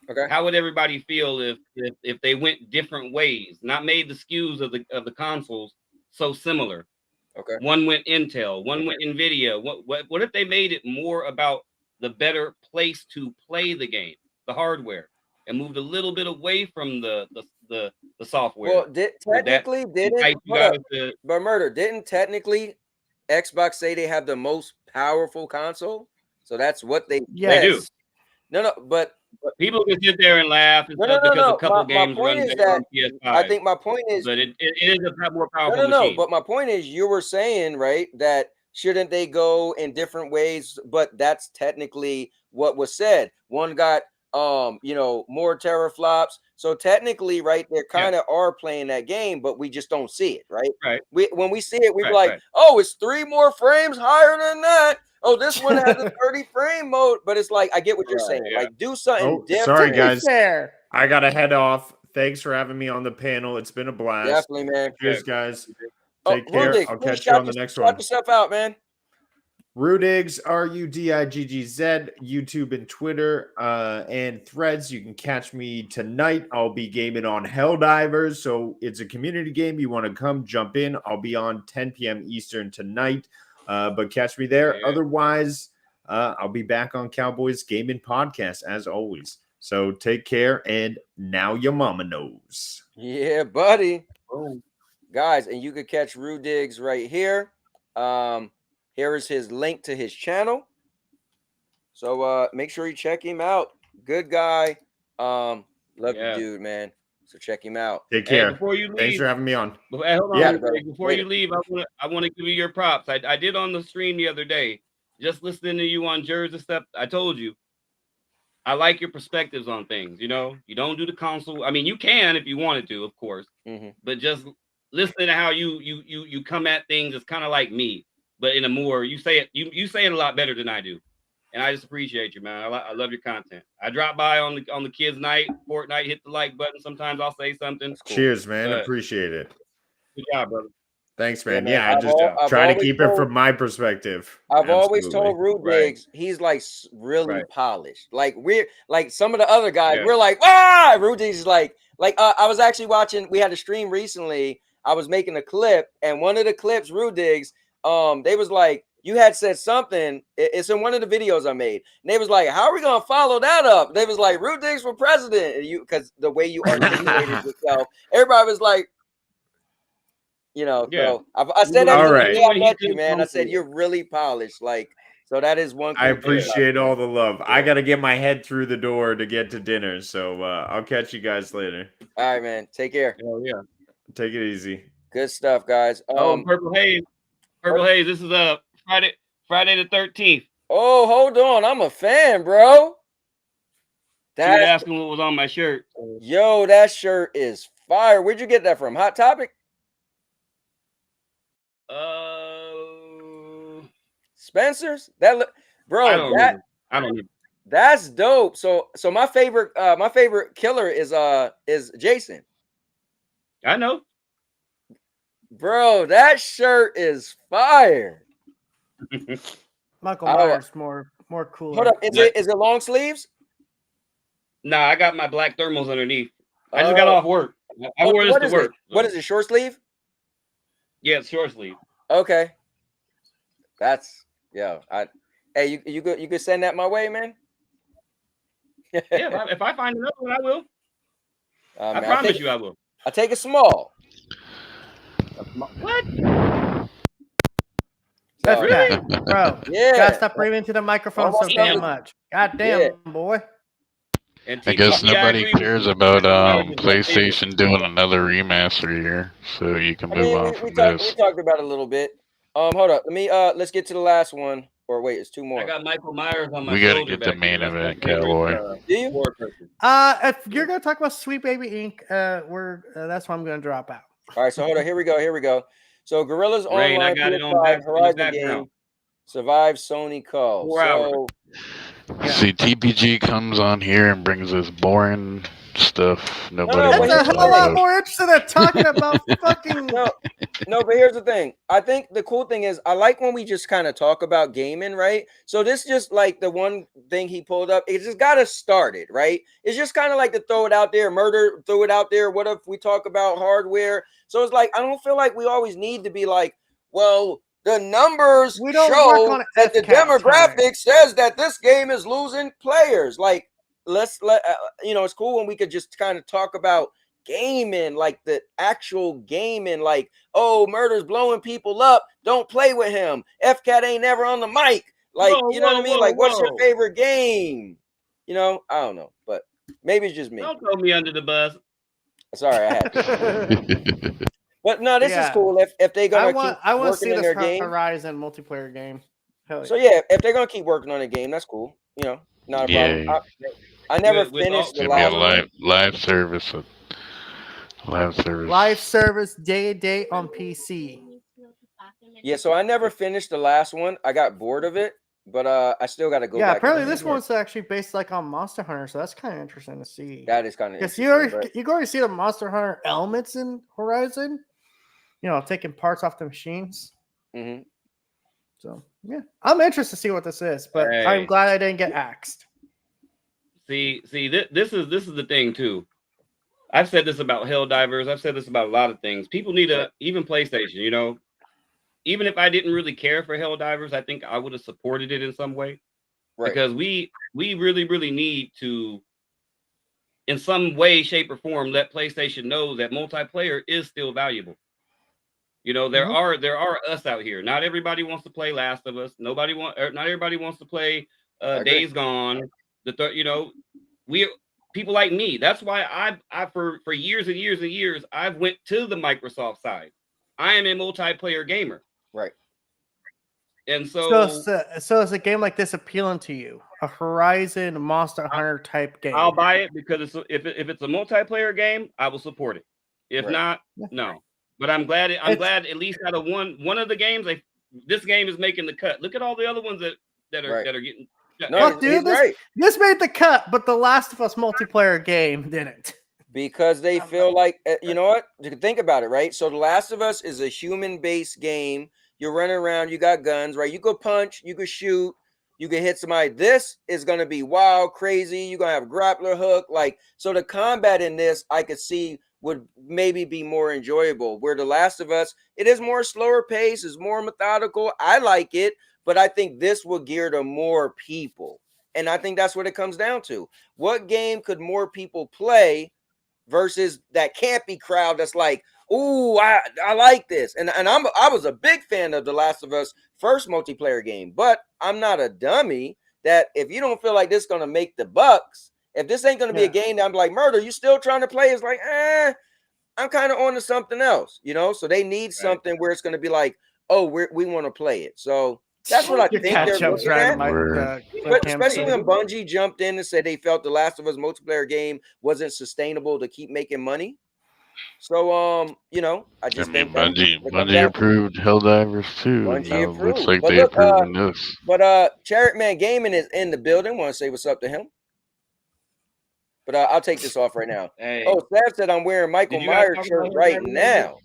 okay,
how would everybody feel if they went different ways, not made the SKUs of the consoles so similar?
okay."
One went Intel, one went Nvidia. What if they made it more about the better place to play the game, the hardware, and moved a little bit away from the software?
Well, technically, but Murder didn't technically Xbox say they have the most powerful console? So that's what they
do.
No, but
people can sit there and laugh and stuff because a couple games run better on PS5.
I think my point is,
but it is a more powerful
no.
machine.
But my point is, you were saying, right, that shouldn't they go in different ways? But that's technically what was said. One got more teraflops. So technically, right, they kind of are playing that game, but we just don't see it, right?
Right.
When we see it, we're like, oh, it's 3 more frames higher than that. Oh, this one has a 30 frame mode. But it's like, I get what you're saying.
Yeah.
Like, do something different.
Sorry, guys.
Fair.
I gotta head off. Thanks for having me on the panel. It's been a blast.
Definitely, man.
Cheers, guys. Take care.
Rudig,
I'll
please
catch you on the next one.
Shout yourself out, man.
Rudigs, RUDIGGZ, YouTube and Twitter, and Threads. You can catch me tonight. I'll be gaming on Helldivers. So it's a community game. You want to come jump in. I'll be on 10 p.m. Eastern tonight. But catch me there.
Yeah.
Otherwise, I'll be back on Cowboys Gaming Podcast as always. So take care. And now your mama knows.
Yeah, buddy. Guys, and you could catch Rudigs right here. Here is his link to his channel. So make sure you check him out. Good guy. Love you, dude, man. So check him out.
Take care.
Hey, before you leave,
thanks for having me on.
Hold on,
Yeah,
before you leave, I want to give you your props. I did on the stream the other day. just listening to you on Jersey stuff, I told you, I like your perspectives on things. You know, you don't do the console. I mean, you can if you wanted to, of course, but just listening to how you come at things is kind of like me, but in a more you say it a lot better than I do, and I just appreciate you, man. I love your content. I drop by on the kids' night, Fortnite, hit the like button. Sometimes I'll say something.
Cool.
Cheers, man.
But
Appreciate it.
good job, brother.
Thanks,
Yeah,
man.
man.
Yeah, I just
I've
try to
always
keep it
told-
from my perspective.
I've always
Absolutely.
told Rude
Right.
Diggs he's like really
Right.
polished. Like we're like some of the other guys,
Yeah.
we're like, ah, Rude Diggs is like I was actually watching. We had a stream recently. I was making a clip, and one of the clips, Rude Diggs, they was like, you had said something. It's in one of the videos I made. And they was like, how are we gonna follow that up? They was like, Rude Diggs for president. And you, because the way you articulated yourself, everybody was like, you know.
Yeah.
So I said that
All
the
right.
day I
When he
met you,
did
man. I
come
said
through.
you're really polished. Like, so that is one.
I
cool thing about
appreciate
you,
all
man.
the love. I got to get my head through the door to get to dinner. So I'll catch you guys later.
All right, man. Take care.
Oh yeah.
Take it easy.
Good stuff, guys.
Oh, Purple Haze. Purple Haze. This is Friday the 13th.
Oh, hold on. I'm a fan, bro.
She was
That
asking what was on my shirt.
yo, that shirt is fire. Where'd you get that from? Hot Topic? Spencer's? That look, bro.
I don't know. I don't know.
That's dope. So my favorite killer is Jason.
I know.
Bro, that shirt is fire.
Michael
Oh.
Myers more cooler.
Hold up, is it long sleeves?
Nah, I got my black thermals underneath. I just got off work. I wore this
What
to
is
work.
it? What is it? Short sleeve?
Yeah, it's short sleeve.
Okay. That's hey, you could send that my way, man.
Yeah, if I find another one, I will. I
Man,
promise you, I will.
I take it small.
What?
So,
Really? Bro,
yeah.
gotta stop breathing to the microphone so
Almost
damn
done.
much. God damn, boy.
And
I guess
TPI
nobody
agree with
cares
you.
about
That was my favorite.
PlayStation doing another remaster here, so you can
I
move
mean,
on
we
from
talked
this.
about it a little bit. Hold up. Let me let's get to the last one. Or wait, it's two more.
I got Michael Myers on my
We gotta
shoulder
get the
back here.
main
That's my
event,
favorite,
Cowboy.
Do you?
war person.
If you're gonna talk about Sweet Baby Inc., that's why I'm gonna drop out.
All right, so hold on. Here we go. So Gorilla's
Rain, I
online
got it on
PS5
back in the
Horizon
background.
game survived Sony call.
4 hours.
So
See, TPG comes on here and brings us boring stuff nobody
No,
wants
That's
to
a
talk
hell lot
about.
more interested in talking about fucking.
no, but here's the thing. I think the cool thing is I like when we just kind of talk about gaming, right? So this just like the one thing he pulled up. It just got us started, right? It's just kind of like to throw it out there, murder, throw it out there. What if we talk about hardware? So it's like I don't feel like we always need to be like, well, the numbers
We don't work
show
on
that the
FCAT time.
demographic says that this game is losing players. Like, let's it's cool when we could just kind of talk about gaming, like the actual gaming, like, oh, Murder's blowing people up, don't play with him, FCAT ain't never on the mic, like,
Whoa,
you know what I mean?
whoa,
Like, what's your
whoa.
favorite game? You know, I don't know, but maybe it's just me.
Don't throw me under the bus.
Sorry, I had to. But no, this is
Yeah.
cool. If they're gonna keep
I want to
working
see
in
this
their game.
Horizon multiplayer game. Hell
So yeah, if they're gonna keep working on a game, that's cool. You know, not a problem.
Yeah.
I never
With
finished
It's
the
gonna be a
last one.
live service. Live service.
Live service day to day on PC.
Yeah, so I never finished the last one. I got bored of it, but I still got to go
Yeah,
back.
apparently
and
this
finish it.
one's actually based like on Monster Hunter, so that's kind of interesting to see.
That is kind of
Because
interesting.
you already see the Monster Hunter elements in Horizon. You know, taking parts off the machines.
Mhm.
So yeah, I'm interested to see what this is, but I'm
Hey.
glad I didn't get axed.
See, this is the thing too. I've said this about Helldivers. I've said this about a lot of things. People need even PlayStation, you know. Even if I didn't really care for Helldivers, I think I would have supported it in some way.
Right.
Because we really, really need to, in some way, shape, or form, let PlayStation know that multiplayer is still valuable. You know, there are us out here. Not everybody wants to play Last of Us. Not everybody wants to play Days Gone. People like me. That's why I for years and years and years I've went to the Microsoft side. I am a multiplayer gamer.
Right.
And
So,
so
so is a game like this appealing to you? A Horizon Monster Hunter type game?
I'll buy it because if it's a multiplayer game, I will support it. If
Right.
not, no. But I'm glad at least out of one of the games, this game is making the cut. Look at all the other ones that are
Right.
getting.
No,
Look, dude,
he's right.
this made the cut, but the Last of Us multiplayer game didn't.
Because they feel like, you know what? You can think about it, right? So The Last of Us is a human-based game. You're running around, you got guns, right? You could punch, you could shoot, you can hit somebody. This is going to be wild, crazy. You're going to have a grappler hook. Like, so the combat in this, I could see would maybe be more enjoyable. Where The Last of Us, it is more slower pace, is more methodical. I like it, but I think this will gear to more people. And I think that's what it comes down to. What game could more people play versus that campy crowd that's like, ooh, I like this. And I was a big fan of The Last of Us first multiplayer game, but I'm not a dummy that if you don't feel like this is gonna make the bucks, if this ain't gonna be a game that I'm like, Murder, you still trying to play? It's like, I'm kind of on to something else, you know. So they need something where it's gonna be like, oh, we want to play it. So that's what I think they're looking at. But especially when Bungie jumped in and said they felt The Last of Us multiplayer game wasn't sustainable to keep making money. So you know, I think
Bungie approved Helldivers too.
Bungie approved.
Looks like
But
they
look,
approving this.
But Charrot Man Gaming is in the building. Want to say what's up to him? But I'll take this off right now.
Hey.
Oh, Sav said I'm wearing Michael Myers shirt right now.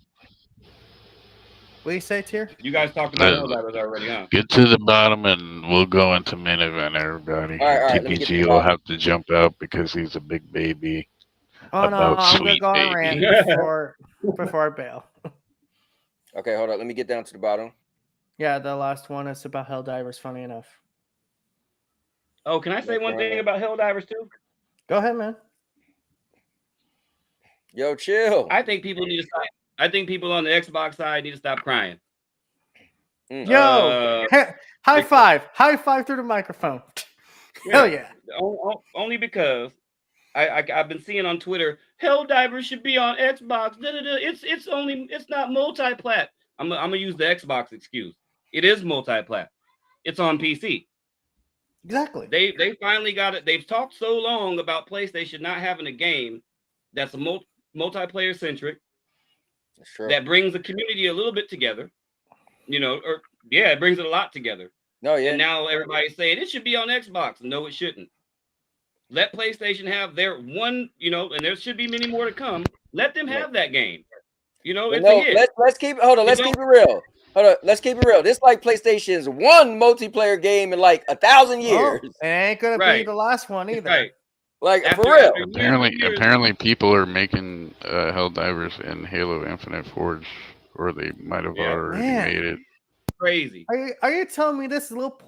What do you say, Tier?
You guys talked about Helldivers already, huh?
Get to the bottom and we'll go into main event, everybody.
All right, let me get to
TPG
the
will
bottom.
have to jump out because he's a big baby.
Oh no,
About
I'm gonna
sweet
go on
baby.
rant before I bail.
Okay, hold on. Let me get down to the bottom.
Yeah, the last one is about Helldivers. Funny enough.
Oh, can I say one thing about Helldivers too?
Go ahead, man.
Yo, chill.
I think people need to stop. I think people on the Xbox side need to stop crying.
Yo, high five through the microphone. Hell yeah.
Only because I've been seeing on Twitter, Helldivers should be on Xbox. It's not multi-plat. I'm gonna use the Xbox excuse. It is multi-plat. It's on PC.
Exactly.
They finally got it. They've talked so long about PlayStation not having a game that's a multiplayer centric. That brings the community a little bit together, you know, it brings it a lot together.
No, yeah.
And now everybody's saying it should be on Xbox. No, it shouldn't. Let PlayStation have their one, you know, and there should be many more to come. Let them have that game. You know, it's a hit.
Let's keep it real. Let's keep it real. This like PlayStation's one multiplayer game in like 1,000 years.
It ain't gonna be the last one either.
Right.
Like for real.
Apparently, people are making Helldivers in Halo Infinite Forge, or they might have already made it.
Crazy.
Are you telling me this little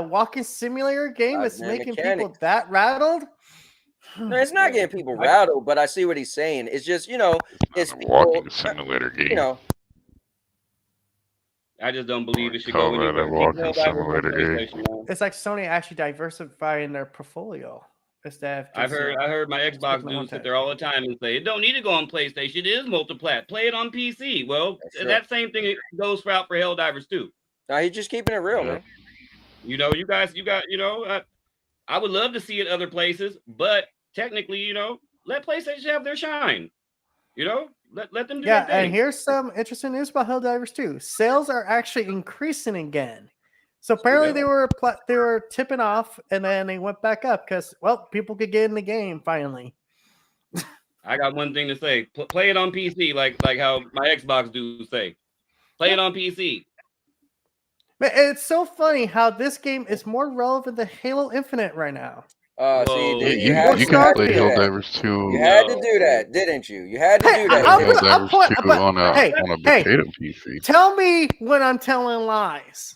walking simulator game is making
mechanics.
people that rattled?
No, it's not getting people rattled, but I see what he's saying. It's just, you know, it's
a walking simulator game.
You know,
I just don't believe it should
Call
go
that a
anywhere.
walking simulator game.
It's like Sony actually diversifying their portfolio.
I heard my Xbox dudes sit there all the time and say it don't need to go on PlayStation. It is multiplat. Play it on PC. Well, that same thing goes out for Helldivers too.
Now he's just keeping it real, man.
You know, I would love to see it other places, but technically, you know, let PlayStation have their shine. You know, let them do their thing.
And here's some interesting news about Helldivers too. Sales are actually increasing again. So apparently they were tipping off, and then they went back up because people could get in the game finally.
I got one thing to say: play it on PC, like how my Xbox dudes say. Play it on PC.
Man, it's so funny how this game is more relevant than Halo Infinite right now.
See,
you can play Helldivers 2.
You had to do that, didn't you? You had to do that.
Helldivers 2 on a potato PC.
Tell me when I'm telling lies.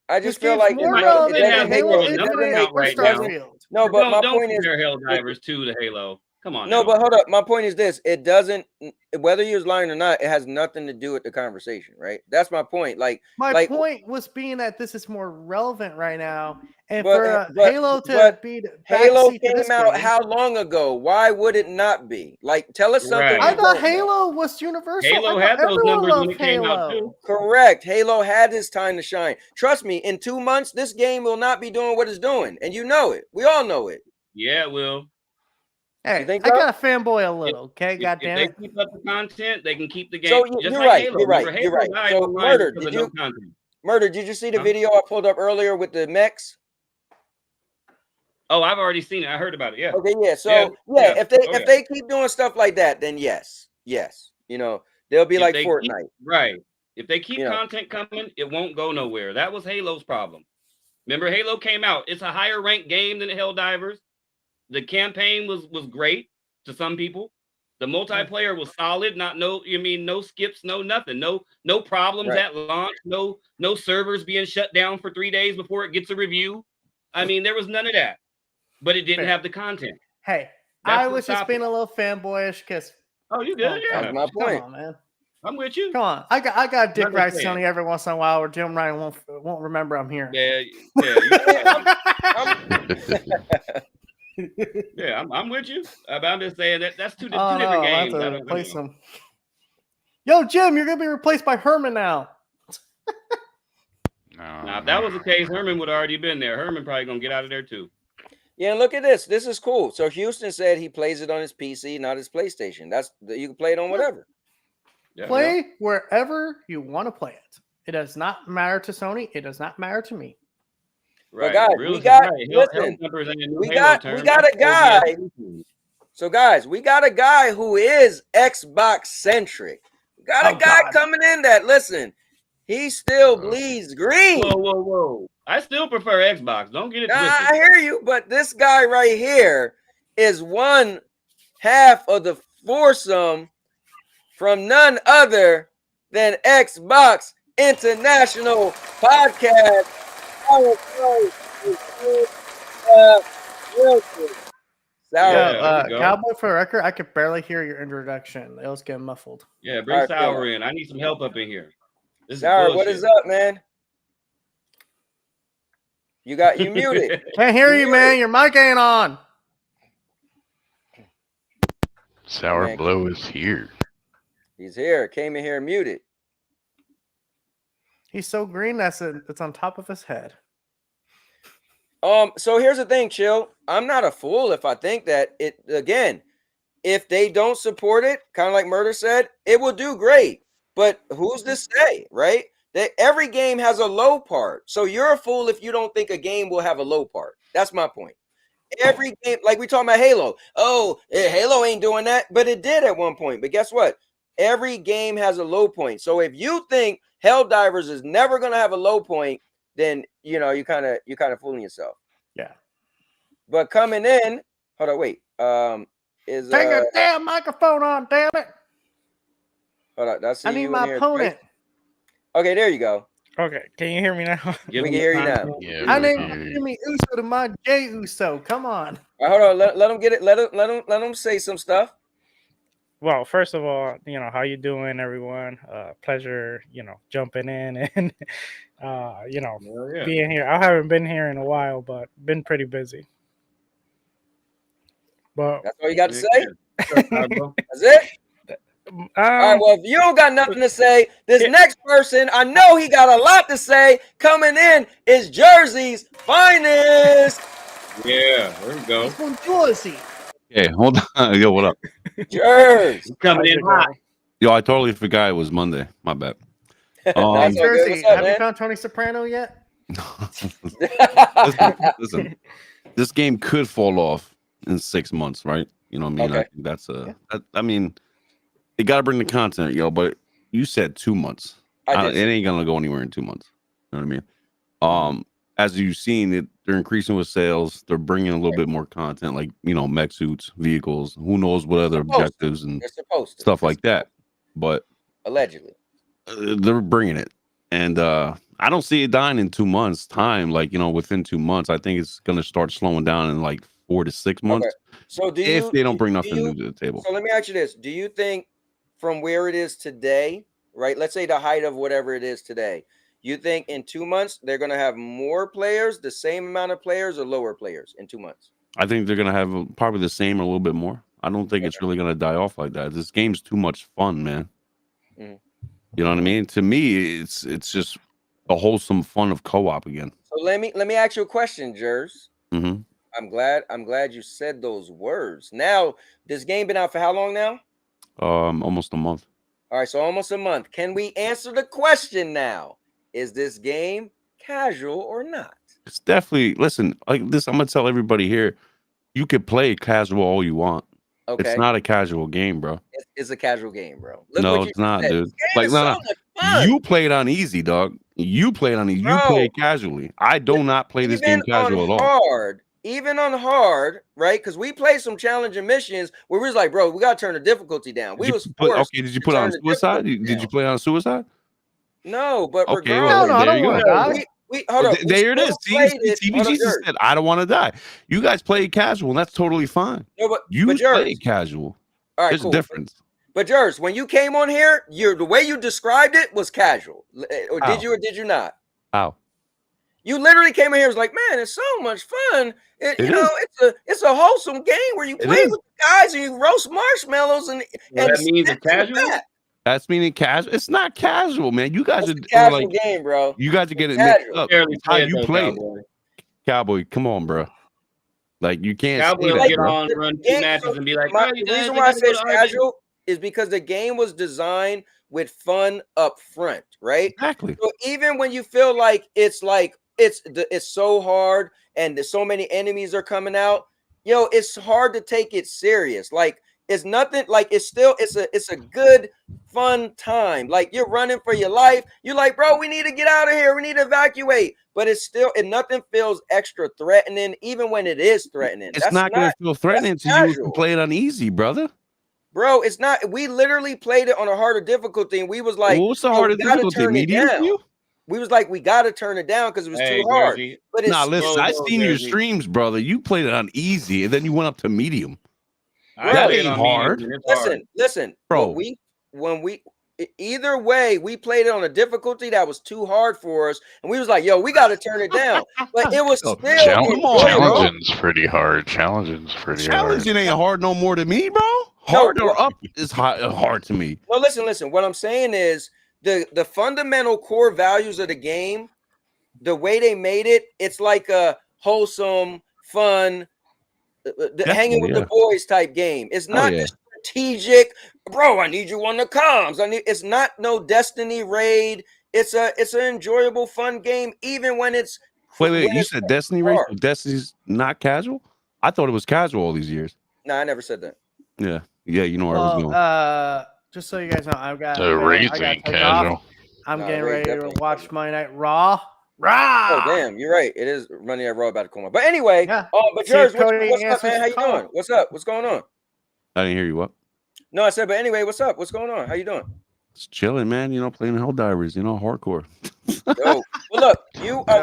I just feel like
more relevant than Halo Infinite or
right
Starfield.
No, but my
don't
point is
compare Helldivers 2 to Halo. Come on.
No,
now.
but hold up. My point is this: it doesn't, whether he was lying or not, it has nothing to do with the conversation, right? That's my point.
My point was being that this is more relevant right now, and
but
for
but
Halo to
but
be the
Halo
backseat to this
came out
game.
how long ago? Why would it not be? Like, tell us something.
Right.
I
we
thought
don't know.
Halo was universal.
Halo
I
had
thought
those
everyone
numbers when
loved
it came out
Halo.
too.
Correct. Halo had his time to shine. Trust me, in 2 months, this game will not be doing what it's doing, and you know it. We all know it.
Yeah, it will.
Hey,
You think
I
so?
got a fanboy a little. Okay,
If
goddamn
they
it.
keep up the content, they can keep the game.
So
Just
you're
like
right.
Halo.
You're right.
Remember,
You're
Halo
right.
died
So
online
Murder,
because
did
of
you
no content.
Murder? Did you see the
Huh?
video I pulled up earlier with the mechs?
Oh, I've already seen it. I heard about it. Yeah.
Okay, yeah. So
Yeah.
if they
Oh,
if
yeah.
they keep doing stuff like that, then yes. You know, they'll be
If
like
they
Fortnite.
keep, right. If they keep
You know.
content coming, it won't go nowhere. That was Halo's problem. Remember, Halo came out. It's a higher ranked game than Helldivers. The campaign was great to some people. The multiplayer was solid. No skips, no nothing, no problems
Right.
at launch, no servers being shut down for 3 days before it gets a review. I mean, there was none of that, but it didn't
Fair.
have the content.
Hey,
That's
I
what
was just
stopped
being
it.
a little fanboyish because.
Oh, you good?
That's
Yeah,
my point.
Come on, man.
I'm with you.
Come on. I got Dick
I'm
Rice
just saying.
Sony every once in a while, or Jim Ryan won't remember I'm here.
Yeah. Yeah, I'm with you. But I'm just saying that's two different
I'll
games.
have
I
to
don't
replace
know.
him. Yo, Jim, you're gonna be replaced by Herman now.
Now, if that was the case, Herman would have already been there. Herman probably gonna get out of there too.
Yeah, and look at this. This is cool. So Houston said he plays it on his PC, not his PlayStation. You can play it on whatever.
Yeah.
Play wherever you want to play it. It does not matter to Sony. It does not matter to me.
Right.
guys,
Real
we
is
got-
right.
listen,
Helljumpers ain't a new
we
Halo
got
term.
a
That's
guy.
OVS.
So guys, we got a guy who is Xbox centric. We got a guy coming in that listen. He still bleeds green.
Whoa. I still prefer Xbox. Don't get it twisted.
I hear you, but this guy right here is one half of the foursome from none other than Xbox International Podcast.
Cowboy, for the record, I could barely hear your introduction. It was getting muffled.
Yeah, bring
All right,
Sour
cool.
in. I need some help up in here. This
Sour,
is
what is up, man? You muted.
Can't hear you, man. Your mic ain't on.
Sour
Man,
Blow is here.
He's here. Came in here muted.
He's so green that's it's on top of his head.
So here's the thing, Chill. I'm not a fool if I think that if they don't support it, kind of like Murder said, it will do great. But who's to say, right? That every game has a low part. So you're a fool if you don't think a game will have a low part. That's my point. Every game, like we talking about Halo. Oh, Halo ain't doing that, but it did at one point. But guess what? Every game has a low point. So if you think Helldivers is never gonna have a low point, then you kind of fooling yourself.
Yeah.
But coming in, hold on, wait. Is
Take a damn microphone on, damn it.
Hold on,
I need my opponent.
Okay, there you go.
Okay, can you hear me now?
We can hear you now.
Yeah,
I
we
named
hear you.
Jimmy Uso to my Jay Uso. Come on.
All right, hold on. Let him get it. Let him say some stuff.
Well, first of all, how you doing, everyone? Pleasure, jumping in and, being here. I haven't been here in a while, but been pretty busy. But
that's all you got to say.
That's
it. All right. Well, if you don't got nothing to say, this next person, I know he got a lot to say. Coming in is Jersey's finest.
Yeah, there we go.
From Jersey.
Hey, hold on. Yo, what up?
Jersey
coming in hot.
Yo, I totally forgot it was Monday. My bad.
Hey, Jersey, have you found Tony Soprano yet?
listen, this game could fall off in 6 months, right? You know what I mean?
Okay.
I think that's I mean, they got to bring the content, yo. But you said 2 months. It ain't gonna go anywhere in 2 months. You know what I mean? As you've seen, they're increasing with sales. They're bringing a little bit more content, like mech suits, vehicles. Who knows what other objectives and stuff like that. But
allegedly,
they're bringing it, and I don't see it dying in 2 months' time. Like within 2 months, I think it's gonna start slowing down in like 4 to 6 months.
So do
if
you
they don't bring
do
nothing
you,
new to the table.
So let me ask you this: do you think from where it is today, right? Let's say the height of whatever it is today. You think in 2 months they're going to have more players, the same amount of players, or lower players in 2 months?
I think they're gonna have probably the same or a little bit more. I don't think it's really gonna die off like that. This game's too much fun, man.
Mhm.
You know what I mean? To me, it's just a wholesome fun of co-op again.
So let me ask you a question, Jers.
Mm-hmm.
I'm glad you said those words. Now, this game been out for how long now?
Almost a month.
All right, so almost a month. Can we answer the question now? Is this game casual or not?
It's definitely listen like this. I'm gonna tell everybody here, you could play casual all you want.
Okay.
It's not a casual game, bro.
It's a casual game, bro. Look
No,
what you
it's not,
said.
dude.
This game
Like,
is
no,
so
no.
much fun.
You play it on easy, dog. You play it on easy. You
Bro,
play it casually. I do not play this game casual at all.
Even on hard, right? Because we played some challenging missions where we was like, bro, we gotta turn the difficulty down. We was forced.
Did you put it on suicide? Did you play it on suicide?
No, but
Okay,
regardless,
well, there you go.
we hold up.
There it is. See, TVG just said, I don't want to die. You guys play casual, and that's totally fine.
No, but
you
but
play casual.
All right,
There's
cool.
a difference.
But Jers, when you came on here, the way you described it was casual. Or
How?
did you not?
How?
You literally came in here and was like, man, it's so much fun. It's a wholesome game where you play with guys and you roast marshmallows and
that means it's casual.
That's meaning casual. It's not casual, man. You guys are
casual
like
game, bro.
You guys are getting mixed up.
It's
how you play it. Cowboy, come on, bro. Like you can't
Cowboy
say that,
get
bro.
on, run 2 matches, and be like,
the reason why I say it's casual is because the game was designed with fun up front, right?
Exactly.
So even when you feel like it's so hard and there's so many enemies are coming out, it's hard to take it serious. Like it's nothing. Like it's a good fun time. Like you're running for your life. You're like, bro, we need to get out of here. We need to evacuate. But nothing feels extra threatening, even when it is threatening.
It's not going to feel threatening to you if you play it on easy, brother.
Bro, it's not. We literally played it on a harder difficulty, and we was like,
what's the harder difficulty? Medium for you?
We was like, we got to turn it down because it was too hard. But
listen, I seen your streams, brother. You played it on easy, and then you went up to medium. That ain't hard.
Listen,
bro.
Either way, we played it on a difficulty that was too hard for us, and we was like, "Yo, we got to turn it down." But it was still
challenging's pretty hard. Challenging
ain't hard no more to me, bro. Hard or up is hard to me.
No, listen. What I'm saying is the fundamental core values of the game, the way they made it, it's like a wholesome, fun, hanging with the boys type game. It's not this strategic, bro. I need you on the comms. It's not no Destiny raid. It's an enjoyable, fun game, even when it's.
Wait. You said Destiny raid? Destiny's not casual? I thought it was casual all these years.
No, I never said that.
Yeah, you know where I was going.
Just so you guys know, I've got
casual.
I'm getting ready to watch Monday Night Raw. Raw.
Oh damn, you're right. It is Monday Night Raw about to come on. But anyway, but George, what's up, man? How you doing? What's up? What's going on?
I didn't hear you. What?
No, I said, but anyway, what's up? What's going on? How you doing?
Just chilling, man. Playing Helldivers. Hardcore.
Well, look,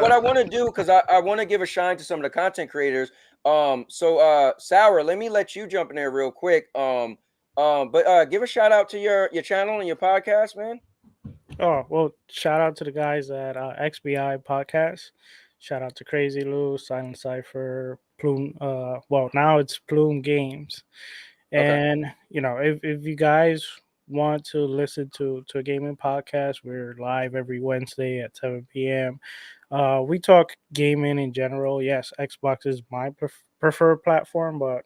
what I want to do, because I want to give a shine to some of the content creators. So Sour, let me let you jump in there real quick. But give a shout out to your channel and your podcast, man.
Oh, well, shout out to the guys at XBI Podcast. Shout out to Crazy Lou, Silent Cypher, Plume. Well, now it's Plume Games. And, if you guys want to listen to a gaming podcast, we're live every Wednesday at 7 p.m. We talk gaming in general. Yes, Xbox is my preferred platform, but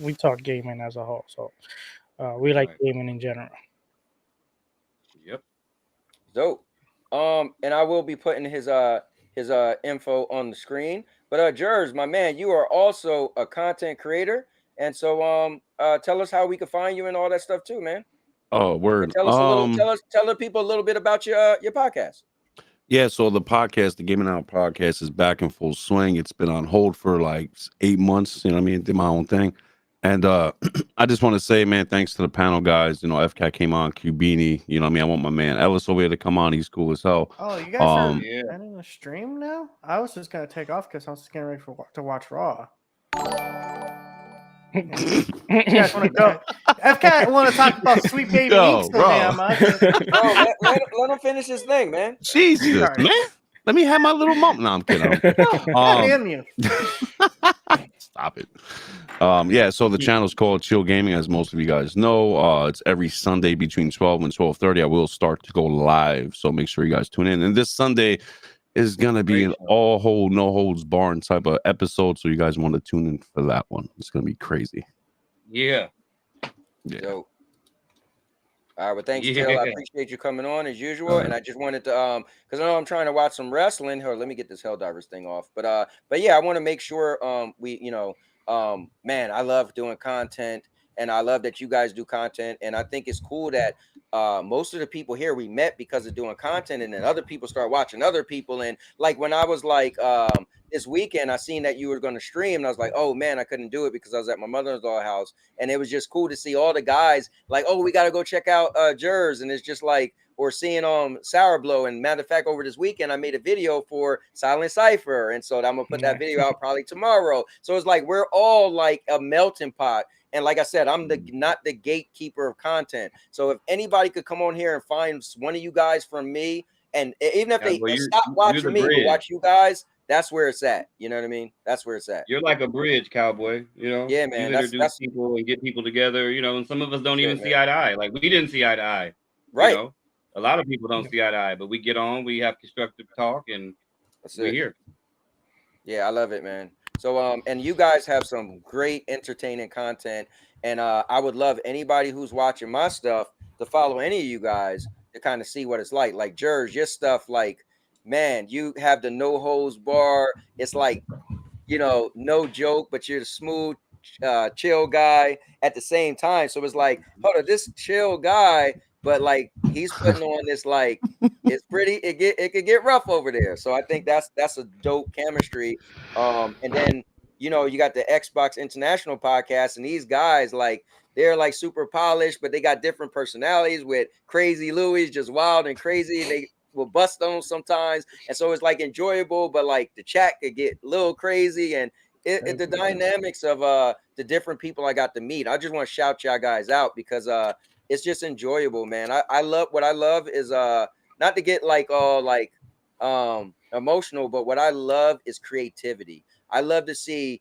we talk gaming as a whole. So we like gaming in general.
Yep.
Dope. And I will be putting his info on the screen. But Jers, my man, you are also a content creator, and so tell us how we can find you and all that stuff too, man.
Oh, word.
Tell the people a little bit about your podcast.
Yeah, so the podcast, the Gaming Out podcast, is back in full swing. It's been on hold for like 8 months. Did my own thing. And I just want to say, man, thanks to the panel guys. FCAT came on, Cubini. I want my man Ellis over here to come on. He's cool as hell.
Oh, you guys are ending the stream now? I was just gonna take off because I was just getting ready to watch Raw. You guys want to go? FCat want to talk about Sweet Baby
Go,
Ink so
bro.
damn much.
Bro, let him finish his thing, man.
Jesus,
Sorry.
man. Let me have my little mom. No, I'm kidding. I'm kidding.
Damn you.
Stop it. Yeah, so the channel's called Chill Gaming, as most of you guys know. It's every Sunday between 12 and 12:30. I will start to go live, so make sure you guys tune in. And this Sunday is gonna be an all hold, no holds barred type of episode. So you guys want to tune in for that one. It's gonna be crazy.
Yeah.
Dope. All right, well, thanks, Till. I appreciate you coming on as usual. And I just wanted to because I know I'm trying to watch some wrestling. Hold on, let me get this Helldivers thing off. But yeah, I want to make sure we, man, I love doing content, and I love that you guys do content. And I think it's cool that most of the people here we met because of doing content, and then other people start watching other people. And like when I was like this weekend, I seen that you were going to stream, and I was like, oh man, I couldn't do it because I was at my mother-in-law's house. And it was just cool to see all the guys like, oh, we got to go check out Jers. And it's just like, or seeing Sour Blow. And matter of fact, over this weekend, I made a video for Silent Cypher. And so I'm going to put that video out probably tomorrow. So it's like, we're all like a melting pot. And like I said, I'm not the gatekeeper of content. So if anybody could come on here and find one of you guys from me, and even if they stop watching me, but watch you guys, that's where it's at. You know what I mean? That's where it's at.
You're like a bridge, cowboy. You know?
Yeah, man.
You introduce people and get people together. You know, and some of us don't even see eye to eye. Like we didn't see eye to eye.
Right.
You know? A lot of people don't see eye to eye, but we get on. We have constructive talk, and we're here.
Yeah, I love it, man. So, and you guys have some great entertaining content, and I would love anybody who's watching my stuff to follow any of you guys to kind of see what it's like. Like Jers, your stuff, like, man, you have the no hose bar. It's like, no joke, but you're the smooth, chill guy at the same time. So it's like, hold on, this chill guy, but like he's putting on this, like, it's pretty, it could get rough over there. So I think that's a dope chemistry. And then you got the Xbox International podcast, and these guys, like, they're like super polished, but they got different personalities. With Crazy Louis, just wild and crazy. They will bust on sometimes, and so it's like enjoyable, but like the chat could get a little crazy, and the dynamics of the different people I got to meet. I just want to shout y'all guys out because it's just enjoyable, man. I love what I love is not to get like all like emotional, but what I love is creativity. I love to see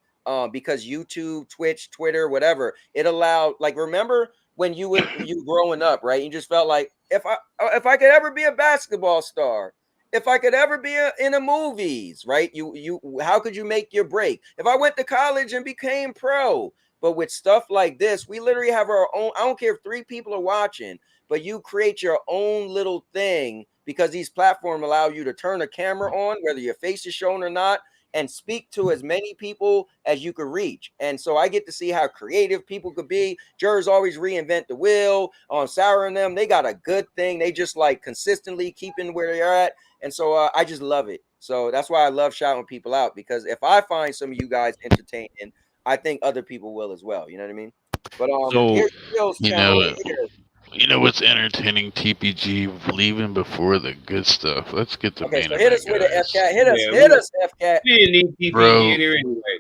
because YouTube, Twitch, Twitter, whatever, it allowed, like, remember when you growing up, right? You just felt like if I could ever be a basketball star, if I could ever be in the movies, right? You how could you make your break? If I went to college and became pro. But with stuff like this, we literally have our own. I don't care if 3 people are watching, but you create your own little thing because these platforms allow you to turn a camera on, whether your face is shown or not, and speak to as many people as you could reach. And so I get to see how creative people could be. Jers always reinvent the wheel. On Sour and them, they got a good thing. They just like consistently keeping where they're at. And so I just love it. So that's why I love shouting people out, because if I find some of you guys entertaining, I think other people will as well. You know what I mean? But
So,
here's Phil's channel right here.
You know what's entertaining, TPG, leaving before the good stuff. Let's get the main
So hit us
event,
with an
guys.
FCat. Hit us, FCat.
We didn't need TPG
Bro,
in here anyway.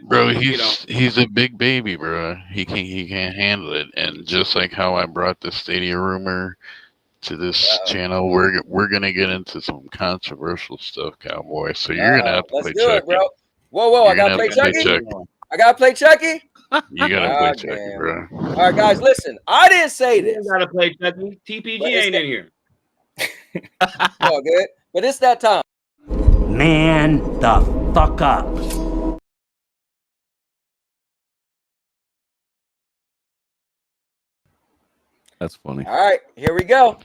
Bro, he's a big baby, bro. He can't handle it. And just like how I brought the Stadia rumor to this channel, we're gonna get into some controversial stuff, Cowboy. So you're gonna have to play
Let's do it,
Chucky.
bro. Whoa! I gotta play Chucky. I gotta play Chucky.
You gotta play Chucky, bro.
All right, guys, listen. I didn't say this.
You gotta play Chucky. TPG ain't in here.
All good, but it's that time.
Man the fuck up.
That's funny.
All right, here we go.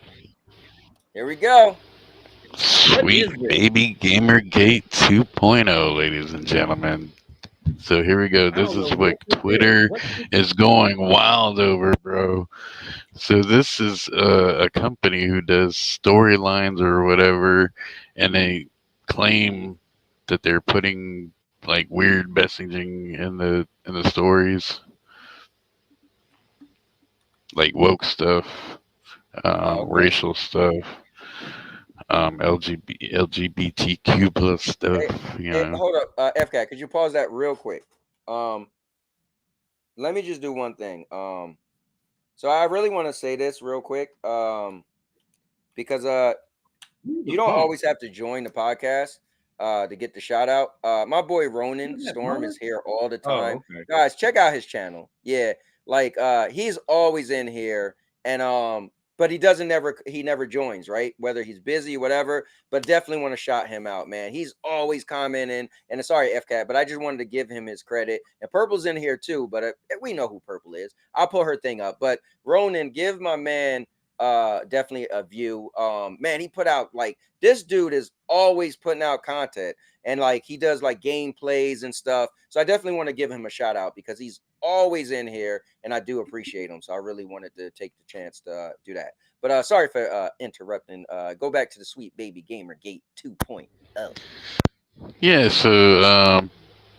Sweet baby Gamergate 2.0, ladies and gentlemen. So here we go. This is what Twitter is going wild over, bro. So this is a company who does storylines or whatever, and they claim that they're putting like weird messaging in the stories, like woke stuff, racial stuff, LGBTQ plus stuff.
Hey, hold up, FCat. Could you pause that real quick? Um, let me just do one thing. So I really want to say this real quick. Because you don't always have to join the podcast to get the shout out. My boy Ronan Storm is here all the time.
Oh, okay.
Guys, check out his channel. Yeah, like he's always in here, and but he never joins, right? Whether he's busy, whatever. But definitely want to shout him out, man. He's always commenting. And sorry, FCAT, but I just wanted to give him his credit. And Purple's in here too, but we know who Purple is. I'll put her thing up. But Ronan, give my man definitely a view. Man, he put out like this dude is always putting out content, and like he does like gameplays and stuff. So I definitely want to give him a shout out because he's always in here, and I do appreciate him. So I really wanted to take the chance to do that. But sorry for interrupting. Go back to the Sweet Baby Gamer Gate 2.0.
Yeah, so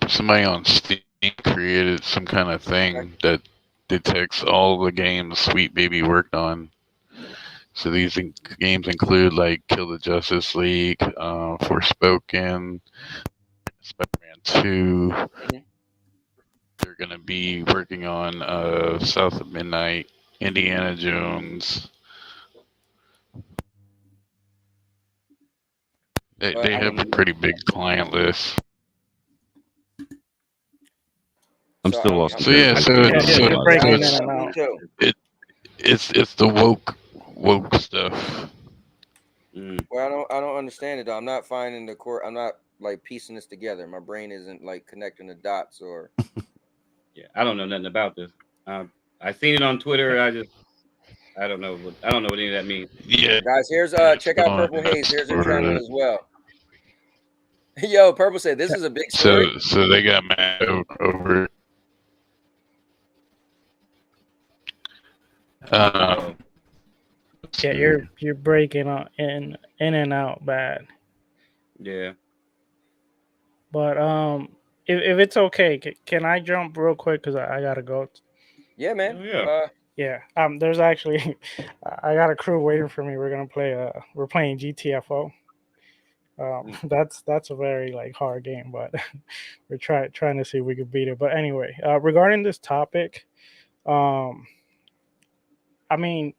somebody on Steam created some kind of thing that detects all the games Sweet Baby worked on. So these games include like Kill the Justice League, Forspoken, Spider-Man 2. They're going to be working on South of Midnight, Indiana Jones. They have a pretty big client list.
I'm still lost.
So yeah, it's the woke stuff.
Well, I don't understand it though. I'm not finding the core. I'm not like piecing this together. My brain isn't like connecting the dots or.
Yeah, I don't know nothing about this. I seen it on Twitter. I don't know what any of that means.
Yeah,
guys, here's check out Purple Haze. Here's her channel as well. Yo, Purple said this is a big story.
So they got mad over it.
Yeah, you're breaking out in and out bad.
Yeah.
But if it's okay, can I jump real quick because I gotta go.
Yeah, man.
Yeah. There's actually I got a crew waiting for me. We're gonna play. We're playing GTFO. That's a very like hard game, but we're trying to see if we can beat it. But anyway, regarding this topic, I mean,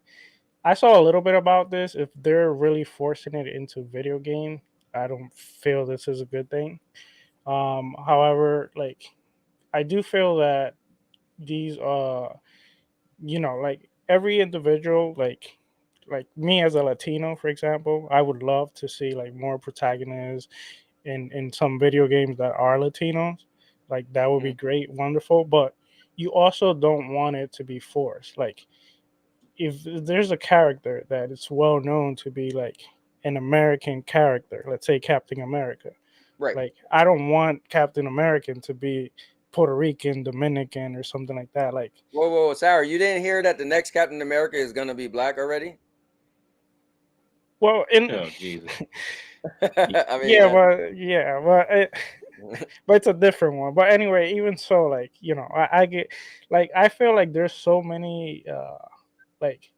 I saw a little bit about this. If they're really forcing it into video game, I don't feel this is a good thing. However, like I do feel that these like every individual, like me as a Latino, for example, I would love to see like more protagonists in some video games that are Latinos. Like that would be great, wonderful. But you also don't want it to be forced. Like if there's a character that is well known to be like an American character, let's say Captain America.
Right.
Like I don't want Captain American to be Puerto Rican, Dominican, or something like that. Like
whoa, Sarah, you didn't hear that the next Captain America is gonna be black already?
Well,
oh Jesus.
I mean,
but it's a different one. But anyway, even so, like I get like I feel like there's so many like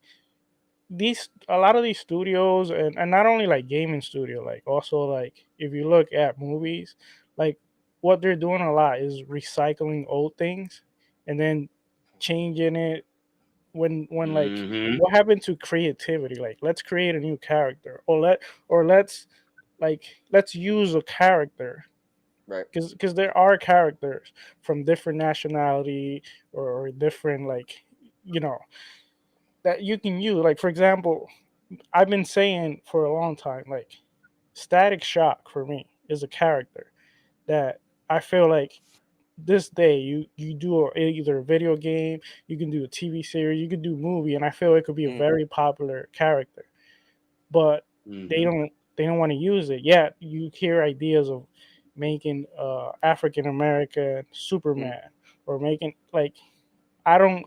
a lot of these studios and not only like gaming studio, like also like if you look at movies, like what they're doing a lot is recycling old things and then changing it when like what happened to creativity? Like let's create a new character or let's use a character,
right?
Because there are characters from different nationality or different like that you can use. Like for example, I've been saying for a long time, like Static Shock for me is a character that I feel like this day you do either a video game, you can do a TV series, you can do a movie, and I feel it could be a very popular character. But they don't want to use it yet. You hear ideas of making African American Superman or making like I don't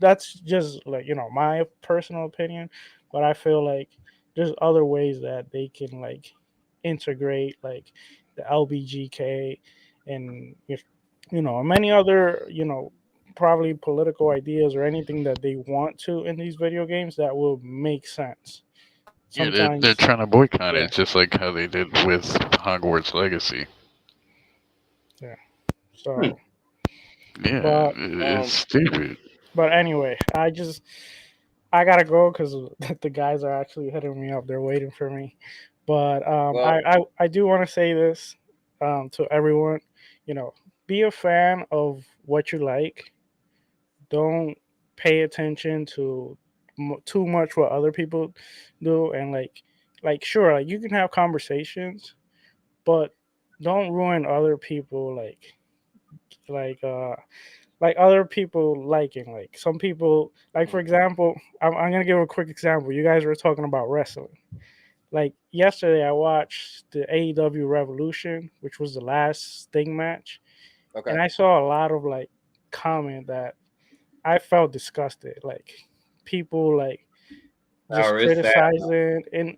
that's just like my personal opinion, but I feel like there's other ways that they can like integrate like the LBGK and if many other probably political ideas or anything that they want to in these video games that will make sense.
Yeah, they're trying to boycott it, just like how they did with Hogwarts Legacy.
Yeah. So,
Yeah,
but
it's stupid.
but anyway, I gotta go because the guys are actually hitting me up. They're waiting for me. But
Well,
I do want to say this to everyone. You know, be a fan of what you like. Don't pay attention to too much what other people do, and sure, like you can have conversations, but don't ruin other people like uh like other people liking, like some people, like for example, I'm gonna give a quick example. You guys were talking about wrestling. Like yesterday I watched the AEW Revolution, which was the last Sting match,
okay.
and I saw a lot of like comment that I felt disgusted, like people like just
It's sad.
criticizing, and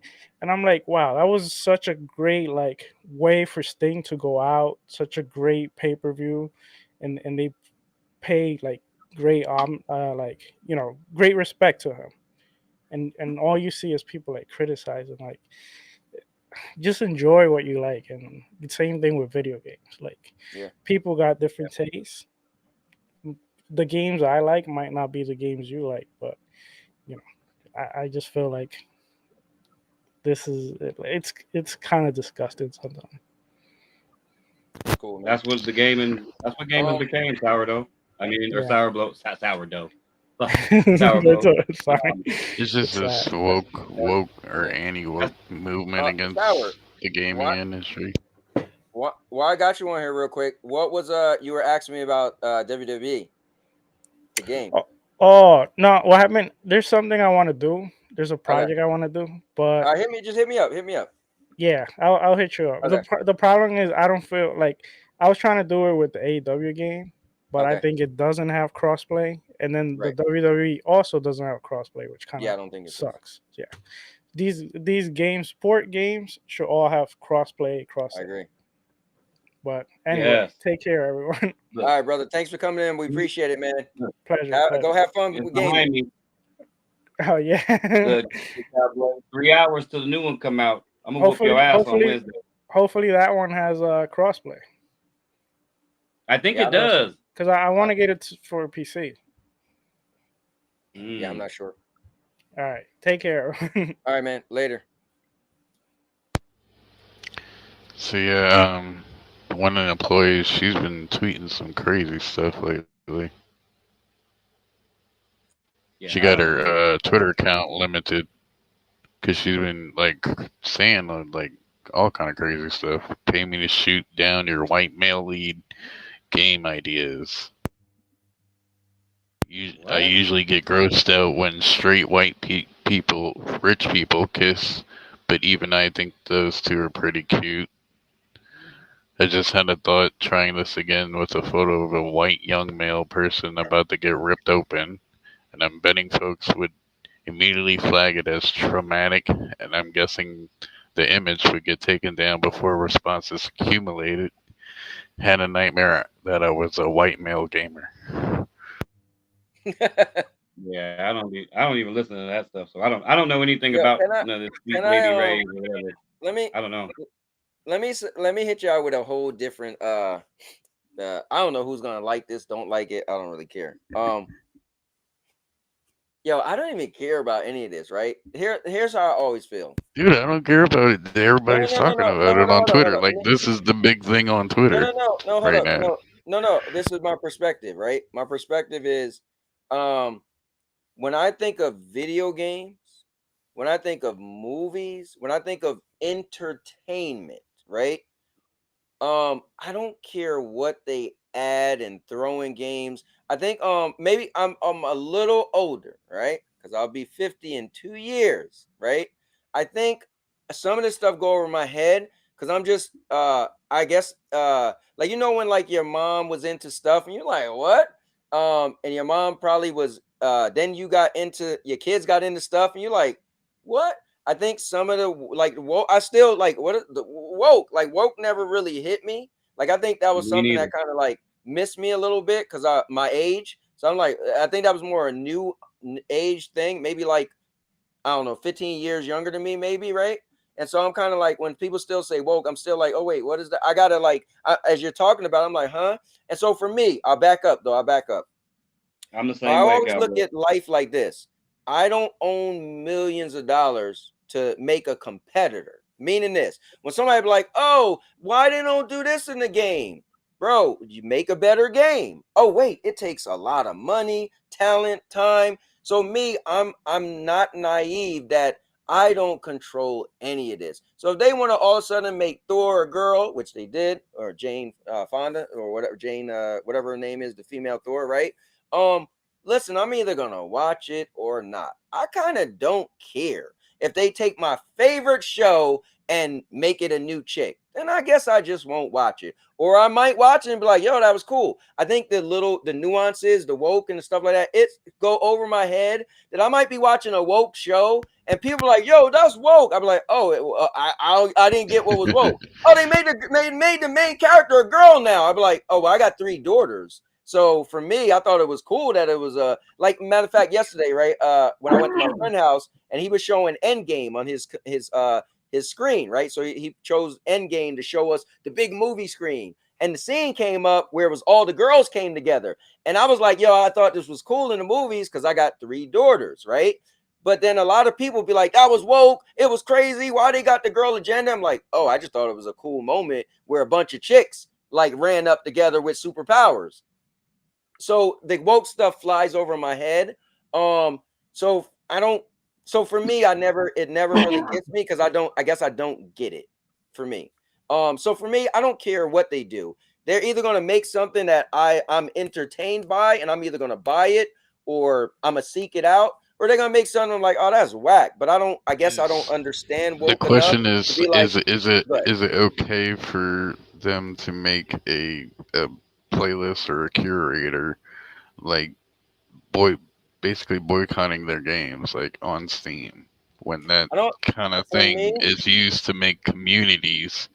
I'm like, wow, that was such a great like way for Sting to go out, such a great pay-per-view, and they pay like great like great respect to him, and all you see is people like criticizing, like just enjoy what you like. And the same thing with video games, like
Yeah.
people got different tastes. The games I like might not be the games you like, but you know, I just feel like this is it's kind of disgusting sometimes.
Cool, man.
That's what the gaming. That's what gaming
Um,
became. Sourdough. I mean, or
Yeah.
sourdough. Sourdough. Sourdough.
It's fine.
It's just
It's sad.
this woke or
yeah.
anti-woke movement
Sour.
against the gaming
What?
industry.
Well, I got you on here real quick. What was you were asking me about WWE, the game?
Oh no, what happened? There's something I want to do. There's a
Okay.
project I want to do, but
Just hit me up. Hit me up.
yeah, I'll hit you up.
Okay.
The problem is I don't feel like I was trying to do it with the AEW game, but I
Okay.
think it doesn't have crossplay, and then the
Right.
WWE also doesn't have crossplay, which kind
Yeah,
of
I don't think it does.
sucks. Yeah, these games, sport games, should all have crossplay, cross.
I agree.
But anyway,
Yes.
take care, everyone.
All right, brother. Thanks for coming in. We appreciate it, man.
Pleasure.
Go have fun
It's
with
behind
gaming.
me.
Oh yeah.
The 3 hours till the new one come out. I'm gonna whoop your ass on Wednesday.
Hopefully that one has crossplay.
I think it does.
Because I want to get it for PC.
Yeah, I'm not sure.
All right. Take care.
All right, man. Later.
So yeah, one of the employees, she's been tweeting some crazy stuff lately.
Yeah,
She got her Twitter account limited because she's been like saying like all kind of crazy stuff. Pay me to shoot down your white male lead game ideas. I usually get grossed out when straight white people, rich people, kiss, but even I think those two are pretty cute. I just had a thought trying this again with a photo of a white young male person about to get ripped open, and I'm betting folks would immediately flag it as traumatic, and I'm guessing the image would get taken down before responses accumulated. Had a nightmare that I was a white male gamer.
Yeah, I don't even listen to that stuff, so I don't know anything about none of this baby rays or whatever. I don't know.
Let me hit y'all with a whole different I don't know who's gonna like this, don't like it. I don't really care. Yo, I don't even care about any of this, right? Here's how I always feel.
Dude, I don't care about it. Everybody's talking about it on Twitter. Like, this is the big thing on Twitter
Hold
right
up.
now.
No. This is my perspective, right? My perspective is when I think of video games, when I think of movies, when I think of entertainment, right? I don't care what they add and throw in games. I think maybe I'm a little older, right? Because I'll be 50 in 2 years, right? I think some of this stuff go over my head because I'm just I guess like when like your mom was into stuff and you're like, what? And your mom probably was then your kids got into stuff and you're like, what? I think some of the like woke, I still like woke never really hit me. Like I think that was something that kind of like missed me a little bit because my age. So I'm like, I think that was more a new age thing. Maybe like I don't know, 15 years younger than me, maybe, right? And so I'm kind of like, when people still say woke, I'm still like, oh wait, what is that? I gotta like, as you're talking about, I'm like, huh? And so for me, I'll back up though. I'll back up.
I'm the
I
same way,
always look
Cowboy.
at life like this. I don't own millions of dollars to make a competitor. Meaning this, when somebody be like, oh, why they don't do this in the game? Bro, you make a better game. Oh, wait, it takes a lot of money, talent, time. So me, I'm not naive that I don't control any of this. So if they want to all of a sudden make Thor a girl, which they did, or Jane Fonda, or whatever, Jane, whatever her name is, the female Thor, right? Listen, I'm either gonna watch it or not. I kind of don't care if they take my favorite show and make it a new chick. Then I guess I just won't watch it, or I might watch it and be like, "Yo, that was cool." I think the nuances, the woke and the stuff like that, it go over my head that I might be watching a woke show and people are like, "Yo, that's woke." I'm like, "Oh, I didn't get what was woke." Oh, they made the main character a girl now. I'm like, "Oh, well, I got 3 daughters." So for me, I thought it was cool that it was like, matter of fact, yesterday, right? When I went to my friend's house and he was showing Endgame on his screen, right? So he chose Endgame to show us the big movie screen. And the scene came up where it was all the girls came together. And I was like, yo, I thought this was cool in the movies because I got 3 daughters, right? But then a lot of people be like, that was woke. It was crazy. Why they got the girl agenda? I'm like, oh, I just thought it was a cool moment where a bunch of chicks like ran up together with superpowers. So the woke stuff flies over my head. So I don't. So for me, it never really gets me because I guess I don't get it. For me, so for me, I don't care what they do. They're either gonna make something that I'm entertained by, and I'm either gonna buy it or I'm gonna seek it out, or they're gonna make something I'm like, oh, that's whack. But I don't. I guess I don't understand
The
woke enough
question
to
is,
be like, but
is it okay for them to make a playlist or a curator like boy basically boycotting their games like on Steam when that
I don't.
kind of
For me,
thing is used to make communities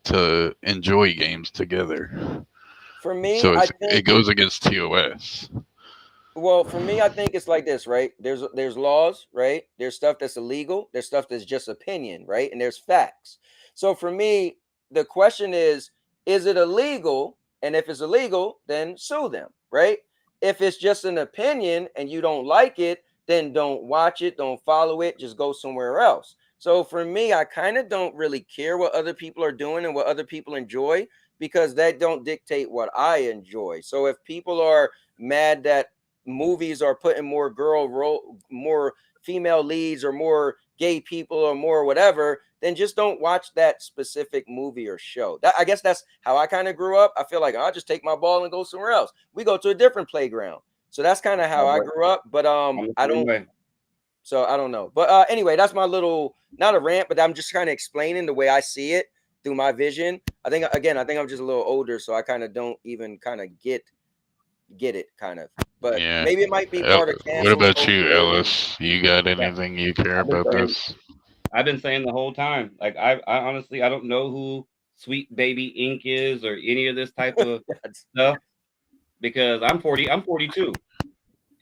to enjoy games together. So
I
it
think.
goes against TOS.
Well, for me, I think it's like this, right? There's laws, right? There's stuff that's illegal. There's stuff that's just opinion, right? And there's facts. So for me, the question is it illegal? And if it's illegal, then sue them, right? If it's just an opinion and you don't like it, then don't watch it, don't follow it, just go somewhere else. So for me, I kind of don't really care what other people are doing and what other people enjoy because that don't dictate what I enjoy. So if people are mad that movies are putting more female leads or more gay people or more whatever, then just don't watch that specific movie or show. That, I guess that's how I kind of grew up. I feel like I'll just take my ball and go somewhere else. We go to a different playground. So that's kind of how I grew up. But
I'm the
I
same
don't.
way.
So I don't know. But anyway, that's my little, not a rant, but I'm just kind of explaining the way I see it through my vision. I think I'm just a little older, so I kind of don't even kind of get it kind of. But
Yeah.
maybe it might be part of
What
cancel
about you,
culture. And
Ellis? You got
Yeah,
anything you care
I've been
about
saying,
this?
the whole time. Like I honestly, I don't know who Sweet Baby Ink is or any of this type of stuff because I'm 42,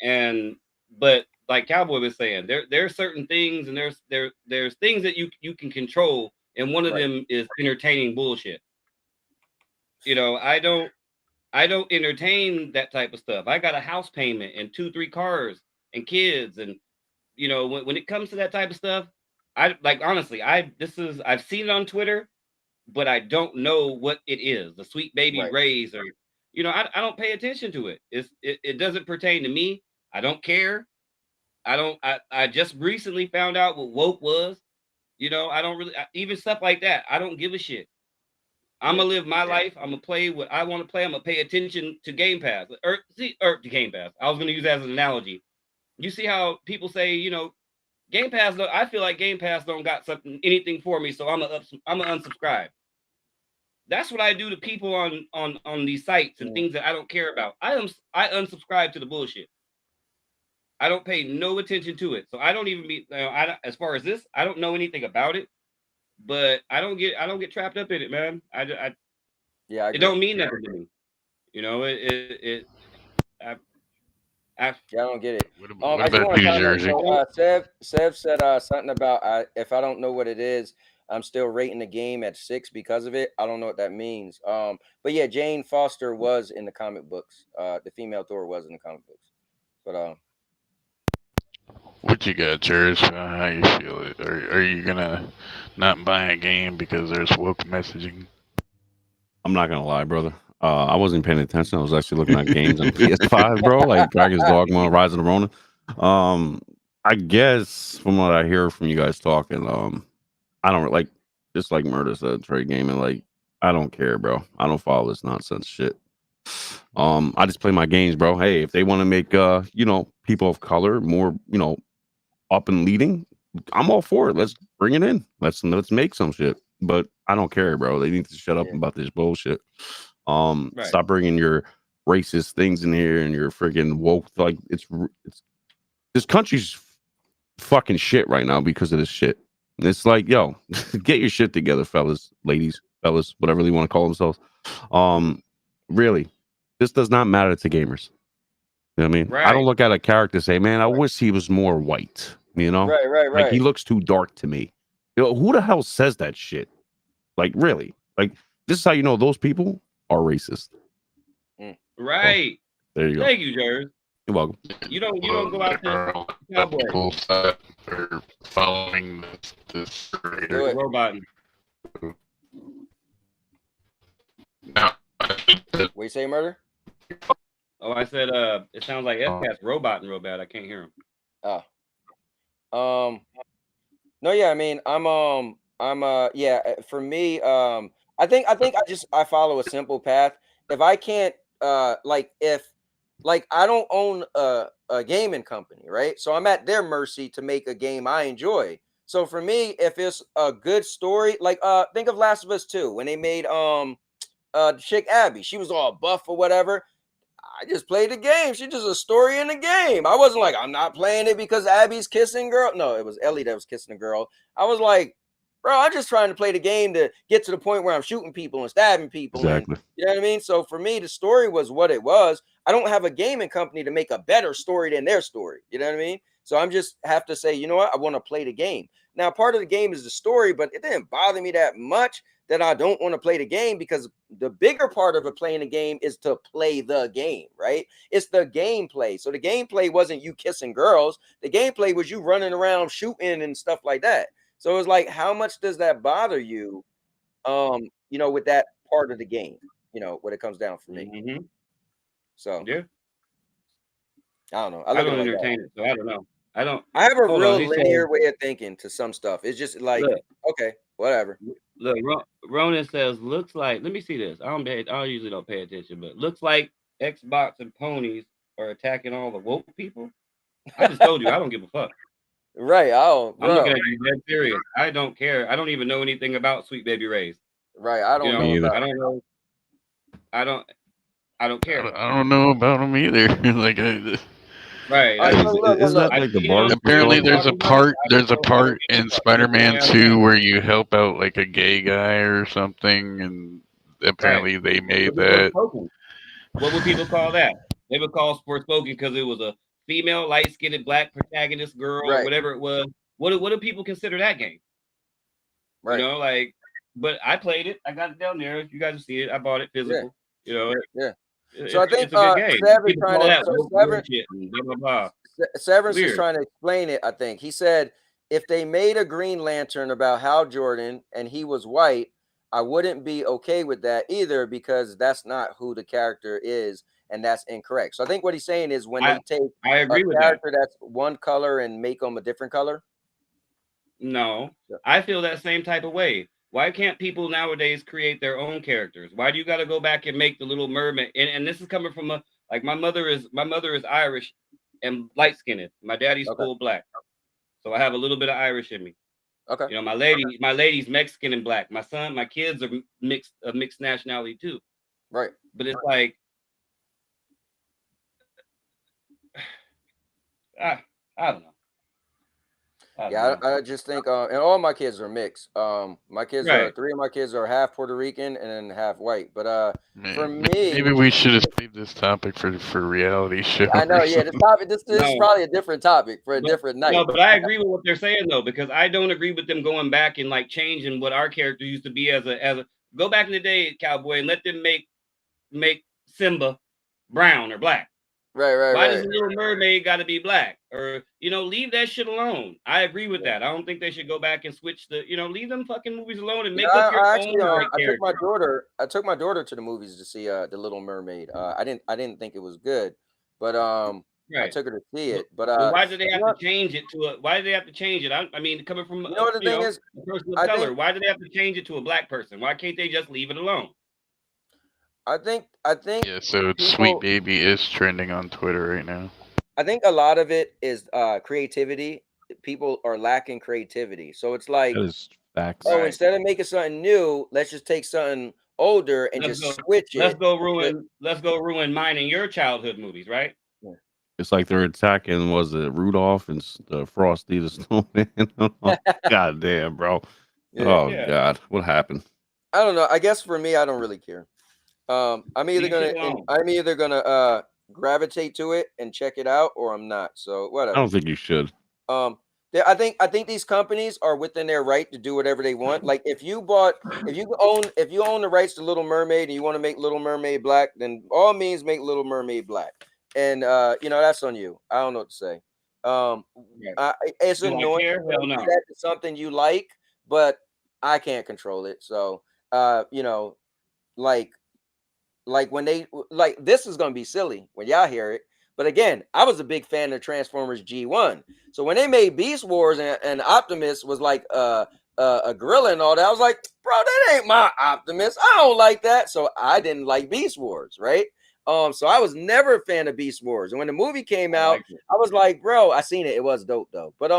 and but like Cowboy was saying, there are certain things and there's things that you can control, and one of
right.
them is entertaining bullshit. I don't entertain that type of stuff. I got a house payment and 2-3 cars and kids, and when it comes to that type of stuff, I like honestly, I've seen it on Twitter, but I don't know what it is. The Sweet Baby
Right.
Rays, or I don't pay attention to it. It doesn't pertain to me. I don't care. I just recently found out what woke was. I don't really even stuff like that. I don't give a shit. I'm
Yeah.
gonna live my life. I'm gonna play what I want to play. I'm gonna pay attention to Game Pass or to Game Pass. I was gonna use that as an analogy. You see how people say, Game Pass. I feel like Game Pass don't got anything for me, so I'm gonna unsubscribe. That's what I do to people on these sites and things that I don't care about. I unsubscribe to the bullshit. I don't pay no attention to it, so I don't even be. As far as this, I don't know anything about it, but I don't get trapped up in it, man.
Yeah, I
It
agree.
don't mean nothing to me. I
Yeah, I don't get it.
What
I just
about
want to
you,
comment.
Jersey?
So Sev said something about if I don't know what it is. I'm still rating the game at 6 because of it. I don't know what that means. But yeah, Jane Foster was in the comic books. The female Thor was in the comic books. But
What you got, Cherish? How you feel it? Are you gonna not buy a game because there's woke messaging?
I'm not gonna lie, brother. I wasn't paying attention. I was actually looking at games on PS5, bro, like Dragon's Dogma, Rise of the Ronin. I guess from what I hear from you guys talking, I don't like, just like Murder said, trade gaming. Like, I don't care, bro. I don't follow this nonsense shit. I just play my games, bro. Hey, if they want to make people of color more, up and leading, I'm all for it. Let's bring it in. Let's make some shit. But I don't care, bro. They need to shut up about this bullshit. Stop bringing your racist things in here and your freaking woke. Like, it's this country's fucking shit right now because of this shit. And it's like, yo, get your shit together, fellas, ladies, fellas, whatever they want to call themselves. Really, this does not matter to gamers. You know what I mean? I don't look at a character and say, man, I wish he was more white. You know?
Right.
Like, he looks too dark to me. Who the hell says that shit? Like, really? Like, this is how you know those people are racist.
Right.
So, there you go.
Thank you, Jerry.
You're welcome.
You don't go out there.
People that are following this
robot.
No.
What you say, Murder?
Oh, I said it sounds like FCAT's roboting real bad. I can't hear him.
No, yeah, I mean, yeah, for me, I think I follow a simple path. If I can't like I don't own a gaming company, right? So I'm at their mercy to make a game I enjoy. So for me, if it's a good story, like think of Last of Us 2 when they made chick Abby, she was all buff or whatever. I just played the game. She's just a story in the game. I wasn't like, I'm not playing it because Abby's kissing girl. No, it was Ellie that was kissing a girl. I was like, bro, I'm just trying to play the game to get to the point where I'm shooting people and stabbing people.
Exactly.
And, you know what I mean? So for me, the story was what it was. I don't have a gaming company to make a better story than their story. You know what I mean? So I'm just have to say, you know what? I want to play the game. Now, part of the game is the story, but it didn't bother me that much that I don't want to play the game, because the bigger part of it playing the game is to play the game, right? It's the gameplay. So the gameplay wasn't you kissing girls. The gameplay was you running around shooting and stuff like that. So it's like, how much does that bother you, with that part of the game, when it comes down for me.
Mm-hmm.
So
yeah,
I don't know.
I don't entertain it, so I don't know.
I have a real linear way of thinking to some stuff. It's just like, okay, whatever.
Look, Ronan says, looks like, let me see this. I usually don't pay attention, but looks like Xbox and ponies are attacking all the woke people. I just told you, I don't give a fuck.
Right.
I'm looking at you dead serious. I don't care. I don't even know anything about Sweet Baby Ray's.
Right. I don't know.
either.
I don't know. I don't care.
I don't know about them either. Like,
right.
Isn't that like the bar?
Apparently, there's a part in Spider-Man 2 where you help out like a gay guy or something, and apparently they made that.
What would people call that? They would call Forspoken because it was a female, light-skinned, black protagonist girl, or whatever it was. What do people consider that game?
Right.
You know, but I played it. I got it down there. You guys see it. I bought it physical.
Yeah.
You know.
Yeah. So I think
it's a good game.
Severance is trying to explain it. I think he said if they made a Green Lantern about Hal Jordan and he was white, I wouldn't be okay with that either, because that's not who the character is, and that's incorrect. So I think what he's saying is when they take a character that's one color and make them a different color.
No, I feel that same type of way. Why can't people nowadays create their own characters? Why do you got to go back and make the Little Mermaid? And this is coming from my mother is Irish and light skinned. My daddy's full black, so I have a little bit of Irish in me.
Okay.
You know, my lady's Mexican and black. My kids are mixed nationality too.
Right.
But it's like, I don't know.
Yeah, I just think, and all my kids are mixed. My kids are
Right.
3 of my kids are half Puerto Rican and then half white. But for
Maybe
me,
we should have saved this topic for reality show
I know,
or
yeah,
something.
this is
No,
probably a different topic for a
but
different
no,
night.
but I agree with what they're saying though, because I don't agree with them going back and like changing what our character used to be as a go back in the day, cowboy, and let them make Simba brown or black.
Right, right,
Why does
right.
the Little Mermaid got to be black? Or leave that shit alone. I agree with that. I don't think they should go back and switch leave them fucking movies alone and
You know,
make up your
I actually,
own white character.
I took my daughter to the movies to see the Little Mermaid. I didn't think it was good, but I
Right.
took her to see
But,
it. But
but why do they
you
have
know,
to change it to a? Why do they have to change it? I mean, coming from
you know what the thing is,
a person of
I think
color, why do they have to change it to a black person? Why can't they just leave it alone?
I think
Yeah, so Sweet
people
Baby is trending on Twitter right now.
I think a lot of it is creativity. People are lacking creativity, so it's
That
like,
is facts.
oh,
Right.
instead of making something new, let's just take something older and
Let's
just
go.
switch
Let's
it.
go ruin. Let's go ruin mine and your childhood movies, right?
It's like they're attacking. Was it Rudolph and Frosty the Snowman? God damn, bro.
Yeah,
Oh
Yeah.
God, what happened?
I don't know. I guess for me, I don't really care.
Leave shit alone.
I'm either gonna gravitate to it and check it out, or I'm not. So
I don't
whatever.
think you should.
Um, I think these companies are within their right to do whatever they want. Like if you own the rights to Little Mermaid and you want to make Little Mermaid black, then all means make Little Mermaid black. And that's on you. I don't know what to say. Um,
Right.
it's
Do I
annoying
care?
for
Hell
them to do
no.
that to something you like, but I can't control it. So like when they like this is gonna be silly when y'all hear it. But again, I was a big fan of Transformers G1. So when they made Beast Wars and Optimus was like a gorilla and all that, I was like, bro, that ain't my Optimus. I don't like that. So I didn't like Beast Wars, right? So I was never a fan of Beast Wars. And when the movie came
I
out,
like it.
I was like, bro, I seen it. It was dope though. But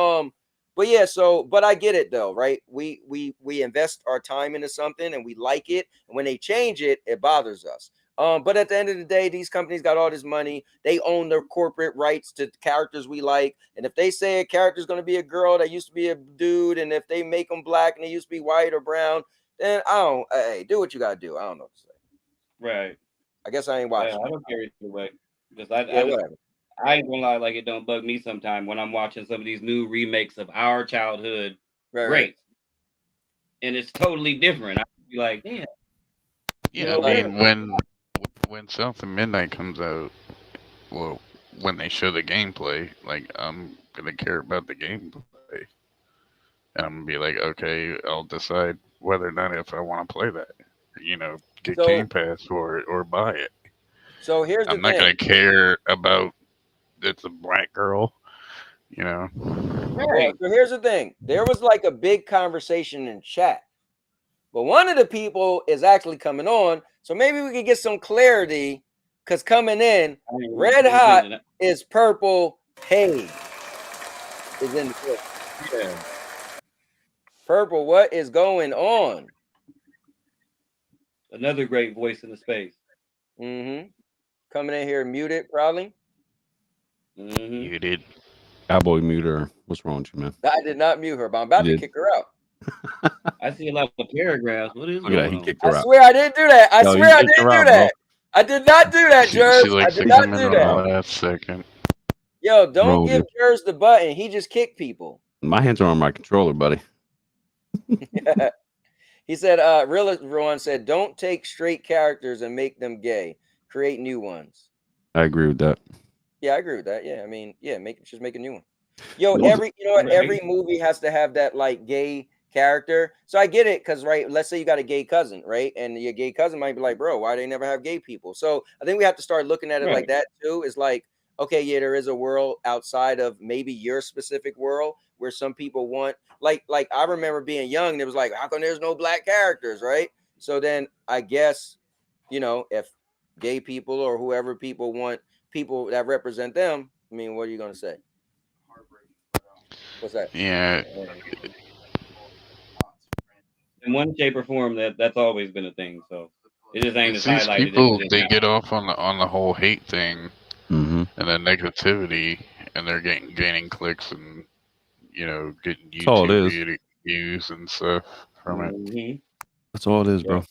yeah, but I get it though, right? We invest our time into something and we like it. And when they change it, it bothers us. But at the end of the day, these companies got all this money. They own their corporate rights to characters we like. And if they say a character is going to be a girl that used to be a dude, and if they make them black and they used to be white or brown, then I don't. Hey, do what you got to do. I don't know what to say.
Right.
I guess I ain't
Yeah,
watching
I
it.
don't care either way. Because
Yeah, whatever.
I ain't gonna lie, like it don't bug me sometime when I'm watching some of these new remakes of our childhood
Right,
greats, and it's totally different. I be like, damn,
Yeah, I
Like,
mean when South of Midnight comes out, well, when they show the gameplay, like I'm gonna care about the gameplay. And I'm gonna be like, okay, I'll decide whether or not if I want to play that. Get Game
so
Pass for it or buy it.
so here's the
I'm not
thing.
gonna care about it's a black girl. You know.
Well,
right?
so here's the thing. There was like a big conversation in chat, but one of the people is actually coming on, so maybe we can get some clarity. Because coming in,
I ain't
red
paying
hot
attention.
is purple haze is in the clip.
Yeah,
Purple, what is going on?
another great voice in the space.
Mm-hmm. Coming in here muted, probably.
Mm-hmm.
You did.
Cowboy muter. What's wrong with you, man?
I did not mute her, but I'm about
You
to
did.
kick her out.
I see a lot of paragraphs. What is
Look at that.
going
He
on?
kicked her
I
out.
swear I didn't do that. I
Yo, you
swear I
kicked
didn't
her
do
out,
that. I did not do that,
She
Jerz. I
likes
did
to
not
come in
do
on the
that.
last second.
Yo,
Wrong
don't
with
give
you.
Jerz the button. He just kicked people.
My hands are on my controller, buddy.
He said, Real Ron said, don't take straight characters and make them gay. Create new ones.
I agree with that.
Yeah, I agree with that. Yeah, I mean, yeah, just make a new one. Yo,
You know,
every movie has to have that like gay character. So I get it, because right, let's say you got a gay cousin, right? And your gay cousin might be like, bro, why they never have gay people? So I think we have to start looking at it like
Right.
that too. It's like, okay, yeah, there is a world outside of maybe your specific world where some people want like I remember being young, and it was like, how come there's no black characters, right? So then I guess, if gay people or whoever people want people that represent them, I mean, what are you gonna say? What's that?
Yeah.
In one shape or form, that's always been a thing. So it just ain't
It's
as
these
highlighted
people.
as it is
They
now.
get off on the whole hate thing
Mm-hmm.
and the negativity, and they're gaining clicks, and getting
That's all it
YouTube
is.
views and stuff from it.
Mhm.
That's all it is, bro.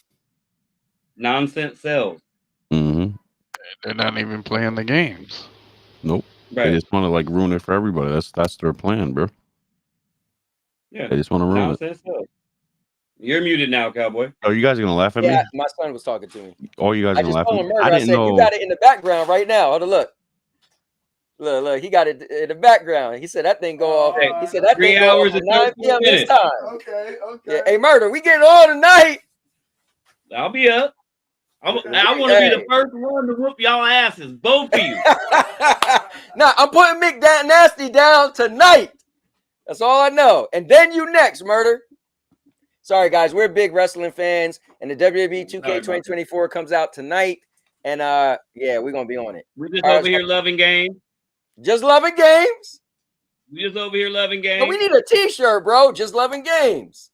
Nonsense sells.
Mm-hmm.
They're not even playing the games.
Nope. They
Right.
just want to like ruin it for everybody. That's their plan, bro.
Yeah.
They just want to ruin it.
Nonsense sells. You're muted now, cowboy.
Oh, you guys are gonna laugh at
Yeah,
me?
my son was talking to me.
Oh, you guys
I
are gonna
just
laugh at
told
me?
him murder.
I
I
didn't
said, you
know.
got it in the background right now. Hold on, look. Look, he got it in the background. He said that thing go off. He said that
3
thing go off
hours
at
and
9
13
p.m. this
minutes.
time.
Okay.
Yeah, hey, murder, we getting on tonight.
I'll be up. I want to be the first one to whoop y'all asses, both of you.
Nah, I'm putting Mick Nasty down tonight. That's all I know. And then you next, murder. Sorry, guys, we're big wrestling fans, and the WWE 2K 2024 comes out tonight. And yeah, we're gonna be on it.
We're just over here loving games.
Just loving games.
We just over here loving games.
No, we need a T-shirt, bro. Just loving games.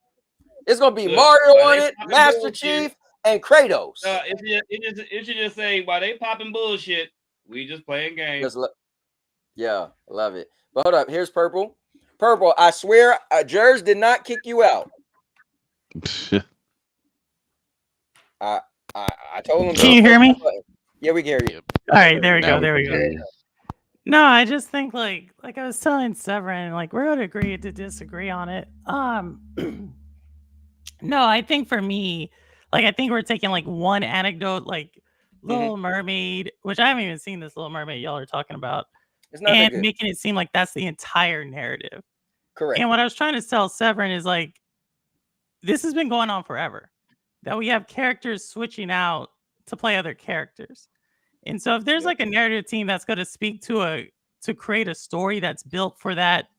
It's gonna be
Look,
Mario
while
on
they
it,
popping
Master
bullshit,
Chief, and Kratos.
It should just say while they popping bullshit, we just playing games.
Yeah, I love it. But hold up, here's Purple. Purple, I swear, Jers did not kick you out. I told him.
Can you hear me?
Yeah, we can hear you.
All right, there we
Now
go. There we
can
go.
hear you.
No, I just think like I was telling Severin, like we're gonna agree to disagree on it. No, I think for me, like I think we're taking like one anecdote, like Little Mermaid, which I haven't even seen this Little Mermaid y'all are talking about,
It's not that
and
good.
making it seem like that's the entire narrative.
Correct.
And what I was trying to tell Severin is like this has been going on forever. That we have characters switching out to play other characters. And so if there's like a narrative team that's going to speak to create a story that's built for that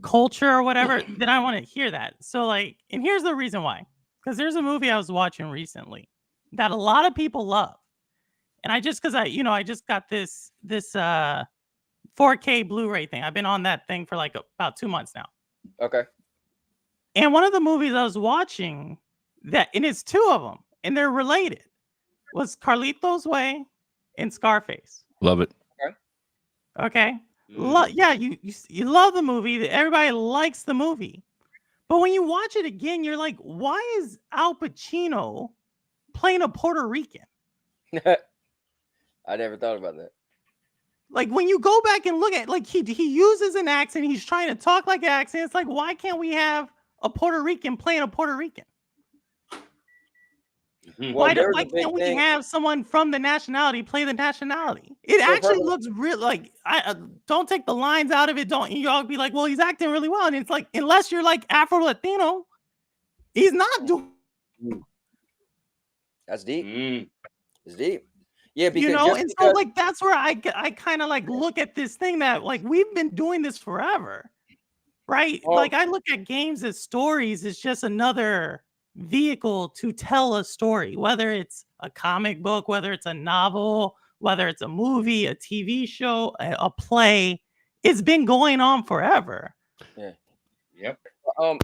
culture or whatever, then I want to hear that. So like, and here's the reason why. Because there's a movie I was watching recently that a lot of people love. And I just got this 4K Blu-ray thing. I've been on that thing for like about 2 months now.
Okay.
And one of the movies I was watching and it's two of them and they're related, was Carlito's Way and Scarface.
Love it.
Okay. Yeah, you love the movie. Everybody likes the movie. But when you watch it again, you're like, why is Al Pacino playing a Puerto Rican?
I never thought about that.
Like when you go back and look at like he uses an accent, he's trying to talk like an accent. It's like, why can't we have a Puerto Rican playing a Puerto Rican? Why can't we have someone from the nationality play the nationality? It actually looks real. Like I don't take the lines out of it. Don't y'all be like, well, he's acting really well, and it's like unless you're like Afro Latino, he's not doing.
That's deep. It's deep. Yeah, because
so like that's where I kind of like look at this thing that like we've been doing this forever, right? Like I look at games as stories. It's just another vehicle to tell a story, whether it's a comic book, whether it's a novel, whether it's a movie, a TV show, a play. It's been going on forever.
Yeah.
Yep.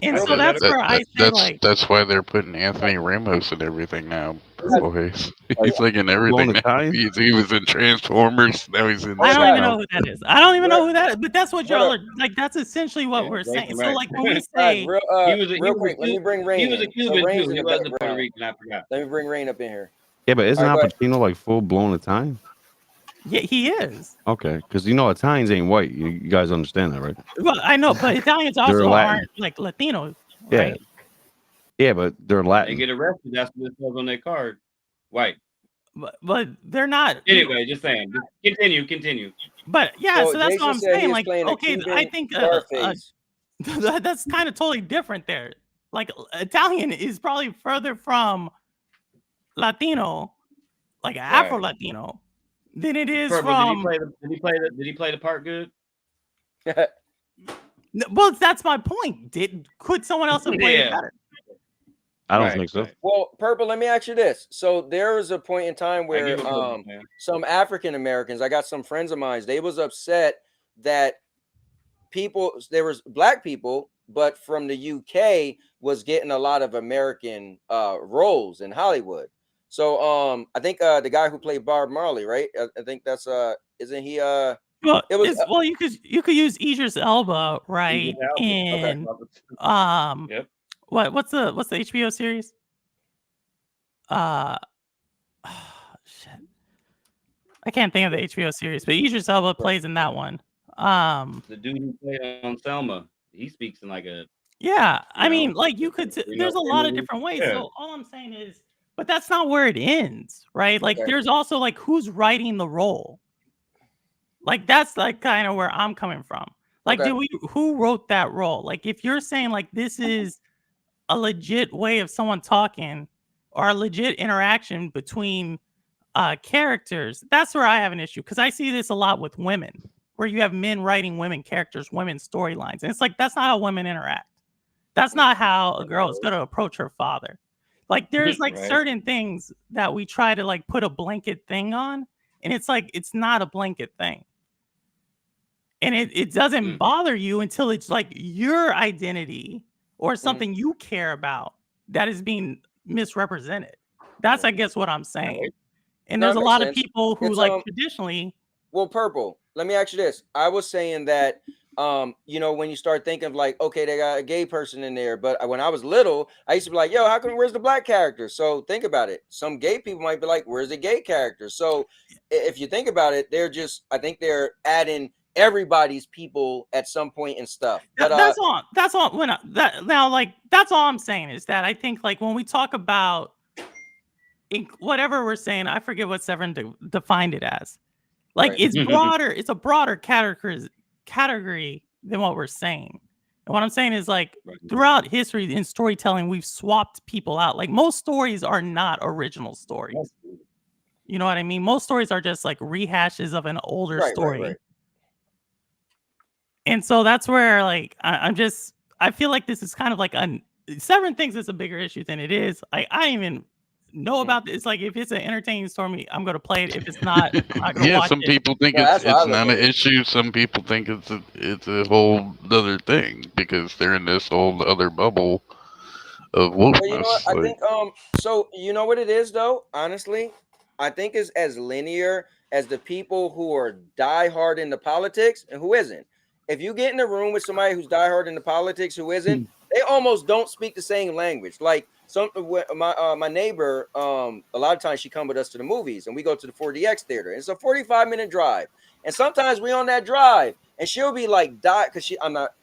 And so that's where I say like
that's why they're putting Anthony Ramos in everything now. Boys. He's like in everything now. He was in Transformers. Now he's in.
I don't even know who that is. I don't even know who that is. But that's what y'all are like. That's essentially what we're saying. So like when we say
real quick, let me bring Rain.
He was a Cuban too. He wasn't Puerto Rican. I forgot.
Let me bring Rain up in here.
Yeah, but isn't Al Pacino like full blown Italian?
Yeah, he is.
Okay, because Italians ain't white. You guys understand that, right?
Well, I know, but Italians also aren't like Latinos, right?
Yeah, but they're Latin.
They get arrested. That's what it says on their card. White.
But they're not.
Anyway, just saying. Continue.
But yeah, so that's what I'm saying. Like, okay, I think that's kind of totally different there. Like, Italian is probably further from Latino, like Afro Latino, than it is from.
Did he play the part good?
Well, that's my point. Could someone else have played it better?
I don't think so.
Well, Purple, let me ask you this. So there was a point in time where some African Americans, I got some friends of mine, they was upset that there was black people, but from the UK was getting a lot of American roles in Hollywood. So I think the guy who played Bob Marley, right? I think that's isn't he
Well,
It was
well, you could use Idris Elba, right?
Okay.
In
Yep.
what's the HBO series? Shit. I can't think of the HBO series, but Idris Elba plays in that one.
The dude who played on Selma, he speaks in like a
Yeah, I
know,
mean, like you could. There's a lot of different ways.
Yeah.
So all I'm saying is, but that's not where it ends, right? Like
Okay.
there's also like who's writing the role. Like that's like kind of where I'm coming from. Like,
Okay.
who wrote that role? Like, if you're saying like this is a legit way of someone talking or a legit interaction between characters, that's where I have an issue because I see this a lot with women, where you have men writing women characters, women storylines, and it's like that's not how women interact. That's not how a girl is going to approach her father. Like there's like
Right.
certain things that we try to like put a blanket thing on, and it's like it's not a blanket thing. And it doesn't bother you until it's like your identity or something you care about that is being misrepresented. That's I guess what I'm saying. And
No,
there's
it
a
makes
lot of
sense.
people who
It's,
like traditionally.
Well, Purple, let me ask you this. I was saying that you know, when you start thinking of like, okay, they got a gay person in there, but when I was little, I used to be like, yo, how come where's the black character? So think about it. Some gay people might be like, where's the gay character? So if you think about it, I think they're adding everybody's people at some point and stuff. But
That's all when that's all I'm saying is that I think like when we talk about whatever we're saying, I forget what Severin defined it as. Like
Right.
it's broader, it's a broader category than what we're saying. And what I'm saying is like throughout history in storytelling, we've swapped people out. Like most stories are not original stories. You know what I mean? Most stories are just like rehashes of an older story.
Right.
And so that's where like I feel like this is kind of like Severin thinks it's a bigger issue than it is. I even know about this. Like if it's an entertaining story, I'm gonna play it. If it's not, I'm not gonna
Yeah,
watch
some
it.
people think it's not an issue. Some people think it's a whole other thing because they're in this whole other bubble of wokeness.
Well, you know what? I think so you know what it is though, honestly? I think it's as linear as the people who are diehard into politics and who isn't. If you get in a room with somebody who's diehard into politics who isn't, they almost don't speak the same language. Like my neighbor, a lot of times she come with us to the movies and we go to the 4DX theater. It's a 45-minute drive. And sometimes we on that drive and she'll be like because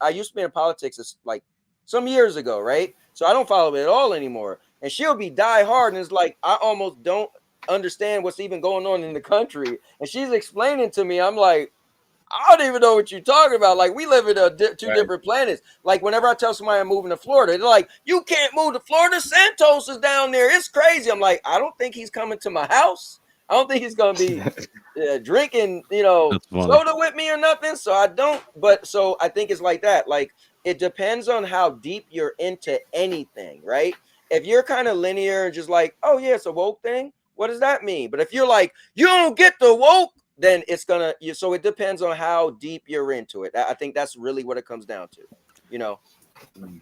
I used to be in politics like some years ago, right? So I don't follow it at all anymore. And she'll be die hard and it's like I almost don't understand what's even going on in the country. And she's explaining to me, I'm like, I don't even know what you're talking about. Like we live in two different planets. Like whenever I tell somebody I'm moving to Florida, they're like, you can't move to Florida. Santos is down there. It's crazy. I'm like, I don't think he's coming to my house. I don't think he's going to be drinking, soda with me or nothing. So I don't. But so I think it's like that. Like it depends on how deep you're into anything, right? If you're kind of linear and just like, oh yeah, it's a woke thing. What does that mean? But if you're like, you don't get the woke, then it's gonna. So it depends on how deep you're into it. I think that's really what it comes down to,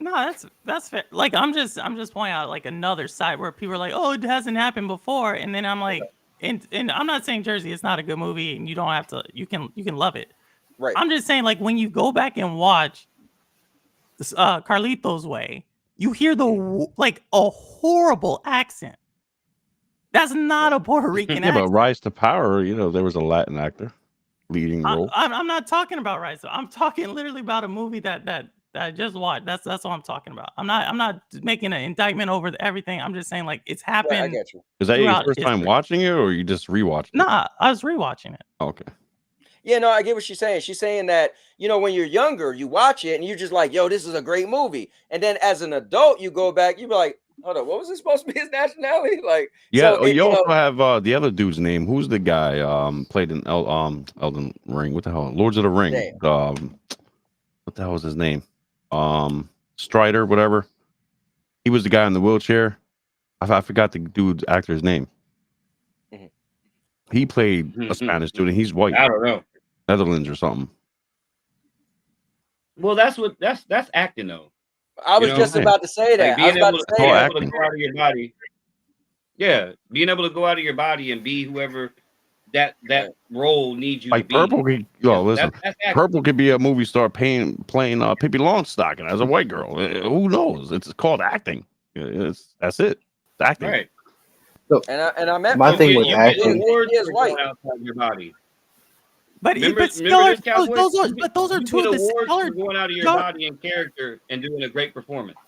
No, that's fair. Like I'm just pointing out like another side where people are like, oh, it hasn't happened before, and then I'm like, and I'm not saying Jersey is not a good movie, and you don't have to. You can love it.
Right.
I'm just saying like when you go back and watch Carlito's Way, you hear like a horrible accent. That's not a Puerto Rican accent.
But Rise to Power, there was a Latin actor leading role.
I'm not talking about Rise. I'm talking literally about a movie that I just watched. That's what I'm talking about. I'm not making an indictment over everything. I'm just saying like it's happened.
Right, I get you.
Is that your first time watching it, or you just rewatching it?
Nah, I was rewatching it.
Okay.
Yeah, no, I get what she's saying. She's saying that, when you're younger, you watch it and you're just like, yo, this is a great movie. And then as an adult, you go back, you be like, hold on, what was it supposed to be his nationality? Like,
yeah,
so
you also have the other dude's name. Who's the guy played in Elden Ring? What the hell? Lords of the Ring. What the hell was his name? Strider, whatever. He was the guy in the wheelchair. I forgot the dude's actor's name. Mm-hmm. He played a Spanish dude, and he's white.
I don't know.
Netherlands or something.
Well, that's acting though.
I was just about to say that.
Like being able to go out of your body. Yeah, being able to go out of your body and be whoever that role needs you
Like
to be.
Purple could, listen,
That's acting.
Purple could be a movie star playing Pippi Longstocking as a white girl. Who knows? It's called acting. That's it. It's acting.
Right.
So,
and I met
my thing with
you get
acting,
awards
he is
for
white.
going outside your body.
But
Remember
but still,
this, Cowboy?
those are
You
two
get
of the
awards
y'all
for going out of your body and character and doing a great performance.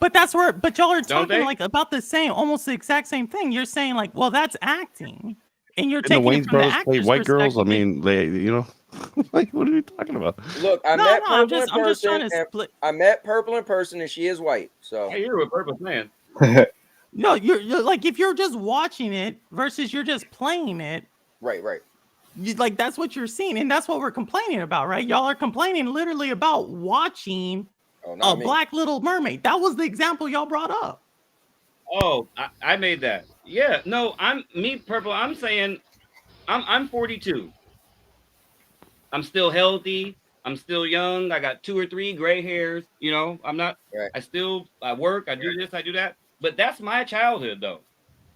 But that's where, but y'all are
Don't
talking
they?
like about the same, almost the exact same thing. You're saying like, well, that's acting, and you're
Didn't the
taking it
Wayans
from the
brothers play
actor's
white girls? I
perspective.
mean, they, like, what are you talking about?
Look, I
No,
met
no,
Purple in
I'm just trying
person.
to
And
split.
I met Purple in person, and she is white. So
I hear what Purple's saying.
No, you're like if you're just watching it versus you're just playing it.
Right.
Like that's what you're seeing, and that's what we're complaining about, right? Y'all are complaining literally about watching a Black Little Mermaid. That was the example y'all brought up.
Oh, I made that. Yeah, no, Purple. I'm saying, I'm 42. I'm still healthy. I'm still young. I got 2 or 3 gray hairs. You know, I'm not.
Right.
I work. I do this. I do that. But that's my childhood, though.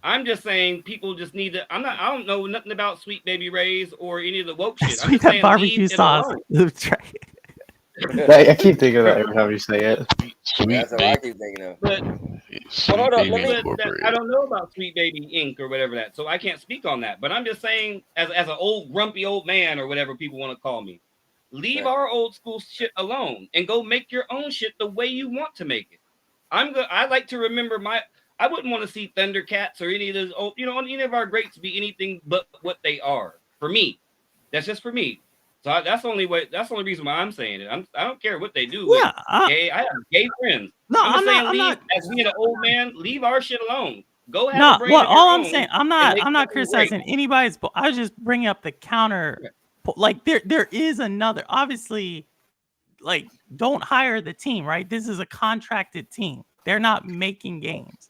I'm just saying people just need to. I don't know nothing about Sweet Baby Ray's or any of the woke shit. I'm
Sweet
just saying
barbecue
leave it
sauce.
alone.
That's right.
I keep thinking of that every time you say it.
That's what I keep thinking of.
But
hold up, let me.
I don't know about Sweet Baby Inc. or whatever that, so I can't speak on that. But I'm just saying, as an old grumpy old man or whatever people want to call me, leave our old school shit alone and go make your own shit the way you want to make it. I like to remember I wouldn't want to see Thundercats or any of those old, any of our greats be anything but what they are. For me, that's just for me. So that's the only reason why I'm saying it. I don't care what they do.
Yeah,
I have gay friends.
No,
I'm
not.
saying as being an old man, leave our shit alone. Go have
No,
a brain
well,
of your
all I'm
own
saying,
and
I'm
make
not
something
criticizing
great.
anybody's. But I was just bringing up the counter. Like there is another. Obviously, like don't hire the team, right? This is a contracted team. They're not making games.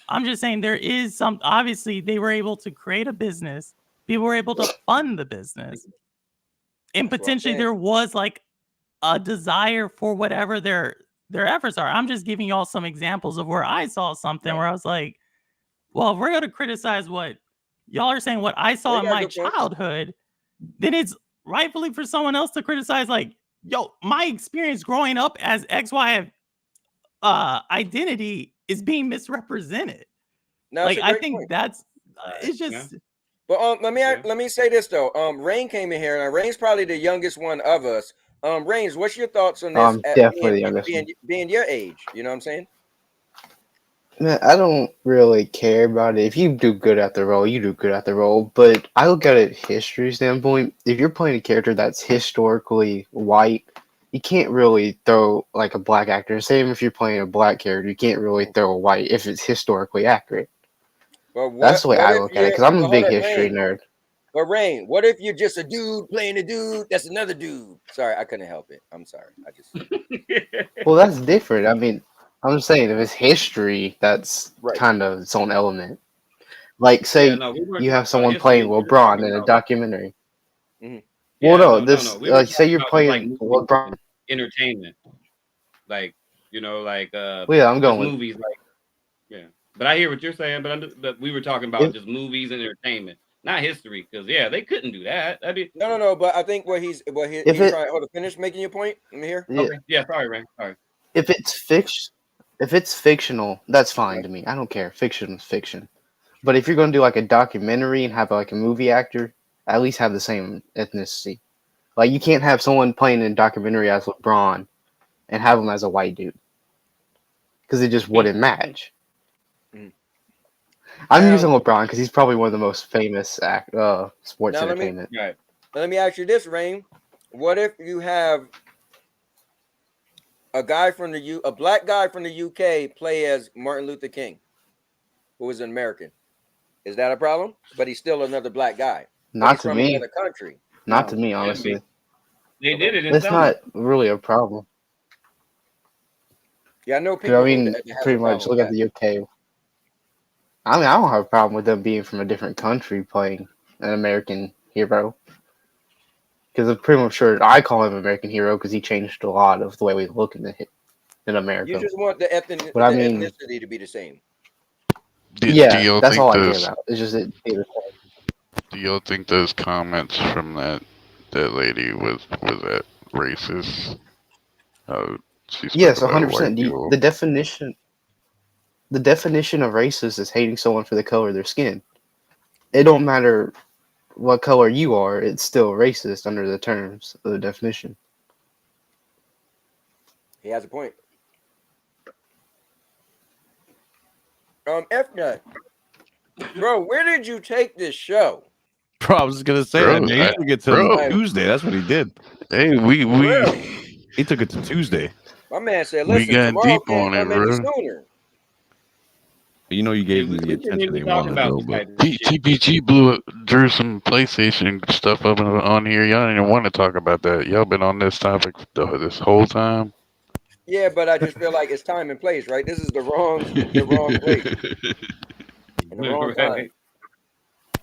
I'm just saying there is some. Obviously, they were able to create a business. People were able to fund the business, and potentially there was like a desire for whatever their efforts are. I'm just giving y'all some examples of where I saw something where I was like, well, if we're going to criticize what y'all are saying, what I saw in my childhood, then it's rightfully for someone else to criticize, like, yo, my experience growing up as XY identity is being misrepresented.
No,
like, I
great
think
point.
that's it's just.
But let me say this though. Rain came in here, and Rain's probably the youngest one of us. Rains, what's your thoughts on this?
I'm definitely the youngest one.
Being your age, you know what I'm saying?
Man, I don't really care about it. If you do good at the role, you do good at the role. But I look at it history standpoint. If you're playing a character that's historically white, you can't really throw like a black actor. Same if you're playing a black character, you can't really throw a white if it's historically accurate.
Well,
that's the way I look at it because I'm a big history nerd.
But Rain, what if you're just a dude playing a dude that's another dude? Sorry, I couldn't help it. I'm sorry. I just.
Well, that's different. I mean, I'm just saying if it's history, that's kind of its own element. Like, say you have someone playing LeBron in a documentary.
Mm-hmm.
Like, say you're playing LeBron.
Entertainment, like
yeah, I'm going with
movies, But I hear what you're saying. But we were talking about just movies and entertainment, not history, because they couldn't do that.
No. But I think he's trying to finish making your point. Let me hear.
Yeah.
Okay. Yeah. Sorry, Ray. Sorry.
If it's fictional, that's fine to me. I don't care. Fiction is fiction. But if you're going to do like a documentary and have like a movie actor, at least have the same ethnicity. Like you can't have someone playing in a documentary as LeBron and have him as a white dude because it just wouldn't match. I'm using LeBron because he's probably one of the most famous sports entertainment.
Let me ask you this, Rain. What if you have a black guy from the UK play as Martin Luther King, who is an American? Is that a problem? But he's still another black guy.
Not to me.
Another country.
Not to me, honestly.
They did it.
That's not really a problem.
Yeah, I know people.
I mean, pretty much look at the UK. I mean, I don't have a problem with them being from a different country playing an American hero. Because I'm pretty much sure I call him American hero because he changed a lot of the way we look in America.
You just want the ethnicity to be the same.
That's all I care about. It's just
Do Do y'all think those comments from that lady was that racist? She spoke
Yes,
about white
100%.
people.
The definition of racist is hating someone for the color of their skin. It don't matter what color you are, it's still racist under the terms of the definition.
He has a point. F Nut, bro, where did you take this show?
Bro, I was just gonna say that,
Bro,
man. He took it to
bro.
Tuesday. That's what he did.
Hey,
Real.
He took it to Tuesday.
My man said,
we
"Listen,
got
tomorrow
deep
can't
on it,
come any
bro.
sooner."
You know, you
Yeah,
gave him the
we shouldn't
attention
even
they
be talking
wanted,
about
though.
this
But
type of shit.
TPG drew some PlayStation stuff up on here. Y'all didn't even want to talk about that. Y'all been on this topic this whole time.
Yeah, but I just feel like it's time and place, right? This is the wrong place and the wrong time.
Right.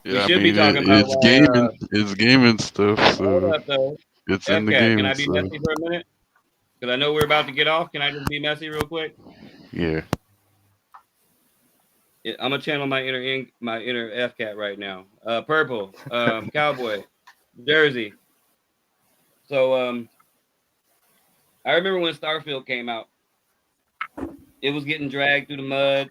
We
Yeah, I
should be
mean
talking about why.
it's gaming stuff,
Hold
so
up, though.
it's in the
FCAT, can
gaming
I be
stuff.
messy for a minute? Because I know we're about to get off. Can I just be messy real quick?
Yeah.
I'm gonna channel my inner FCAT right now. Purple, cowboy, jersey. So I remember when Starfield came out. It was getting dragged through the mud.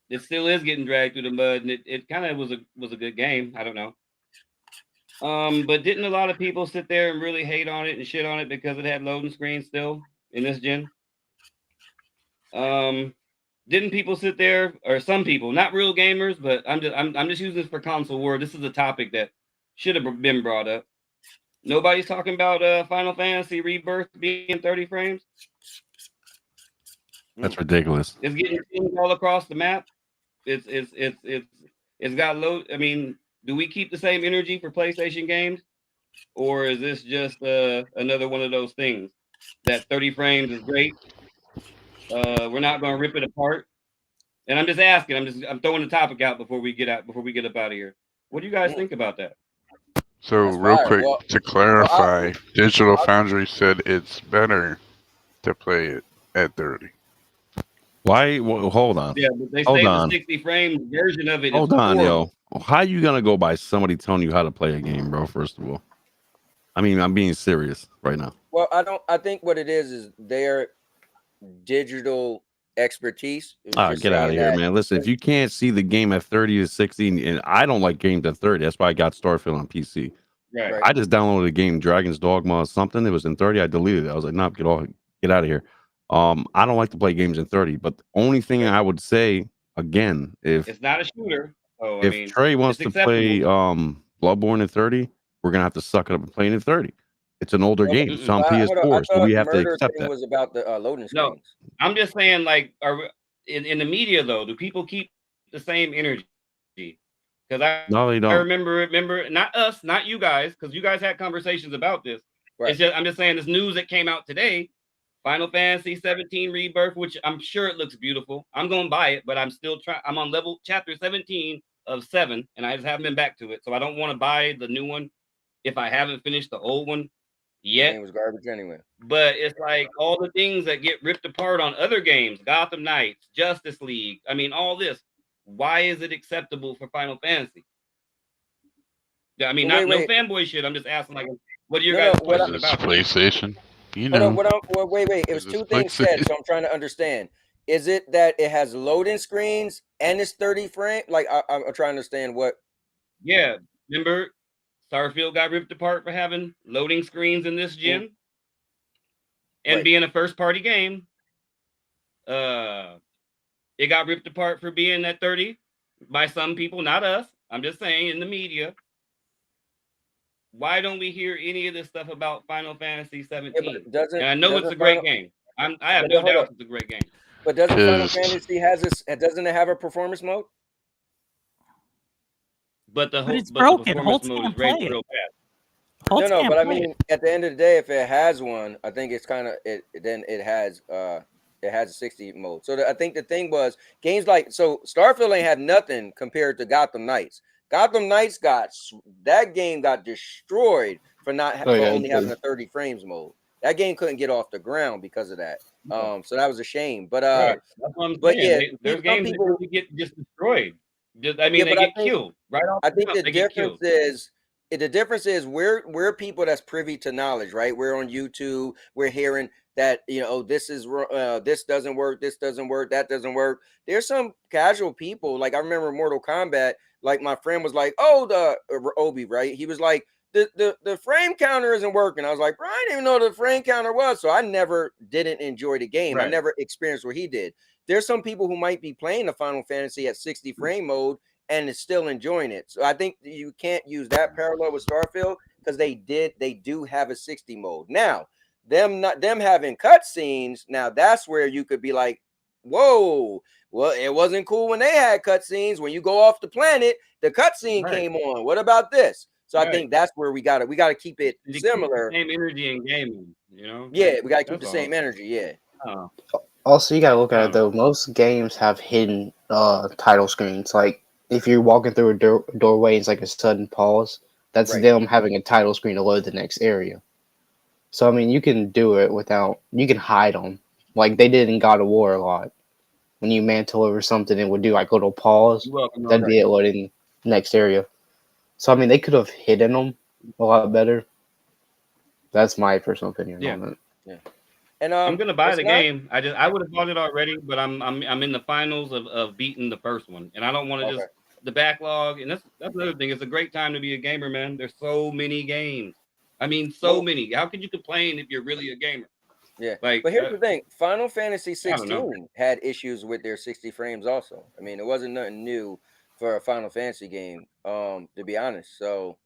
It still is getting dragged through the mud, and it kind of was a good game. I don't know. But didn't a lot of people sit there and really hate on it and shit on it because it had loading screens still in this gen? Didn't people sit there, or some people, not real gamers, but I'm just using this for console war. This is a topic that should have been brought up. Nobody's talking about Final Fantasy Rebirth being 30 frames.
that's ridiculous.
It's getting pinged all across the map. It's got low. I mean, do we keep the same energy for PlayStation games, or is this just another one of those things that 30 frames is great? We're not going to rip it apart. And I'm just asking. I'm throwing the topic out before we get up out of here. What do you guys think about that?
So
That's
real
fire.
quick
Well,
to clarify, Digital Foundry said it's better to play it at 30.
Why? Well, hold on.
Yeah, but they
Hold
say
on.
the 60 frame version of it is
Hold on,
horrible.
yo. How you gonna go by somebody telling you how to play a game, bro? First of all, I mean, I'm being serious right now.
well, I think what it is their digital expertise. It was just
Get out of
saying
here,
that.
man. Listen, if you can't see the game at 30 to 60, and I don't like games at 30, that's why I got Starfield on PC.
Right.
I just downloaded a game, Dragon's Dogma or something. It was in 30. I deleted it. I was like, nah, get out of here. I don't like to play games in 30. But the only thing I would say again, if
It's not a shooter. So,
if
I mean,
Trey wants
it's
to play
acceptable.
Bloodborne at 30, we're gonna have to suck it up and play it at 30. It's an older game. It's on
Hold on, I
PS4, so we
thought
have to
murder
accept
thing
that.
was about the loading
No,
screens.
I'm just saying, like, in the media though, do people keep the same energy? Because
No, they
I
don't.
remember, not us, not you guys, because you guys had conversations about this.
Right.
It's just I'm just saying this news that came out today. Final Fantasy 17 Rebirth, which I'm sure it looks beautiful. I'm gonna buy it, but I'm still trying. I'm on chapter 17 of 7, and I just haven't been back to it. So I don't want to buy the new one if I haven't finished the old one yet.
It was garbage anyway.
But it's like all the things that get ripped apart on other games, Gotham Knights, Justice League. I mean, all this. Why is it acceptable for Final Fantasy? Yeah, I mean,
Well,
no
wait.
fanboy shit. I'm just asking, like, what are your
No,
guys'
what
questions about?
PlayStation. You know.
Wait. It was
It's
two things said, so I'm trying to understand. Is it that it has loading screens and it's 30 frame? Like I'm trying to understand what.
Yeah, remember Starfield got ripped apart for having loading screens in this gen and being a first party game. It got ripped apart for being at 30 by some people, not us. I'm just saying in the media. Why don't we hear any of this stuff about Final Fantasy 17? And I know it's a great game. I have no doubt it's a great game.
But doesn't Final Fantasy doesn't it have a performance mode?
But
it's
the
broken.
performance
Holtz
mode
can't
is rated
play it.
real fast.
Holtz
No,
can't
but I
play
mean,
it.
at the end of the day, if it has one, I think it's kind of then it has a 60 mode. So I think the thing was games like Starfield ain't had nothing compared to Gotham Knights. Gotham Knights that game got destroyed for only having a 30 frames mode. That game couldn't get off the ground because of that. So that was a shame. But
Right. That's what I'm saying.
yeah,
There's games that really get just destroyed. I mean, they
but I
get
think
killed right off
I
the
think
jump. They get killed.
the difference is we're people that's privy to knowledge, right? We're on YouTube. We're hearing that this is this doesn't work, that doesn't work. There's some casual people, like I remember Mortal Kombat. Like my friend was like, "Oh, the Obi, right?" He was like, "The frame counter isn't working." I was like, "Bro, I didn't even know the frame counter was." So I never didn't enjoy the game. I
Right.
never experienced what he did. There's some people who might be playing the Final Fantasy at 60 frame mode and is still enjoying it. So I think you can't use that parallel with Starfield because they do have a 60 mode. Now, them having cutscenes, now that's where you could be like, whoa, well, it wasn't cool when they had cutscenes. When you go off the planet, the cutscene came on. What about this? So I think that's where we gotta keep it similar.
Same energy in gaming,
Yeah, we gotta keep the same energy. Yeah.
Also, you gotta look at it though. Most games have hidden title screens. Like if you're walking through a doorway, it's like a sudden pause. That's them having a title screen to load the next area. So I mean, you can do it without. You can hide them, like they did in God of War a lot. When you mantle over something, it would do like a little pause. That'd be it loading next area. So I mean, they could have hidden them a lot better. That's my personal opinion on it.
Yeah. And
I'm gonna buy the game. I would have bought it already, but I'm in the finals of beating the first one, and I don't want to just the backlog. And that's another thing. It's a great time to be a gamer, man. There's so many games. I mean, so many. How could you complain if you're really a gamer?
Yeah,
like,
but here's the thing: Final Fantasy 16 had issues with their 60 frames. Also, I mean, it wasn't nothing new for a Final Fantasy game, to be honest. So,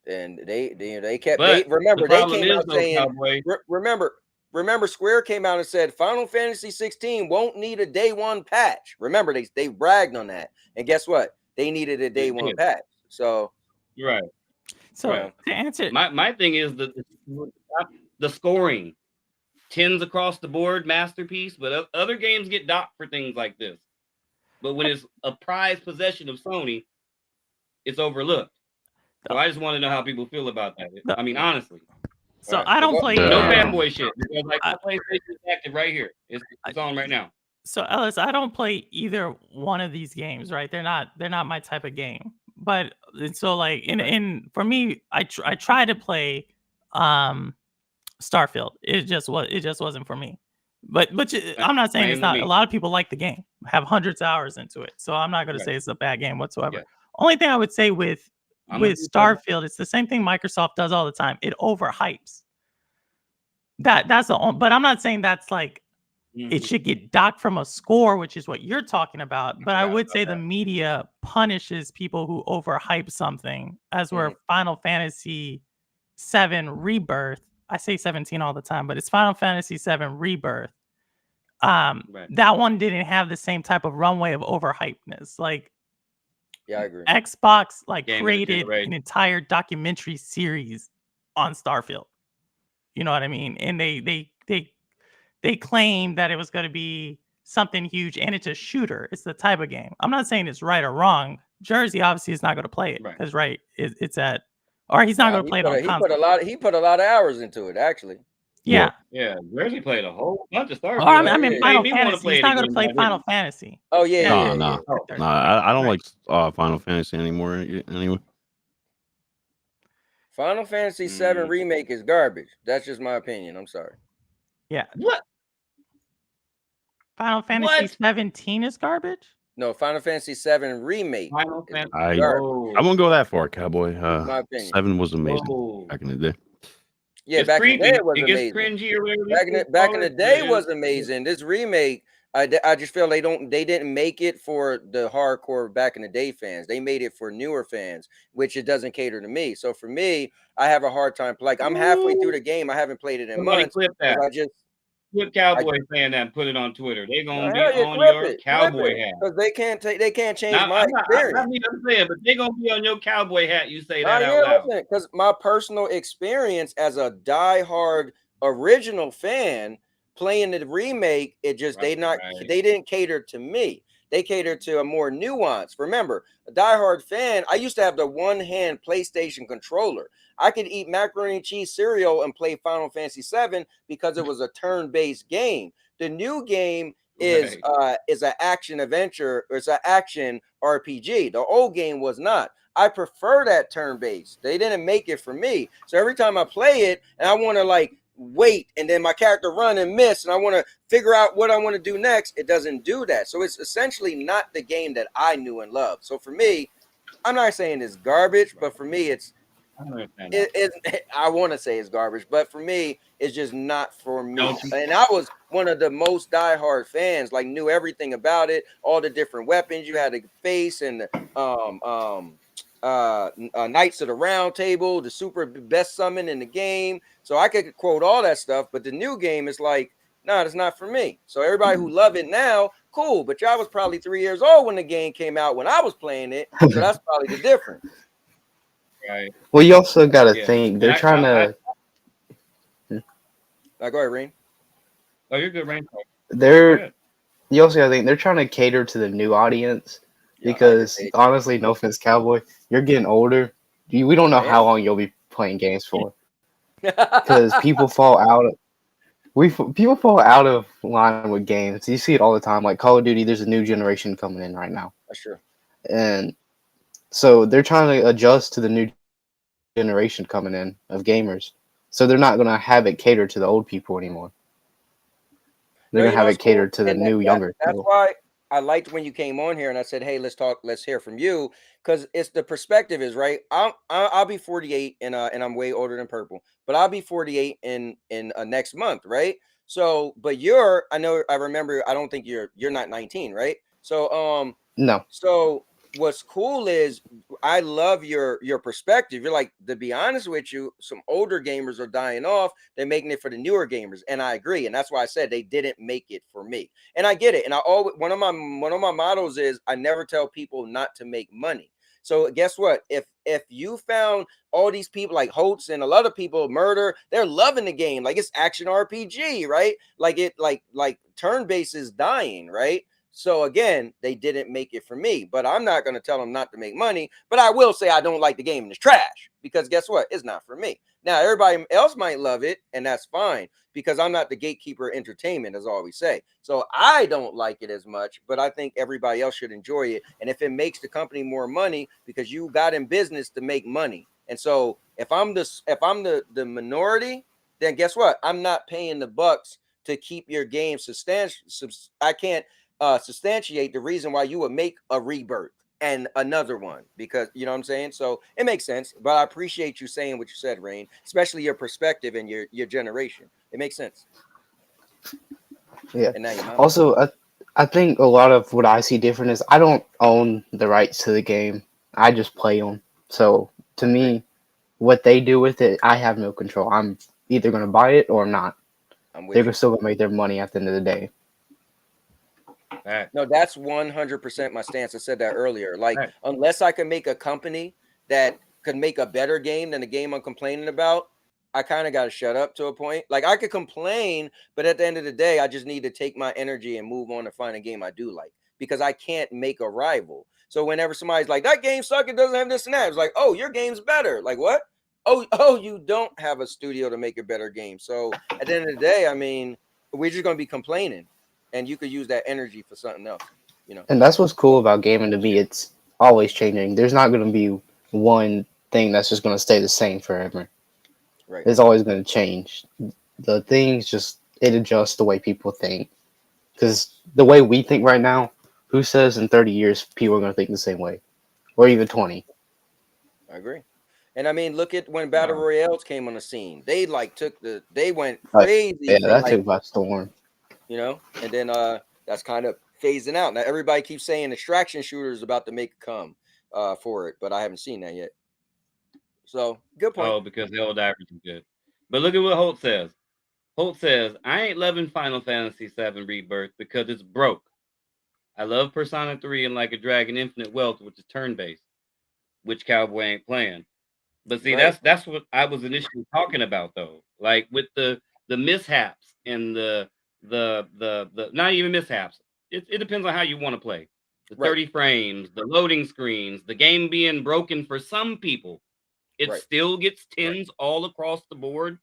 and they kept. Remember, they came out saying. Remember, Square came out and said Final Fantasy 16 won't need a day one patch. Remember, they bragged on that, and guess what? They needed a day one patch. So,
right.
So to answer,
my thing is the scoring. 10s across the board, masterpiece, but other games get docked for things like this. But when it's a prized possession of Sony, it's overlooked. So I just want to know how people feel about that. I mean, honestly.
So I don't play
no fanboy shit. Because like my PlayStation is active right here. It's on right now.
So Ellis, I don't play either one of these games, right? They're not my type of game. But so like in for me, I try to play Starfield. It just wasn't for me. But I'm not saying it's not. A lot of people like the game, have hundreds of hours into it. So I'm not going to say it's a bad game whatsoever. Only thing I would say with Starfield, it's the same thing Microsoft does all the time. It overhypes. That's the only, but I'm not saying that's like it should get docked from a score, which is what you're talking about. But I would say the media punishes people who overhype something, as where Final Fantasy VII Rebirth. I say 17 all the time, but it's Final Fantasy VII Rebirth. That one didn't have the same type of runway of overhypeness. Like,
yeah, I agree.
Xbox created an entire documentary series on Starfield. You know what I mean? And they claimed that it was going to be something huge, and it's a shooter. It's the type of game. I'm not saying it's right or wrong. Jersey obviously is not going to play it because it's at. Or he's not going to play it on console.
He put a lot of hours into it, actually.
Yeah.
Yeah. Jersey played a whole bunch of Starfield.
I mean, Final Fantasy. He's not going to play Final Fantasy.
Oh, yeah.
No. I don't like Final Fantasy anymore. Anyway.
Final Fantasy VII Remake is garbage. That's just my opinion. I'm sorry.
Yeah.
What?
Final Fantasy 17 is garbage?
No, Final Fantasy VII Remake.
I won't go that far, Cowboy. 7 was amazing back in the day.
Yeah, back in the day it was amazing. Cringy or whatever. Back in the day was amazing. This remake, I just feel they didn't make it for the hardcore back in the day fans. They made it for newer fans, which it doesn't cater to me. So for me, I have a hard time. Like I'm halfway through the game. I haven't played it in months.
Clip that. Put Cowboy fan that and put it on Twitter. They're gonna be on your cowboy hat
because they can't change my experience.
I'm saying, but they're gonna be on your cowboy hat. You say that out loud.
Because my personal experience as a diehard original fan playing the remake, it just they didn't cater to me. They cater to a more nuance. Remember, a diehard fan, I used to have the one-hand PlayStation controller. I could eat macaroni and cheese cereal and play Final Fantasy VII because it was a turn-based game. The new game, is an action adventure, or it's an action RPG. The old game was not. I prefer that turn-based. They didn't make it for me. So every time I play it and I want to like wait, and then my character run and miss, and I want to figure out what I want to do next, it doesn't do that. So it's essentially not the game that I knew and loved. So for me, I'm not saying it's garbage, but for me, I want to say it's garbage, but for me, it's just not for me. And I was one of the most diehard fans, like knew everything about it, all the different weapons you had to face, and Knights of the Round Table, the super best summon in the game. So I could quote all that stuff, but the new game is like, nah, it's not for me. So everybody who love it now, cool. But y'all was probably 3 years old when the game came out when I was playing it, so that's probably the difference.
Right.
Well, you also got to think they're trying to.
Go ahead, Rain.
Oh, you're good, Rain.
You also got to think they're trying to cater to the new audience, because honestly, no offense, Cowboy, you're getting older. We don't know how long you'll be playing games for, because people fall out of line with games. You see it all the time. Like Call of Duty, there's a new generation coming in right now.
That's true.
And so they're trying to adjust to the new generation coming in of gamers. So they're not going to have it catered to the old people anymore. They're going to have it catered to the new, younger
That's
people.
why I liked when you came on here and I said, hey, let's hear from you, because it's the perspective is right. I'll be 48 and I'm way older than Purple, but I'll be 48 in next month, right? So, but I remember, I don't think you're not 19, right? So
No.
So what's cool is I love your perspective. You're like, to be honest with you, some older gamers are dying off. They're making it for the newer gamers, and I agree. And that's why I said they didn't make it for me. And I get it. And I always one of my mottos is I never tell people not to make money. So guess what? If you found all these people like Holtz and a lot of people, Murder, they're loving the game. Like it's action RPG, right? Like it like turn base is dying, right? So again, they didn't make it for me, but I'm not going to tell them not to make money, but I will say I don't like the game and it's trash, because guess what? It's not for me. Now, everybody else might love it, and that's fine, because I'm not the gatekeeper of entertainment, as I always say. So I don't like it as much, but I think everybody else should enjoy it. And if it makes the company more money, because you got in business to make money. And so if I'm the minority, then guess what? I'm not paying the bucks to keep your game substantial. I can't substantiate the reason why you would make a Rebirth and another one, because you know what I'm saying. So it makes sense, but I appreciate you saying what you said, Rain, especially your perspective and your generation. It makes sense.
Yeah. Also, I think a lot of what I see different is I don't own the rights to the game. I just play them. So to me, what they do with it, I have no control. I'm either going to buy it or not. They're still going to make their money at the end of the day.
No, that's 100% my stance. I said that earlier. Like, unless I can make a company that could make a better game than the game I'm complaining about, I kind of got to shut up to a point. Like, I could complain, but at the end of the day, I just need to take my energy and move on to find a game I do like, because I can't make a rival. So whenever somebody's like, that game sucks, it doesn't have this and that, it's like, oh, your game's better. Like, what? Oh, you don't have a studio to make a better game. So at the end of the day, I mean, we're just going to be complaining. And you could use that energy for something else, you know.
And that's what's cool about gaming to me. It's always changing. There's not going to be one thing that's just going to stay the same forever.
Right.
It's always going to change. The things it adjusts the way people think. Because the way we think right now, who says in 30 years people are going to think the same way? Or even 20?
I agree. And I mean, look at when Battle Royales came on the scene. They they went crazy.
Yeah, that took by storm.
You know, and then that's kind of phasing out. Now everybody keeps saying extraction shooter is about to make a come for it, but I haven't seen that yet. So good point.
Oh, because the old average is good. But look at what Holt says. Holt says, I ain't loving Final Fantasy VII Rebirth because it's broke. I love Persona 3 and Like a Dragon Infinite Wealth, which is turn-based, which Cowboy ain't playing. But see, that's what I was initially talking about, though. Like with the mishaps and the not even mishaps. It depends on how you want to play. The 30 frames, the loading screens, the game being broken for some people. It still gets 10s all across the board.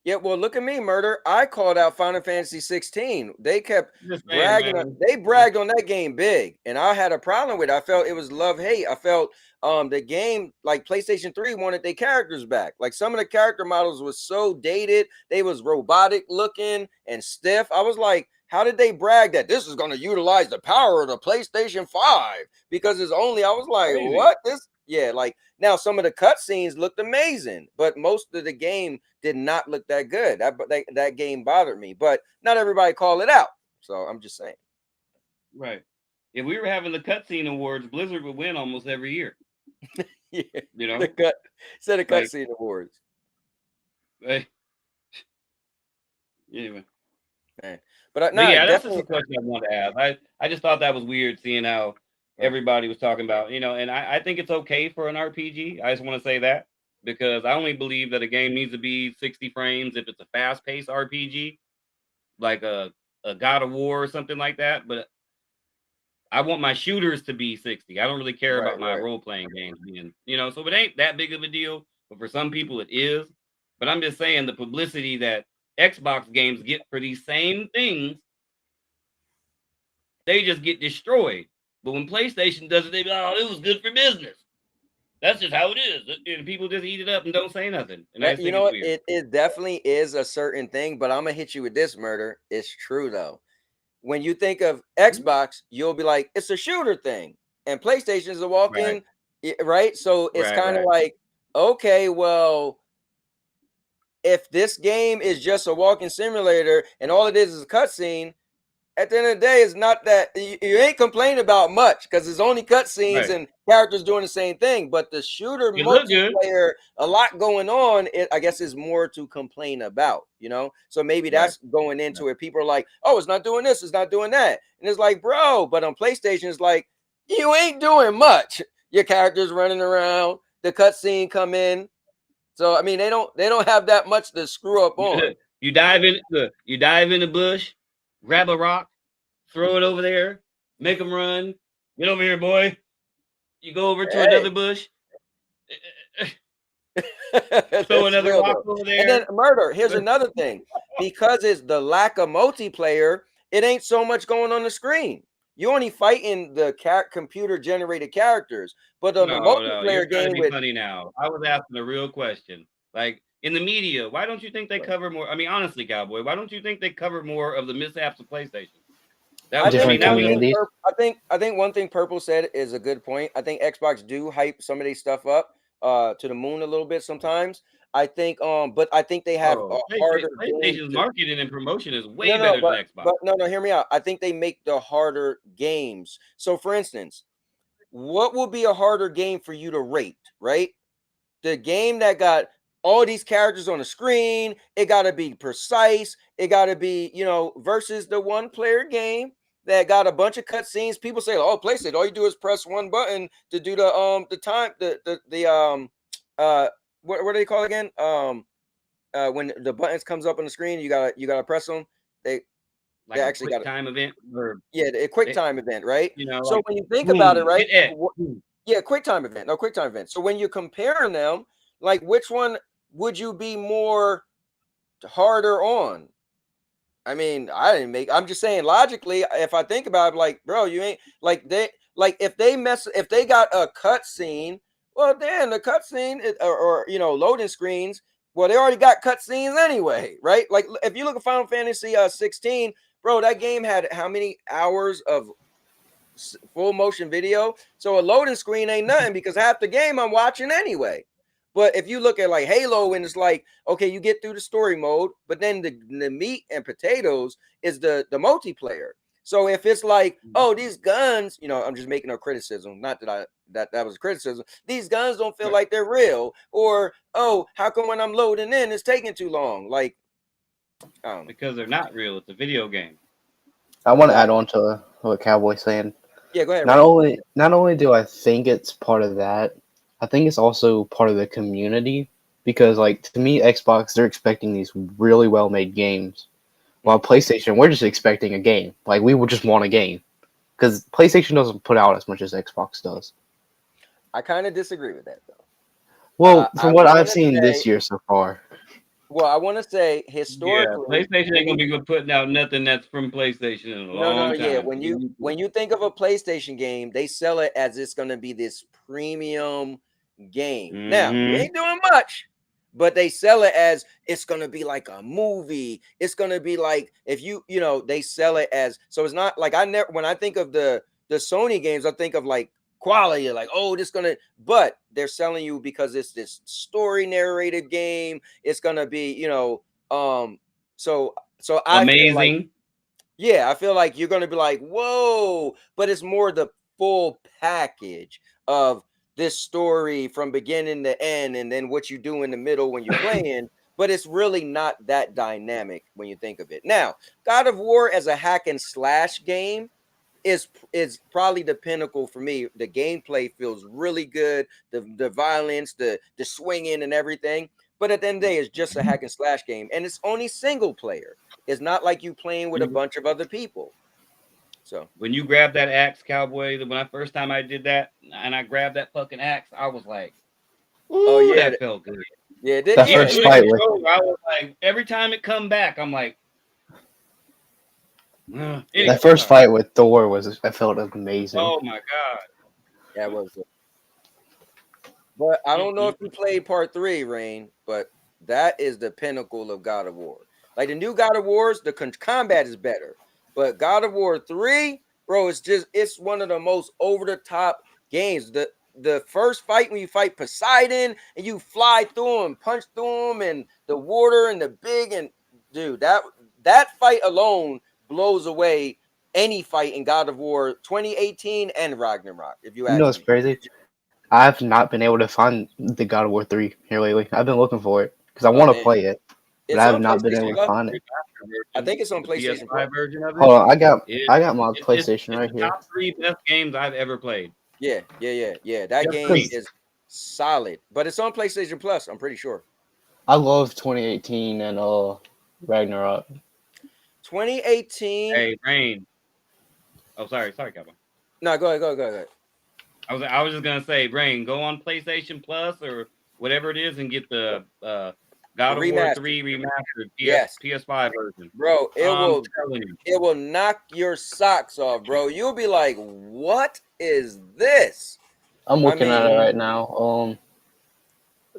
Yeah, well, look at me, Murder. I called out Final Fantasy 16. They kept
Just saying,
bragging.
man.
They bragged on that game big, and I had a problem with it. I felt it was love hate. I felt the game, like PlayStation 3 wanted their characters back. Like some of the character models was so dated. They was robotic looking and stiff. I was like, how did they brag that this is going to utilize the power of the PlayStation 5? Because it's only, I was like,
Crazy.
what? This, yeah, like now some of the cutscenes looked amazing, but most of the game did not look that good. That game bothered me, but not everybody call it out. So I'm just saying.
Right. If we were having the cutscene awards, Blizzard would win almost every year.
Yeah,
you know,
the cutscene
like,
awards.
Hey. Anyway.
Man.
But yeah, that's just a question I wanted to ask. I just thought that was weird seeing how everybody was talking about, and I think it's okay for an RPG. I just want to say that because I only believe that a game needs to be 60 frames if it's a fast-paced RPG, like a God of War or something like that. But I want my shooters to be 60. I don't really care about my role-playing games being, so it ain't that big of a deal. But for some people, it is. But I'm just saying the publicity that Xbox games get for these same things, they just get destroyed. But when PlayStation does it, they be like, oh, it was good for business. That's just how it is. And people just eat it up and don't say nothing. And I just
You
think
know
it's
what?
weird.
It definitely is a certain thing, but I'm gonna hit you with this, Murder. It's true though. When you think of Xbox, you'll be like, it's a shooter thing, and PlayStation is a walk-in, right? So it's kind of like, okay, well, if this game is just a walking simulator and all it is a cutscene, at the end of the day, it's not that you ain't complaining about much because it's only cutscenes and characters doing the same thing. But the shooter multiplayer, a lot going on, I guess is more to complain about, So maybe that's going into it. People are like, oh, it's not doing this, it's not doing that. And it's like, bro, but on PlayStation, it's like, you ain't doing much. Your character's running around, the cutscene come in. So I mean, they don't have that much to screw up on.
You dive in the bush, grab a rock, throw it over there, make them run. Get over here, boy. You go over to another bush. Throw another rock over there.
And then Murder. Here's another thing. Because it's the lack of multiplayer, it ain't so much going on the screen. You only fighting the computer generated characters, but on the multiplayer
you're trying
game
to be funny now. I was asking a real question. Like in the media, why don't you think they cover more? I mean, honestly, Cowboy, why don't you think they cover more of the mishaps of PlayStation?
I think one thing Purple said is a good point. I think Xbox do hype some of their stuff up to the moon a little bit sometimes. I think but I think they have a harder
PlayStation's marketing and promotion is way better than Xbox.
But no, hear me out. I think they make the harder games. So for instance, what will be a harder game for you to rate, right? The game that got all these characters on the screen, it got to be precise. It got to be, versus the one player game that got a bunch of cutscenes. People say, "Oh, PlayStation, all you do is press one button to do what do they call it again? When the buttons comes up on the screen, you gotta press them. They actually got a
time event.
A quick time event, right? So
like,
when you think about it, right? Yeah, quick time event. No, quick time event. So when you're comparing them, like which one would you be more harder on? I mean, I'm just saying logically, if I think about it, like, bro, you ain't if they got a cut scene, well, then the cut scene or loading screens, well, they already got cut scenes anyway, right? Like if you look at Final Fantasy 16, bro, that game had how many hours of full motion video? So a loading screen ain't nothing because half the game I'm watching anyway. But if you look at like Halo, and it's like, okay, you get through the story mode, but then the meat and potatoes is the multiplayer. So if it's like, oh, these guns, I'm just making a criticism, not that that was a criticism. These guns don't feel like they're real, or oh, how come when I'm loading in, it's taking too long? Like, I don't know.
Because they're not real. It's a video game.
I want to add on to what Cowboy's saying.
Yeah, go ahead.
Not only do I think it's part of that, I think it's also part of the community because, like, to me, Xbox, they're expecting these really well-made games, while PlayStation, we're just expecting a game. Like, we would just want a game because PlayStation doesn't put out as much as Xbox does.
I kind of disagree with that, though.
Well, from what I've seen this year so far.
Well, I want to say
Yeah,
historically,
PlayStation ain't gonna be putting out nothing that's from PlayStation in a
no,
long
yeah.
time.
When you think of a PlayStation game, they sell it as it's going to be this premium game. Now, you ain't doing much, but they sell it as it's going to be like a movie. It's going to be like if you know, they sell it as, so it's not like I never, when I think of the Sony games, I think of like quality, like, oh, this gonna, but they're selling you because it's this story narrated game. It's gonna be, you know, so I feel like,
Amazing.
yeah, I feel like you're gonna be like, whoa, but it's more the full package of this story from beginning to end, and then what you do in the middle when you're playing. But it's really not that dynamic when you think of it. Now, God of War as a hack and slash game is probably the pinnacle for me. The gameplay feels really good, the violence, the swinging and everything. But at the end of the day, it's just a hack and slash game, and it's only single player. It's not like you playing with a bunch of other people. So
when you grab that axe, Cowboy, when I first time I did that, and I grabbed that fucking axe, I was like, ooh,
oh yeah,
that felt good.
Yeah, it did.
That
Yeah,
first fight with
I was like, every time it come back, I'm like, anyway,
that first fight with Thor was, I felt amazing.
oh my god.
That was it. But I don't know if you played part 3, Rain, but that is the pinnacle of God of War. Like the new God of Wars, the combat is better. But God of War 3, bro, it's one of the most over the top games. The first fight when you fight Poseidon and you fly through him, punch through him, and the water and the big, and dude, that fight alone blows away any fight in God of War 2018 and Ragnarok. If you
You know
ask
what's
me.
crazy? I've not been able to find the God of War 3 here lately. I've been looking for it because I want to
Man.
play it, but
It's
I have
on
not been
PlayStation
able to
Plus.
find it.
I think it's on
The
PlayStation
PS5 version of it.
Hold on, I got my
It's
PlayStation right
the
here.
top 3 best games I've ever played.
Yeah. That
Just
game
three.
is solid, but it's on PlayStation Plus. I'm pretty sure.
I love 2018 and Ragnarok.
2018.
Hey, Rain. Oh, sorry, Cowboy.
No, go ahead.
I was just gonna say, Rain, go on PlayStation Plus or whatever it is and get the God of War 3 remastered PS5 version.
Bro,
I'm telling you.
it will knock your socks off, bro. You'll be like, what is this?
I'm looking at it right now.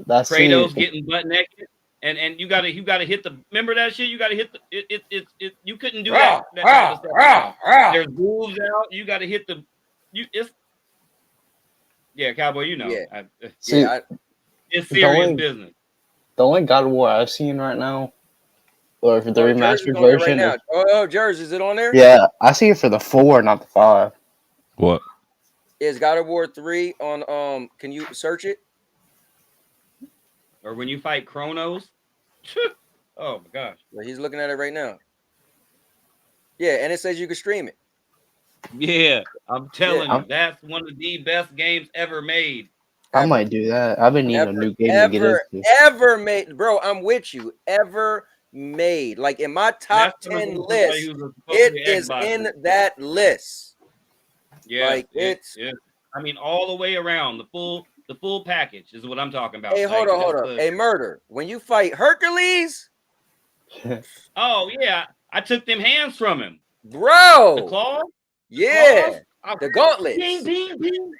That's
Kratos getting butt naked. And you gotta hit the, remember that shit? You gotta hit the it you couldn't do that type of stuff. There's wolves out, you gotta hit the yeah, Cowboy, you know.
Yeah.
It's serious business.
The only God of War I've seen right now, or for the remastered version.
Right now. Jersey, is it on there?
Yeah, I see it for the 4, not the 5.
What?
Is God of War 3 on can you search it?
Or when you fight Kronos. Oh my gosh.
Well, he's looking at it right now. Yeah, and it says you can stream it.
Yeah, I'm telling you, that's one of the best games ever made.
I might do that. I've been needing a new game to get into.
Ever made, bro. I'm with you. Ever made, like in my top 10 list, it is in that list.
Yeah,
like it's.
I mean, all the way around, the full package is what I'm talking about.
Hey, hold on. Hey, Murder. When you fight Hercules.
Oh yeah, I took them hands from him,
bro.
The claws.
Yeah, the gauntlets.
Bing, bing, bing.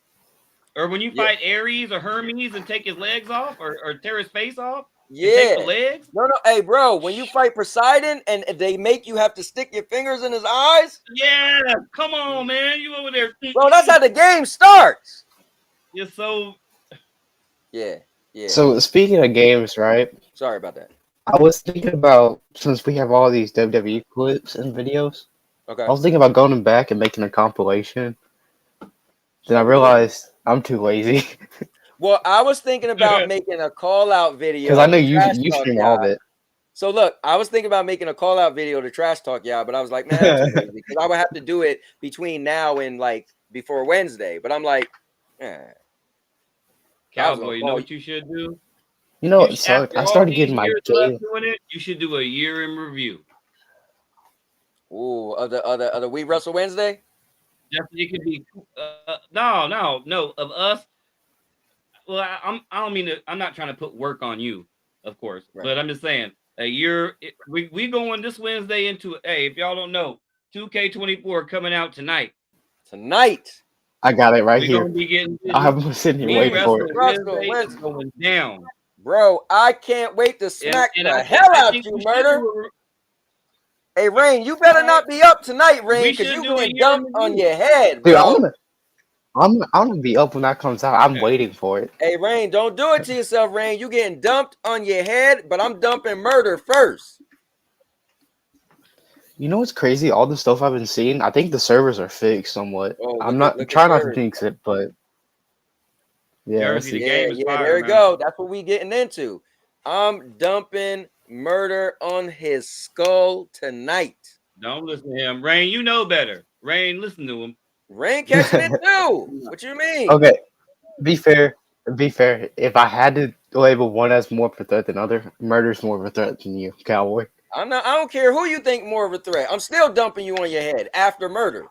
Or when you fight Ares or Hermes and take his legs off, or tear his face off.
Yeah,
take the legs.
No. Hey, bro, when you fight Poseidon and they make you have to stick your fingers in his eyes.
Yeah, come on, man. You over there.
Bro, that's how the game starts.
You're so.
Yeah.
So speaking of games, right?
Sorry about that.
I was thinking about, since we have all these WWE clips and videos.
Okay.
I was thinking about going back and making a compilation. Then I realized I'm too lazy.
Well, I was thinking about making a call-out video.
Because I know you stream all of it.
So look, I was thinking about making a call-out video to trash talk y'all, but I was like, man, that's too lazy, because I would have to do it between now and like before Wednesday. But I'm like,
Cowboy, you know what you should do?
You know what sucked? I started getting my game.
You should do a year in review.
Ooh, other We Wrestle Wednesday?
It could be no of us. Well, I don't mean to. I'm not trying to put work on you. of course.
Right.
But I'm just saying, we going this Wednesday into if y'all don't know, 2K24 coming out tonight.
I got it right
We're
here.
gonna be getting busy.
I'm sitting here
We
waiting for
wrestle
it.
Wednesday is going down.
Bro, I can't wait to smack
And
the
I
hell out
think
you,
we should
Murder.
do
Hey, Rain, you better not be up tonight, Rain,
We
because
should
you
do a
getting
year in
dumped on
review.
your head,
Dude,
bro.
I'm gonna be up when that comes out. I'm waiting for it.
Hey, Rain, don't do it to yourself, Rain. You getting dumped on your head, but I'm dumping Murder first.
You know what's crazy? All the stuff I've been seeing, I think the servers are fixed somewhat.
Oh,
I'm
look
not
at
trying not to
Jersey.
jinx it, but yeah,
Jersey, the game is fire,
there we
man.
go. That's what we getting into. I'm dumping Murder on his skull tonight.
Don't listen to him. Rain, you know better. Rain, listen to him.
Rain catching it too. What you mean?
okay. Be fair. If I had to label one as more of a threat than other, Murder's more of a threat than you, Cowboy.
I don't care who you think more of a threat. I'm still dumping you on your head after Murder.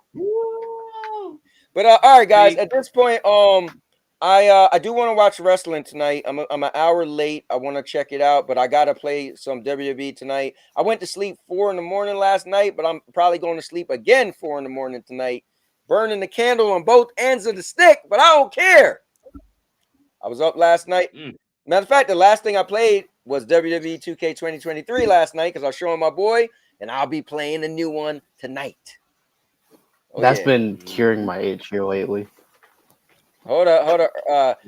But all right, guys. At this point, I do want to watch wrestling tonight. I'm an hour late. I want to check it out, but I gotta play some WWE tonight. I went to sleep 4 in the morning last night, but I'm probably going to sleep again 4 in the morning tonight, burning the candle on both ends of the stick. But I don't care. I was up last night. Matter of fact, the last thing I played was WWE 2K 2023 last night because I was showing my boy, and I'll be playing a new one tonight.
That's been curing my itch here lately.
Hold up.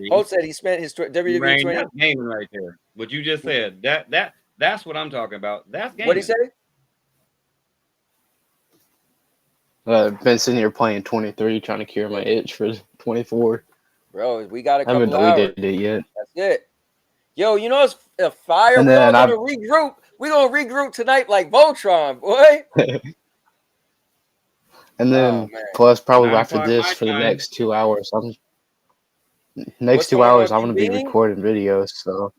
Holt said he spent his WWE
Rain,
20.
that's gaming right there. What you just said. That's what I'm talking about. That's gaming.
What'd he say?
Been sitting here playing 23, trying to cure my itch for 24.
Bro, we got a
I haven't
couple hours.
deleted it yet.
That's it. Yo, you know it's a fire.
And
We're all
then
gonna regroup. We're gonna regroup tonight like Voltron, boy.
And then plus probably after this for the next 2 hours. Next 2 hours I'm gonna be recording videos. So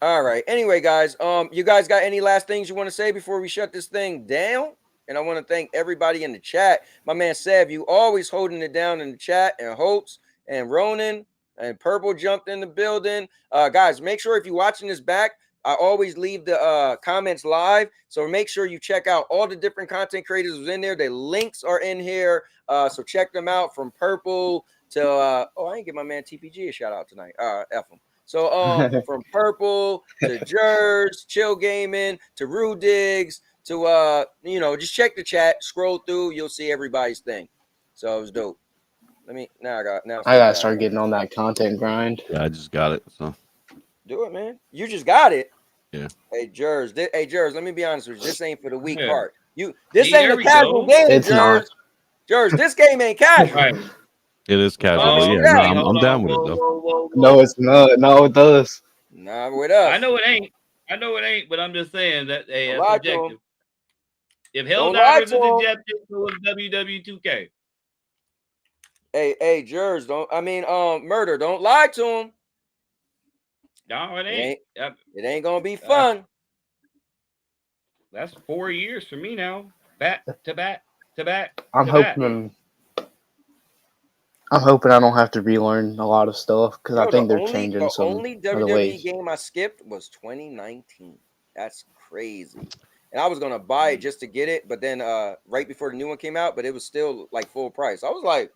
all right. Anyway, guys, you guys got any last things you want to say before we shut this thing down? And I want to thank everybody in the chat. My man Sev, you always holding it down in the chat, and Holtz and Ronan and Purple jumped in the building. Guys, make sure if you're watching this back, I always leave the comments live. So make sure you check out all the different content creators who's in there. The links are in here. So check them out from Purple to I didn't give my man TPG a shout out tonight. F him. So from Purple to Jers, Chill Gaming to Rue Diggs to just check the chat, scroll through, you'll see everybody's thing. So it was dope. I gotta
start getting on that content grind.
Yeah, I just got it. So
do it, man. You just got it.
Yeah.
Hey Jers, let me be honest with you. This ain't for the weak
Yeah.
heart. This ain't a casual game,
It's not.
Jers, this game ain't casual.
Right.
it is casual.
Oh,
but yeah,
yeah.
no, I'm down with it though.
No, it's not. No, it does.
Nah, with us.
I know it ain't, but I'm just saying that
Don't
that's
lie to
objective.
him.
If
Don't
Helldivers
lie
is
to him.
objective, so is WW2K.
Hey, Jers, Murder, don't lie to him.
No, it ain't.
It ain't gonna be fun.
That's 4 years for me now. Back to back to back.
I'm hoping I don't have to relearn a lot of stuff because I think they're changing some
only
other
WWE
ways.
game I skipped was 2019. That's crazy. And I was gonna buy it just to get it, but then right before the new one came out, but it was still like full price. I was like,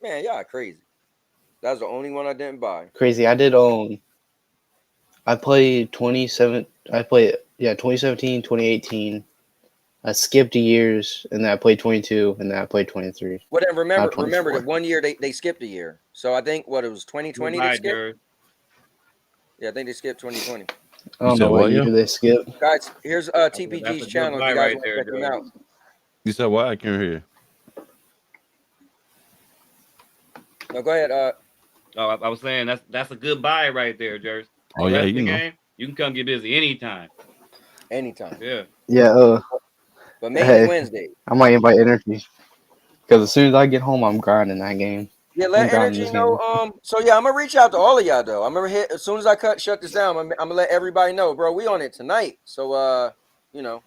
man, y'all crazy. That's the only one I didn't buy.
Crazy. I played 2017, 2018. I skipped years, and then I played 22, and then I played 23.
Well, then remember
24.
that 1 year they skipped a year. So I think it was 2020 they skipped. Yeah, I think they skipped 2020.
I don't know what year they skipped.
Guys, here's TPG's channel. If you guys want to check him out.
You said what? I can't hear you.
No, go ahead.
I was saying that's a good buy right there, Jers.
Oh yeah,
you know. You can come get busy anytime.
Anytime.
Yeah.
Yeah.
But maybe Wednesday.
I might invite Energy because as soon as I get home, I'm grinding that game.
Yeah, let Energy know. So yeah, I'm gonna reach out to all of y'all though. I'm gonna hit as soon as I shut this down. I'm gonna let everybody know, bro. We on it tonight. So So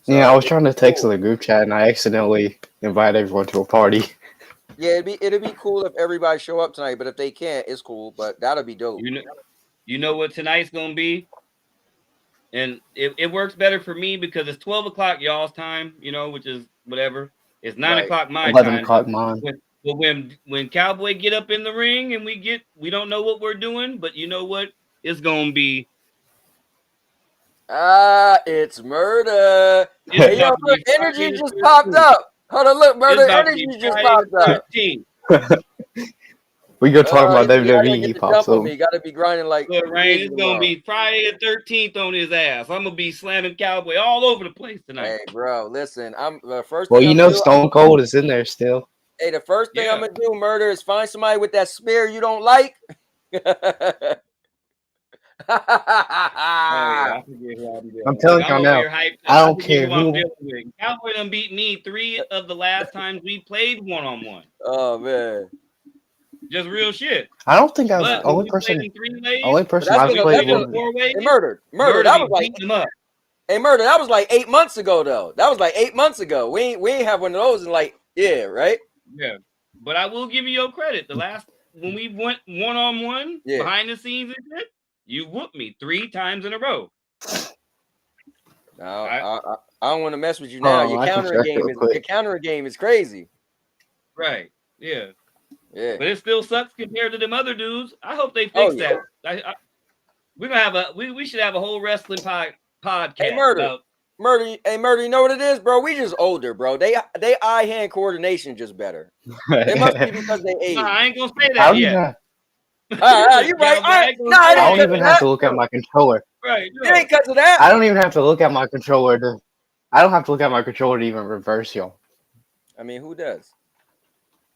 yeah, I was trying to text the group chat and I accidentally invited everyone to a party.
Yeah, it'd be cool if everybody show up tonight, but if they can't, it's cool. But that'll be dope.
You know what tonight's gonna be? And it works better for me because it's 12 o'clock y'all's time, you know, which is whatever. It's 9 o'clock my
11
time.
o'clock mine.
But when Cowboy get up in the ring and we don't know what we're doing, but you know what? It's gonna be
it's murder.
It's
Hey, yo,
about to
look,
be
energy
Friday the
just popped
13th.
up. Hold on, look,
It's
murder
about to
energy
be
just
Friday
popped
the
up.
13th.
We go talk about
Y'all gotta
WWE.
get
He
the
pops
jump on
up.
me. You gotta be grinding like
Look, Rain,
crazy
it's gonna
tomorrow.
be Friday the 13th on his ass. I'm gonna be slamming Cowboy all over the place tonight.
Hey, bro, listen. I'm the first
Well,
thing
you
I'm
know,
gonna do.
Stone Cold is in there still.
Hey, the first thing I'm gonna do, murder, is find somebody with that smear you don't like.
I forget who I'll be
I'm telling
I'm
y'all
over
now.
here hyped
I
up.
don't
forget
care
who I'm
who.
dealing with. Cowboy done beat me 3 of the last times we played one-on-one.
Oh man,
just real shit.
I don't think I've
But when we played in 3 ways,
only person I've
we
played
played in
with.
4 ways.
Hey, murder. That was like
beating them up.
Hey, murder. That was like 8 months ago, though. That was like 8 months ago. We ain't have one of those in like right.
Yeah, but I will give you your credit. The last when we went one-on-one behind the scenes and shit, you whooped me 3 times in a row.
No, I don't want to mess with you now. Your countering game is crazy.
Right. Yeah.
Yeah.
But it still sucks compared to them other dudes. I hope they fix that. We're gonna have we should have a whole wrestling podcast.
Hey, murder. Hey, murder. You know what it is, bro? We just older, bro. They eye-hand coordination just better. It must be because they age.
Nah, I ain't gonna say that yet.
You're right.
I don't even have to look at my controller.
Right.
It ain't because of that.
I don't even have to look at my controller to. I don't have to look at my controller to even reverse y'all.
I mean, who does?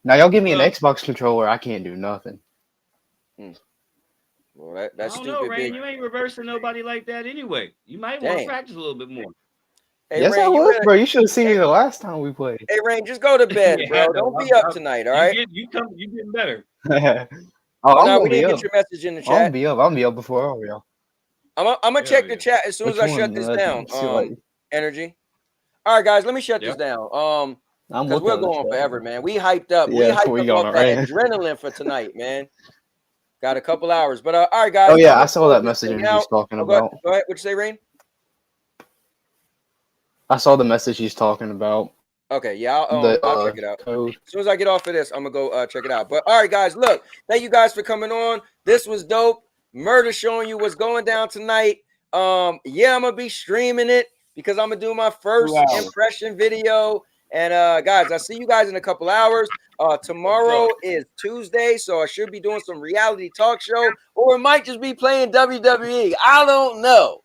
Now y'all give me an Xbox controller, I can't do nothing.
Well, that's
I don't
stupid.
know, Rain. You ain't reversing nobody like that anyway. You might want to practice a little bit more.
Hey,
yes,
Rain,
I was, bro. You should have seen me the last time we played.
Hey, Rain, just go to bed, bro. Don't be up tonight, all right?
You getting better.
I'm
no,
gonna
we
be
didn't
up.
get your message in the chat.
I'm gonna be up before all y'all.
I'm gonna check the chat as soon as I shut this down. Energy. All right, guys, let me shut this down. Because we're going forever, man. We hyped up.
Yeah,
we hyped up off that adrenaline for tonight, man. Got a couple hours, but all right, guys.
Oh yeah, I saw that message he's talking about.
Go ahead. What you say, Rain?
I saw the message he's talking about.
Okay, yeah, I'll check it out. Code. As soon as I get off of this, I'm gonna go check it out. But all right, guys, look, thank you guys for coming on. This was dope. Murder showing you what's going down tonight. Yeah, I'm gonna be streaming it because I'm gonna do my first impression video. And guys, I'll see you guys in a couple hours. Tomorrow is Tuesday, so I should be doing some reality talk show, or it might just be playing WWE. I don't know.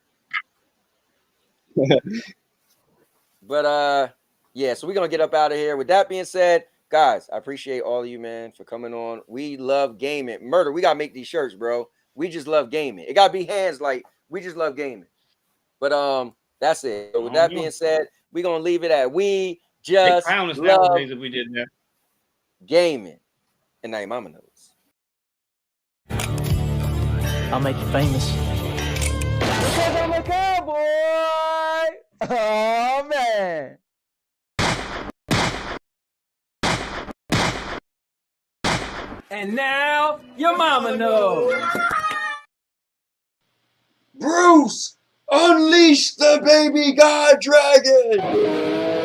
But yeah, so we're gonna get up out of here. With that being said, guys, I appreciate all of you, man, for coming on. We love gaming. Murder, we gotta make these shirts, bro. We just love gaming. It gotta be hands like we just love gaming. But that's it. So with that being said, we're gonna leave it at we just love
if we did that.
Gaming. And now your mama knows.
I'll make you famous.
Because I'm a cowboy. Oh man.
And now your mama knows.
Bruce, unleash the baby god dragon.